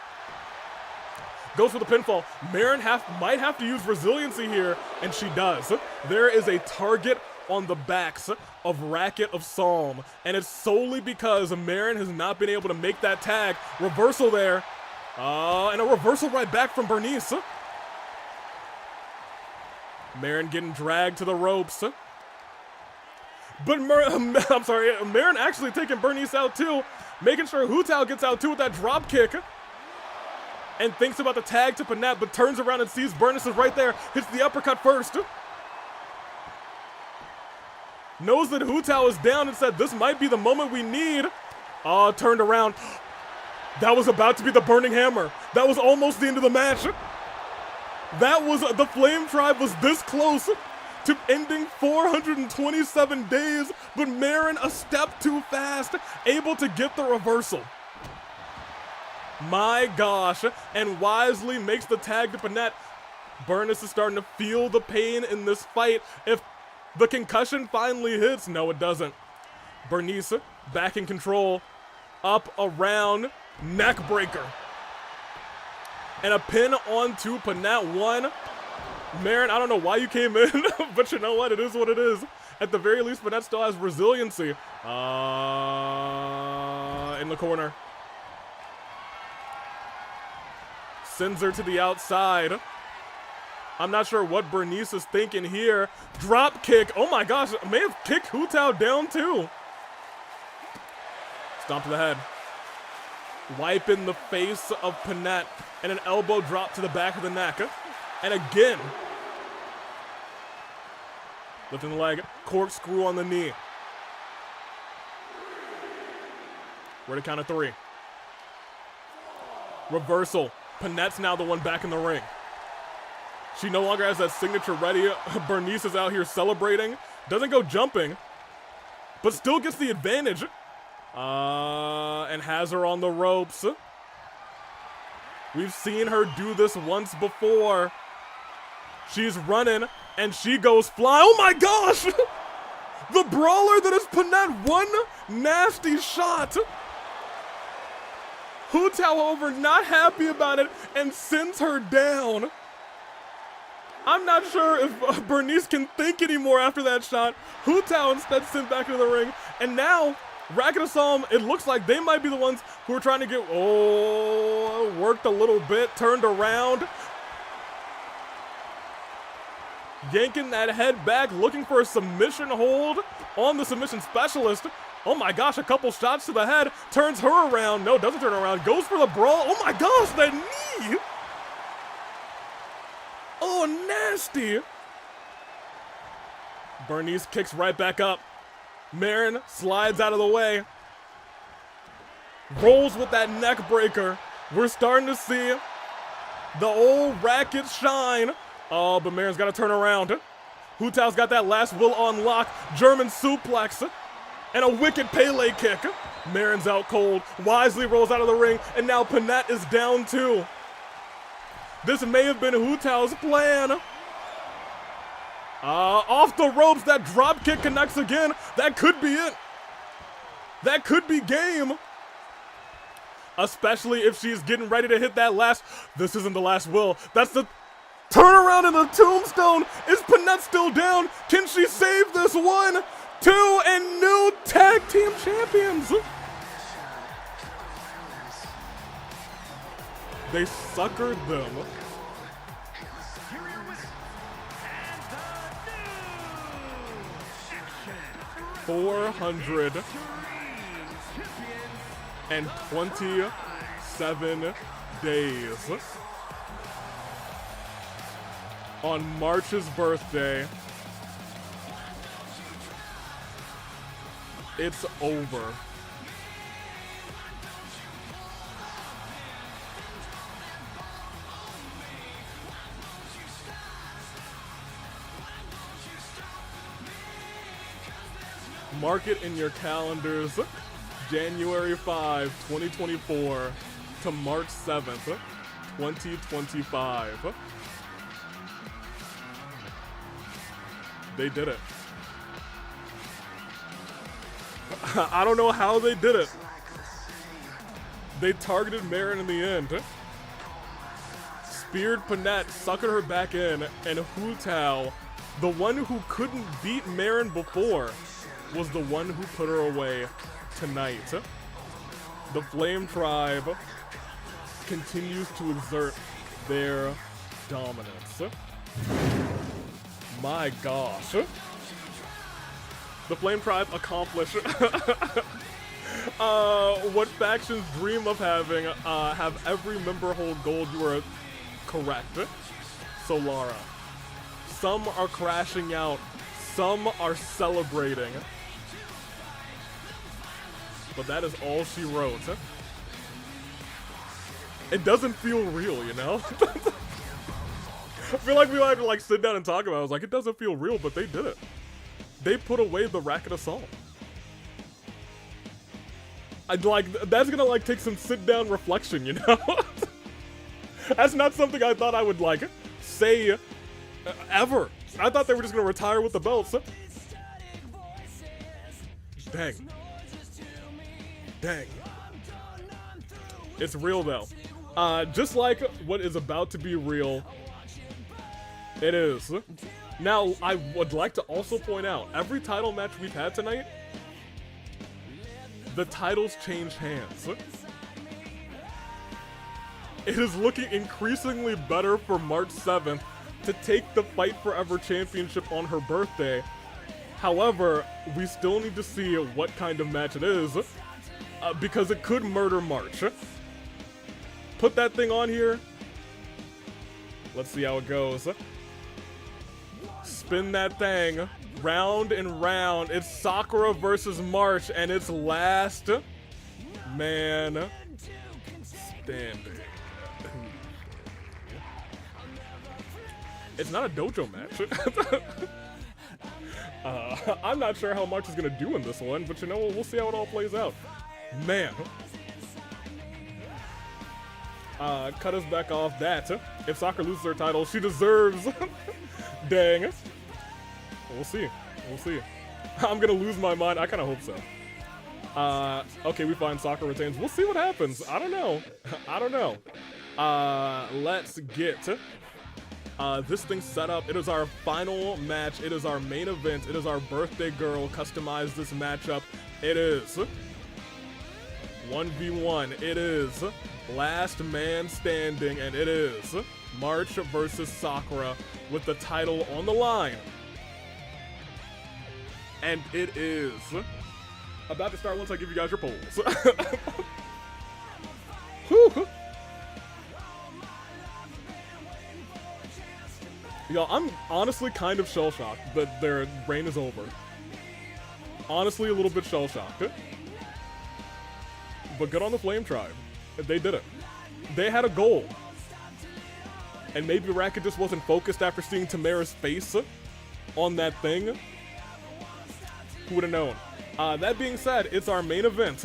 Goes for the pinfall. Marin might have to use resiliency here, and she does. There is a target on the backs of Racket of Solm, and it's solely because Marin has not been able to make that tag. Reversal there. And a reversal right back from Bernice. Marin getting dragged to the ropes. But I'm sorry, Marin actually taking Bernice out too, making sure Hu Tao gets out too with that drop kick. And thinks about the tag to Panat, but turns around and sees Bernice is right there, hits the uppercut first. Knows that Hu Tao is down and said, this might be the moment we need. Turned around. That was about to be the Burning Hammer. That was almost the end of the match. That was, the Flame Tribe was this close to ending 427 days, but Marin a step too fast, able to get the reversal. My gosh, and wisely makes the tag to Panat. Bernice is starting to feel the pain in this fight. If the concussion finally hits, no it doesn't. Bernice back in control, up, around, neck breaker. And a pin onto Panat 1. Marin, I don't know why you came in, but you know what? It is what it is. At the very least, Panat still has resiliency. In the corner. Sends her to the outside. I'm not sure what Bernice is thinking here. Drop kick. Oh my gosh, may have kicked Hu Tao down too. Stomp to the head. Wipe in the face of Panat. And an elbow drop to the back of the neck. And again. Lifting the leg. Corkscrew on the knee. We're to count of 3. Reversal. Panat's now the one back in the ring. She no longer has that signature ready. Bernice is out here celebrating. Doesn't go jumping. But still gets the advantage. And has her on the ropes. We've seen her do this once before. She's running, and she goes fly. Oh my gosh! The brawler that is Panat, one nasty shot. Hu Tao, however, not happy about it and sends her down. I'm not sure if Bernice can think anymore after that shot. Hu Tao instead sent back into the ring, and now Racket and Solm, it looks like they might be the ones who are trying to get, worked a little bit, turned around. Yanking that head back, looking for a submission hold on the submission specialist. Oh my gosh, a couple shots to the head, turns her around. No, doesn't turn around, goes for the brawl. Oh my gosh, that knee. Oh, nasty. Bernice kicks right back up. Marin slides out of the way. Rolls with that neck breaker. We're starting to see the old Racket shine. Oh, but Marin's got to turn around. Hu Tao's got that last will on lock. German suplex. And a wicked Pele kick. Marin's out cold. Wisely rolls out of the ring. And now Panat is down too. This may have been Hu Tao's plan. Off the ropes, that drop kick connects again. That could be it. That could be game. Especially if she's getting ready to hit that last. This isn't the last will. That's the turnaround in the tombstone. Is Panat still down? Can she save this? 1, 2, and new tag team champions. They suckered them. 427 days. On March's birthday, it's over. Mark it in your calendars, January 5, 2024 to March 7th, 2025. They did it. I don't know how they did it. They targeted Marin in the end. Speared Panat, suckered her back in, and Hu Tao, the one who couldn't beat Marin before, was the one who put her away tonight. The Flame Tribe continues to exert their dominance. My gosh. The The Flame Tribe accomplish what factions dream of having, have every member hold gold. You are correct. Solara. Some are crashing out, some are celebrating. But that is all she wrote. It doesn't feel real, you know? I feel like we had to like sit down and talk about it. I was like, it doesn't feel real, but they did it. They put away the Racket of Solm. I'd like, that's gonna like take some sit down reflection, you know? That's not something I thought I would like say ever. I thought they were just gonna retire with the belts. Dang. Dang. It's real though. Just like what is about to be real, it is. Now, I would like to also point out, every title match we've had tonight, the titles changed hands. It is looking increasingly better for March 7th to take the Fight Forever Championship on her birthday. However, we still need to see what kind of match it is, because it could murder March. Put that thing on here. Let's see how it goes. Spin that thing round and round. It's Sakura versus March, and it's last man standing. It's not a dojo match. I'm not sure how March is gonna do in this one, but you know what? We'll see how it all plays out. Man. Cut us back off that. If Sakura loses her title, she deserves. Dang. We'll see. We'll see. I'm gonna lose my mind. I kind of hope so. Okay, we find Sakura retains. We'll see what happens. I don't know. I don't know. Let's get this thing set up. It is our final match. It is our main event. It is our birthday girl. Customize this matchup. It is 1v1. It is last man standing, and it is March versus Sakura with the title on the line. And it is about to start once I give you guys your polls. Whew. Y'all, I'm honestly kind of shell-shocked that their reign is over. Honestly, a little bit shell-shocked. But good on the Flame Tribe. They did it. They had a goal. And maybe Racket just wasn't focused after seeing Tamara's face on that thing. Who would have known? That being said, it's our main event.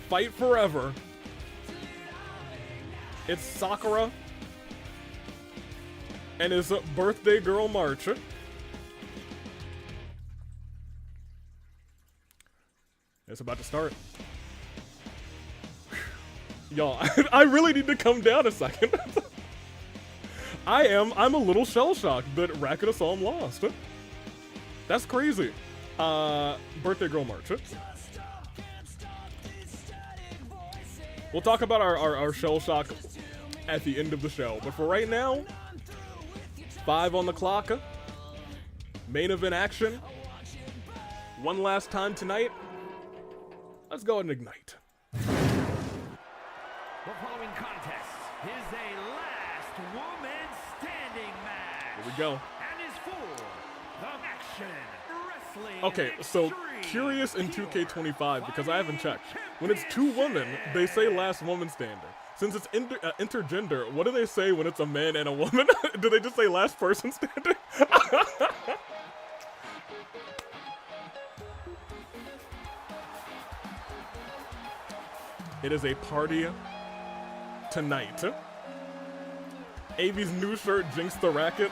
Fight Forever. It's Sakura and his birthday girl March. It's about to start. Y'all, I really need to come down a second. I'm a little shell-shocked that Racket of Solm lost. That's crazy. Birthday girl March. We'll talk about our shell shock at the end of the show. But for right now, 5 on the clock. Main event action. One last time tonight. Let's go and ignite. The following contest is a last woman standing match. Here we go. And is for the Action Wrestling. Okay, so Extreme curious in 2K25 because I haven't checked. When it's 2 women, they say last woman standing. Since it's intergender, what do they say when it's a man and a woman? Do they just say last person standing? It is a party tonight. Avi's new shirt jinxed the Racket,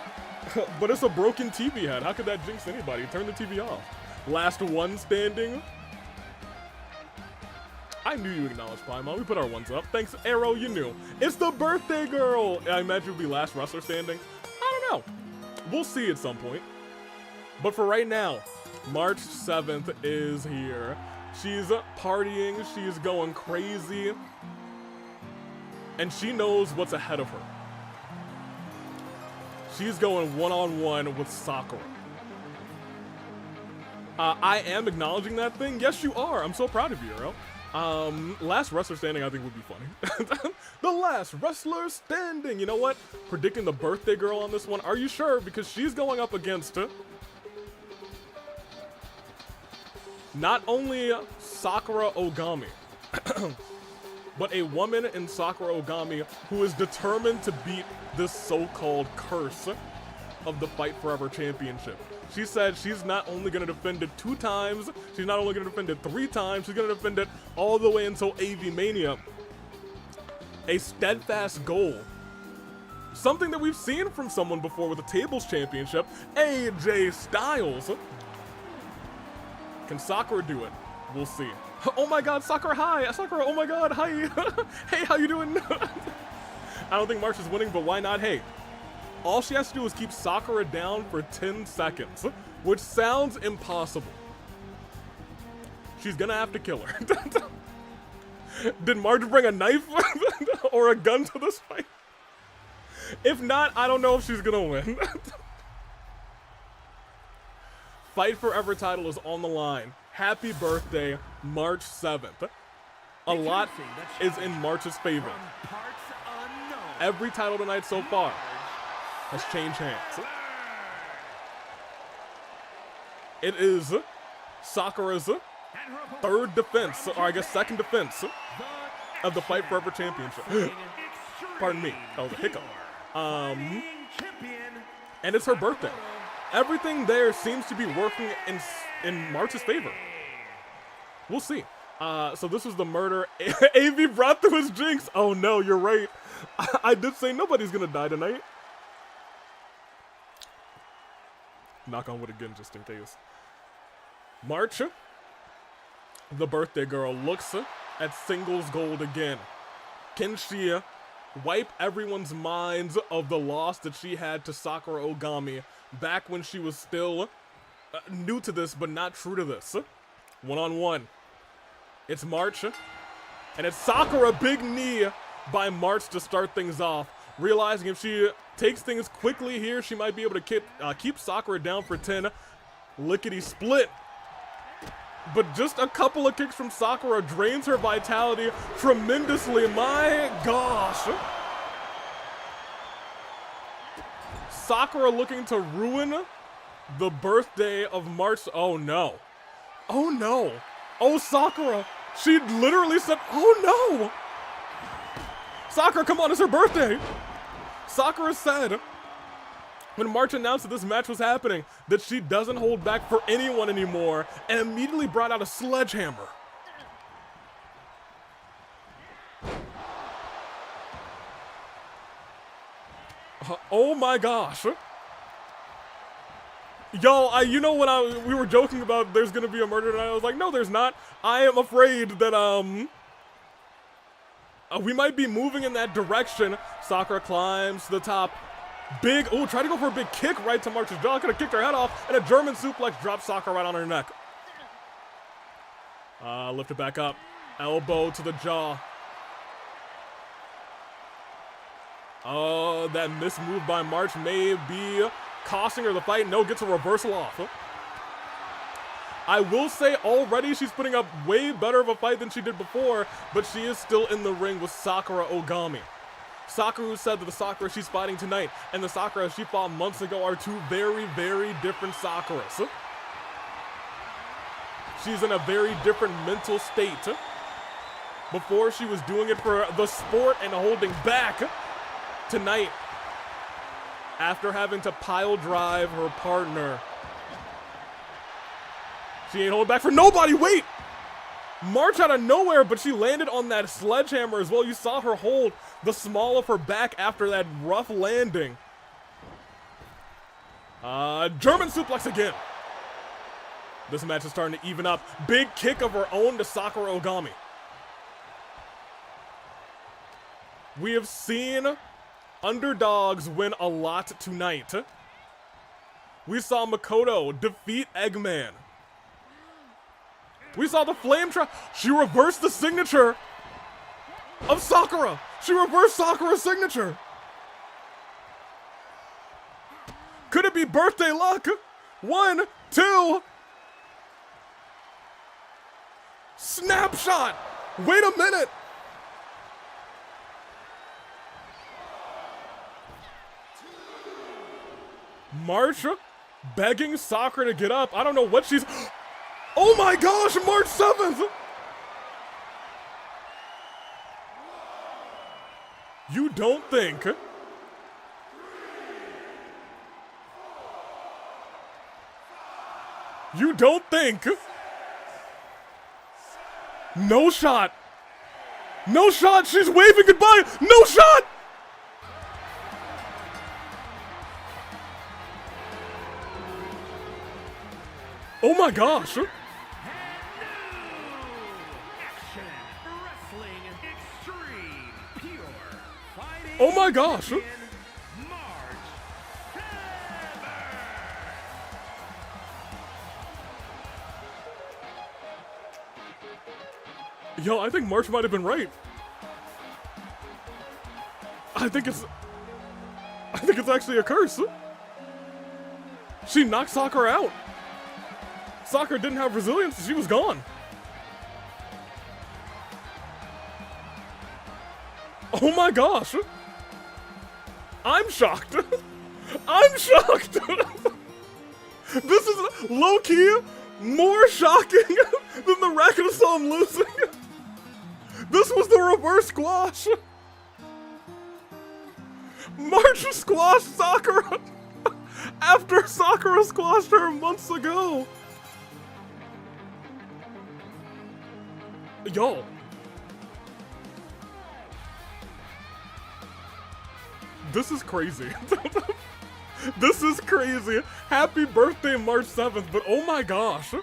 but it's a broken TV head. How could that jinx anybody? Turn the TV off. Last one standing. I knew you acknowledged Paimon. We put our ones up. Thanks, Iroh, you knew. It's the birthday girl. I imagine it would be last wrestler standing. I don't know. We'll see at some point. But for right now, March 7th is here. She's partying. She's going crazy. And she knows what's ahead of her. She's going one-on-one with Sakura. I am acknowledging that thing. Yes, you are. I'm so proud of you, Iroh. Last wrestler standing I think would be funny. The last wrestler standing. You know what? Predicting the birthday girl on this one. Are you sure? Because she's going up against not only Sakura Ogami, but a woman in Sakura Ogami who is determined to beat this so-called curse of the Fight Forever Championship. She said she's not only going to defend it 2 times, she's not only going to defend it 3 times, she's going to defend it all the way until AV Mania. A steadfast goal. Something that we've seen from someone before with the Tables Championship, AJ Styles. Can Sakura do it? We'll see. Oh my god, Sakura, hi! Sakura, oh my god, hi! Hey, how you doing? I don't think March is winning, but why not? Hey, all she has to do is keep Sakura down for 10 seconds, which sounds impossible. She's gonna have to kill her. Did March bring a knife or a gun to this fight? If not, I don't know if she's gonna win. Fight Forever title is on the line. Happy birthday, March 7th. A lot is in March's favor. Every title tonight so far has changed hands. It is Sakura's 3rd defense, or I guess 2nd defense of the Fight Forever Championship. Pardon me, that was a hiccup. And it's her birthday. Everything there seems to be working in March's favor. We'll see. So this was the murder AV brought through his jinx. Oh no, you're right. I did say nobody's gonna die tonight. Knock on wood again, just in case. March, the birthday girl, looks at singles gold again. Can she wipe everyone's minds of the loss that she had to Sakura Ogami back when she was still new to this but not true to this? One-on-one. It's March, and it's Sakura, big knee by March to start things off. Realizing if she takes things quickly here, she might be able to keep Sakura down for 10. Lickety split. But just a couple of kicks from Sakura drains her vitality tremendously. My gosh. Sakura looking to ruin the birthday of March. Oh no. Oh no. Oh, Sakura. She literally said, oh no. Sakura, come on, it's her birthday. Sakura said, when March announced that this match was happening, that she doesn't hold back for anyone anymore, and immediately brought out a sledgehammer. Oh my gosh. Yo, you know when we were joking about there's gonna be a murder tonight, I was like, no, there's not. I am afraid that, we might be moving in that direction. Sakura climbs to the top. Big, oh, try to go for a big kick right to March's jaw. Could have kicked her head off, and a German suplex drops Sakura right on her neck. Lift it back up. Elbow to the jaw. Oh, that missed move by March may be costing her the fight. No, gets a reversal off. I will say already she's putting up way better of a fight than she did before, but she is still in the ring with Sakura Ogami. Sakura, who said that the Sakura she's fighting tonight and the Sakura she fought months ago are 2 very, very different Sakuras. She's in a very different mental state. Before she was doing it for the sport and holding back. Tonight, after having to pile drive her partner, she ain't holding back for nobody. Wait! March out of nowhere, but she landed on that sledgehammer as well. You saw her hold the small of her back after that rough landing. German suplex again. This match is starting to even up. Big kick of her own to Sakura Ogami. We have seen underdogs win a lot tonight. We saw Makoto defeat Eggman. We saw the flame trap. She reversed the signature of Sakura. She reversed Sakura's signature. Could it be birthday luck? 1, 2. Snapshot! Wait a minute! March begging Sakura to get up. I don't know what she's... Oh my gosh, March 7th! You don't think... You don't think... No shot! No shot! She's waving goodbye! No shot! Oh my gosh! Action Wrestling Extreme Pure Fighting Oh my gosh! March 7th. Yo, I think March might have been right. I think it's actually a curse. She knocked Sakura out. Sakura didn't have resilience, she was gone. Oh my gosh. I'm shocked. I'm shocked. This is low-key more shocking than the Racket of Solm losing. This was the reverse squash. March squashed Sakura after Sakura squashed her months ago. Yo. This is crazy. This is crazy. Happy birthday, March 7th, but oh my gosh.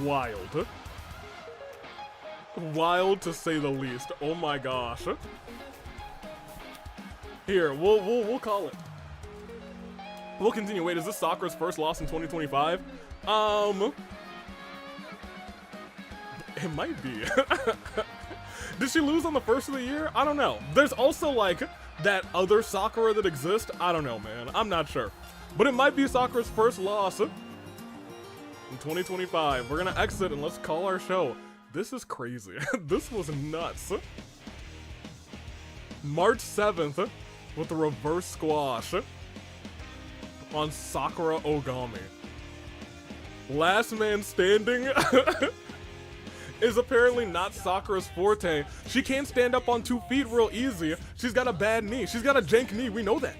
Wild. Wild to say the least. Oh my gosh. Here, we'll call it. We'll continue. Wait, is this Sakura's first loss in 2025? It might be. Did she lose on the first of the year? I don't know. There's also like that other Sakura that exists. I don't know, man. I'm not sure. But it might be Sakura's first loss in 2025. We're gonna exit and let's call our show. This is crazy. This was nuts. March 7th with the reverse squash on Sakura Ogami. Last man standing is apparently not Sakura's forte. She can't stand up on 2 feet real easy. She's got a bad knee. She's got a jank knee. We know that.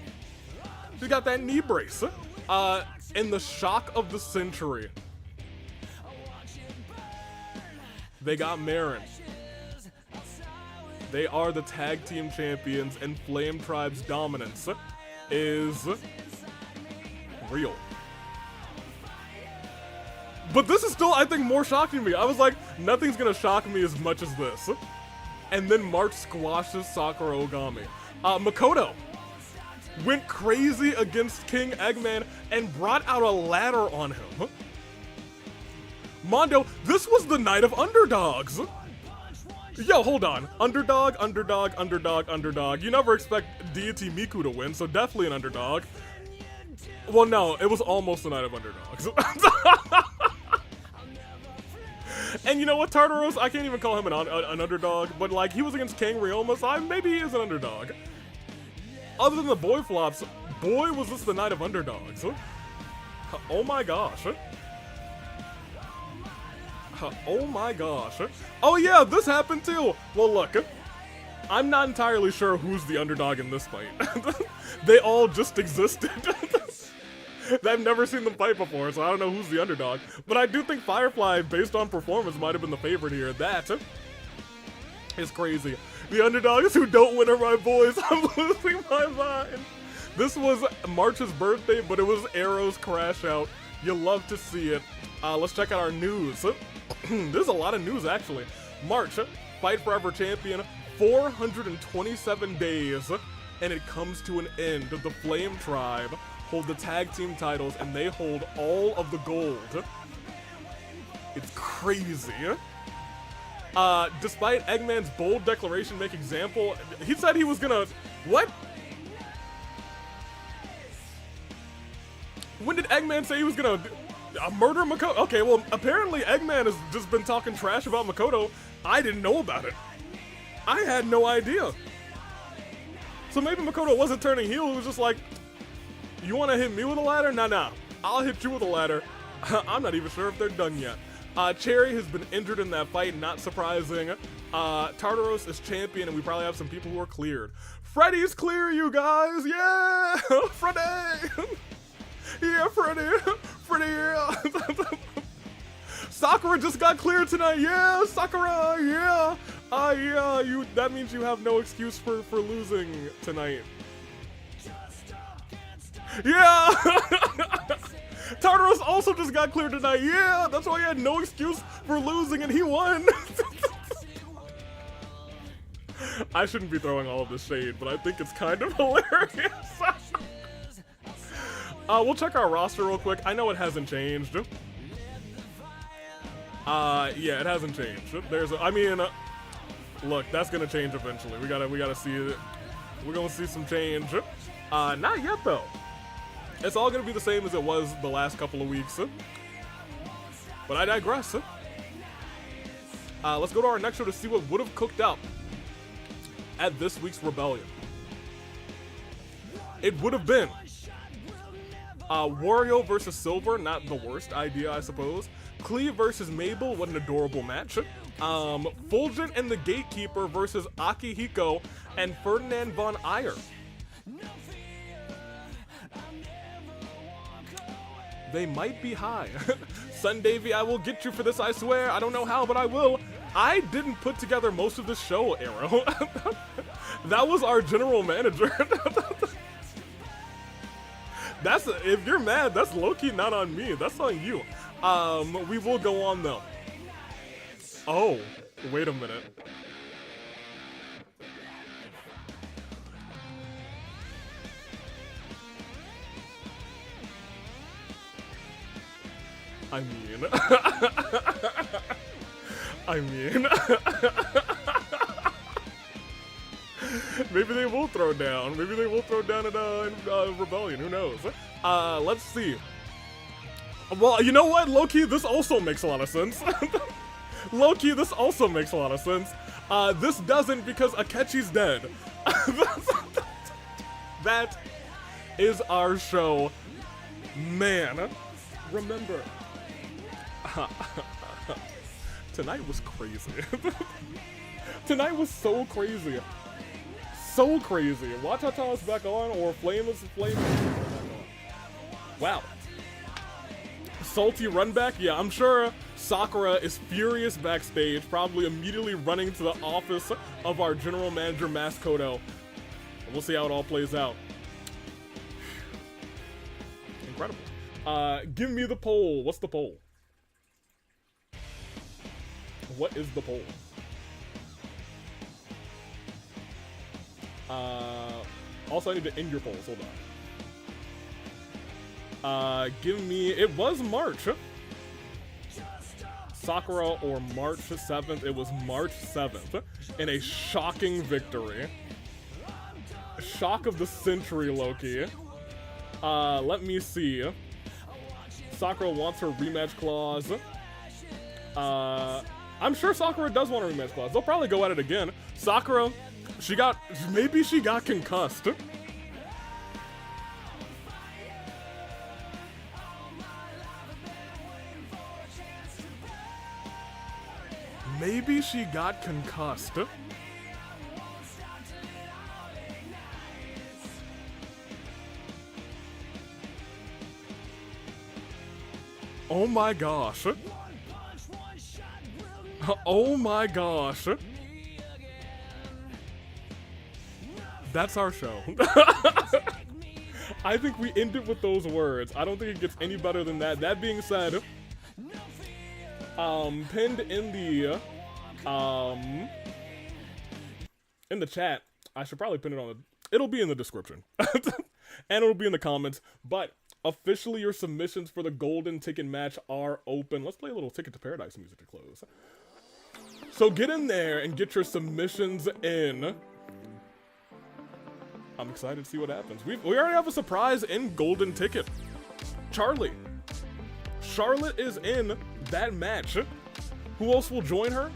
She's got that knee brace. In the shock of the century, they got Marin. They are the tag team champions, and Flame Tribe's dominance is real. But this is still, I think, more shocking to me. I was like, nothing's gonna shock me as much as this. And then March squashes Sakura Ogami. Makoto went crazy against King Eggman and brought out a ladder on him. Mondo, this was the night of underdogs. Yo, hold on. Underdog, underdog, underdog, underdog. You never expect deity Miku to win, so definitely an underdog. Well, no, it was almost the night of underdogs. And you know what, Tartaros? I can't even call him an underdog, but like, he was against King Ryoma, so maybe he is an underdog. Other than the Boyflops, boy, was this the night of underdogs. Oh my gosh. Oh my gosh. Oh yeah, this happened too. Well look, I'm not entirely sure who's the underdog in this fight. They all just existed. I've never seen them fight before, so I don't know who's the underdog. But I do think Firefly, based on performance, might have been the favorite here. That is crazy. The underdogs who don't win are my boys. I'm losing my mind. This was March's birthday, but it was Arrow's crash out. You love to see it. Let's check out our news. There's a lot of news, actually. March, Fight Forever champion, 427 days, and it comes to an end. The Flame Tribe hold the tag team titles, and they hold all of the gold. It's crazy. Despite Eggman's bold declaration make example, he said he was gonna, what? When did Eggman say he was gonna murder Makoto? Okay, well, apparently Eggman has just been talking trash about Makoto. I didn't know about it. I had no idea. So maybe Makoto wasn't turning heel, it was just like, you wanna hit me with a ladder? Nah, I'll hit you with a ladder. I'm not even sure if they're done yet. Cherry has been injured in that fight, not surprising. Tartaros is champion, and we probably have some people who are cleared. Freddy's clear, you guys! Yeah! Freddy! Yeah, Freddy! Freddy, yeah! Sakura just got cleared tonight, yeah! Sakura, yeah! Yeah, that means you have no excuse for losing tonight. Yeah! Tartaros also just got cleared tonight. Yeah, that's why he had no excuse for losing and he won. I shouldn't be throwing all of this shade, but I think it's kind of hilarious. We'll check our roster real quick. I know it hasn't changed. Yeah, it hasn't changed. Look, that's gonna change eventually. We gotta see it. We're gonna see some change. Not yet though. It's all gonna be the same as it was the last couple of weeks. But I digress. Let's go to our next show to see what would have cooked up at this week's Rebellion. It would have been Wario versus Silver, not the worst idea, I suppose. Klee versus Mabel, what an adorable match. Fulgent and the Gatekeeper versus Akihiko and Ferdinand von Ayer. They might be high. Sun Davy, I will get you for this, I swear. I don't know how, but I will. I didn't put together most of this show, Iroh. That was our general manager. If you're mad, that's low-key not on me. That's on you. We will go on, though. Oh, wait a minute. I mean, maybe they will throw down. Maybe they will throw down in Rebellion. Who knows? Let's see. Well, you know what? Low-key, this also makes a lot of sense. Low-key, this also makes a lot of sense. This doesn't because Akechi's dead. That is our show. Man, remember. Tonight was crazy. Tonight was so crazy. So crazy. Watata is back on, or Flame is back on. Wow. Salty run back? Yeah, I'm sure Sakura is furious backstage, probably immediately running to the office of our general manager, Makoto. We'll see how it all plays out. Incredible. Give me the poll. What's the poll? What is the poll? Also, I need to end your polls. Hold on. Give me... It was March. Sakura or March 7th. It was March 7th. In a shocking victory. Shock of the century, Loki. Let me see. Sakura wants her rematch clause. I'm sure Sakura does want a rematch clause. They'll probably go at it again. Sakura, maybe she got concussed. Maybe she got concussed. Oh my gosh. Oh my gosh. That's our show. I think we end it with those words. I don't think it gets any better than that. That being said, pinned in the chat, I should probably pin it on it'll be in the description. And it'll be in the comments, but officially your submissions for the golden ticket match are open. Let's play a little Ticket to Paradise music to close. So get in there and get your submissions in. I'm excited to see what happens. We already have a surprise in Golden Ticket. Charlotte is in that match. Who else will join her?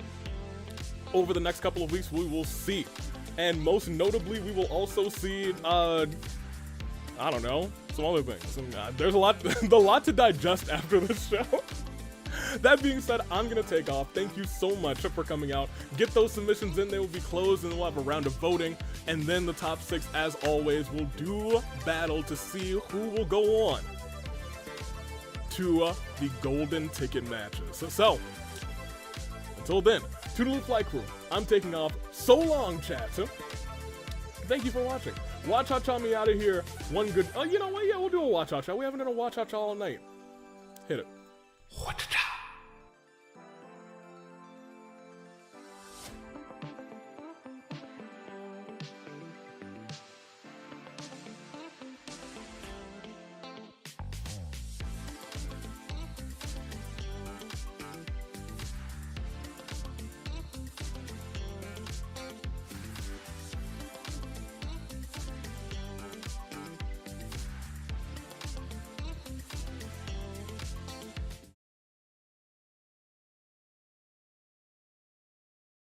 Over the next couple of weeks, we will see. And most notably, we will also see, I don't know, some other things. There's a lot to digest after this show. That being said, I'm gonna take off. Thank you so much for coming out. Get those submissions in, they will be closed, and we'll have a round of voting. And then the top 6, as always, will do battle to see who will go on to the Golden Ticket matches. So, until then, Toodaloo Flight Crew, I'm taking off. So long, chat. Thank you for watching. Watch-cha-cha me out of here. One good... Oh, you know what? Yeah, we'll do a watch-cha-cha. We haven't done a watch-cha-cha all night. Hit it. Watch-cha.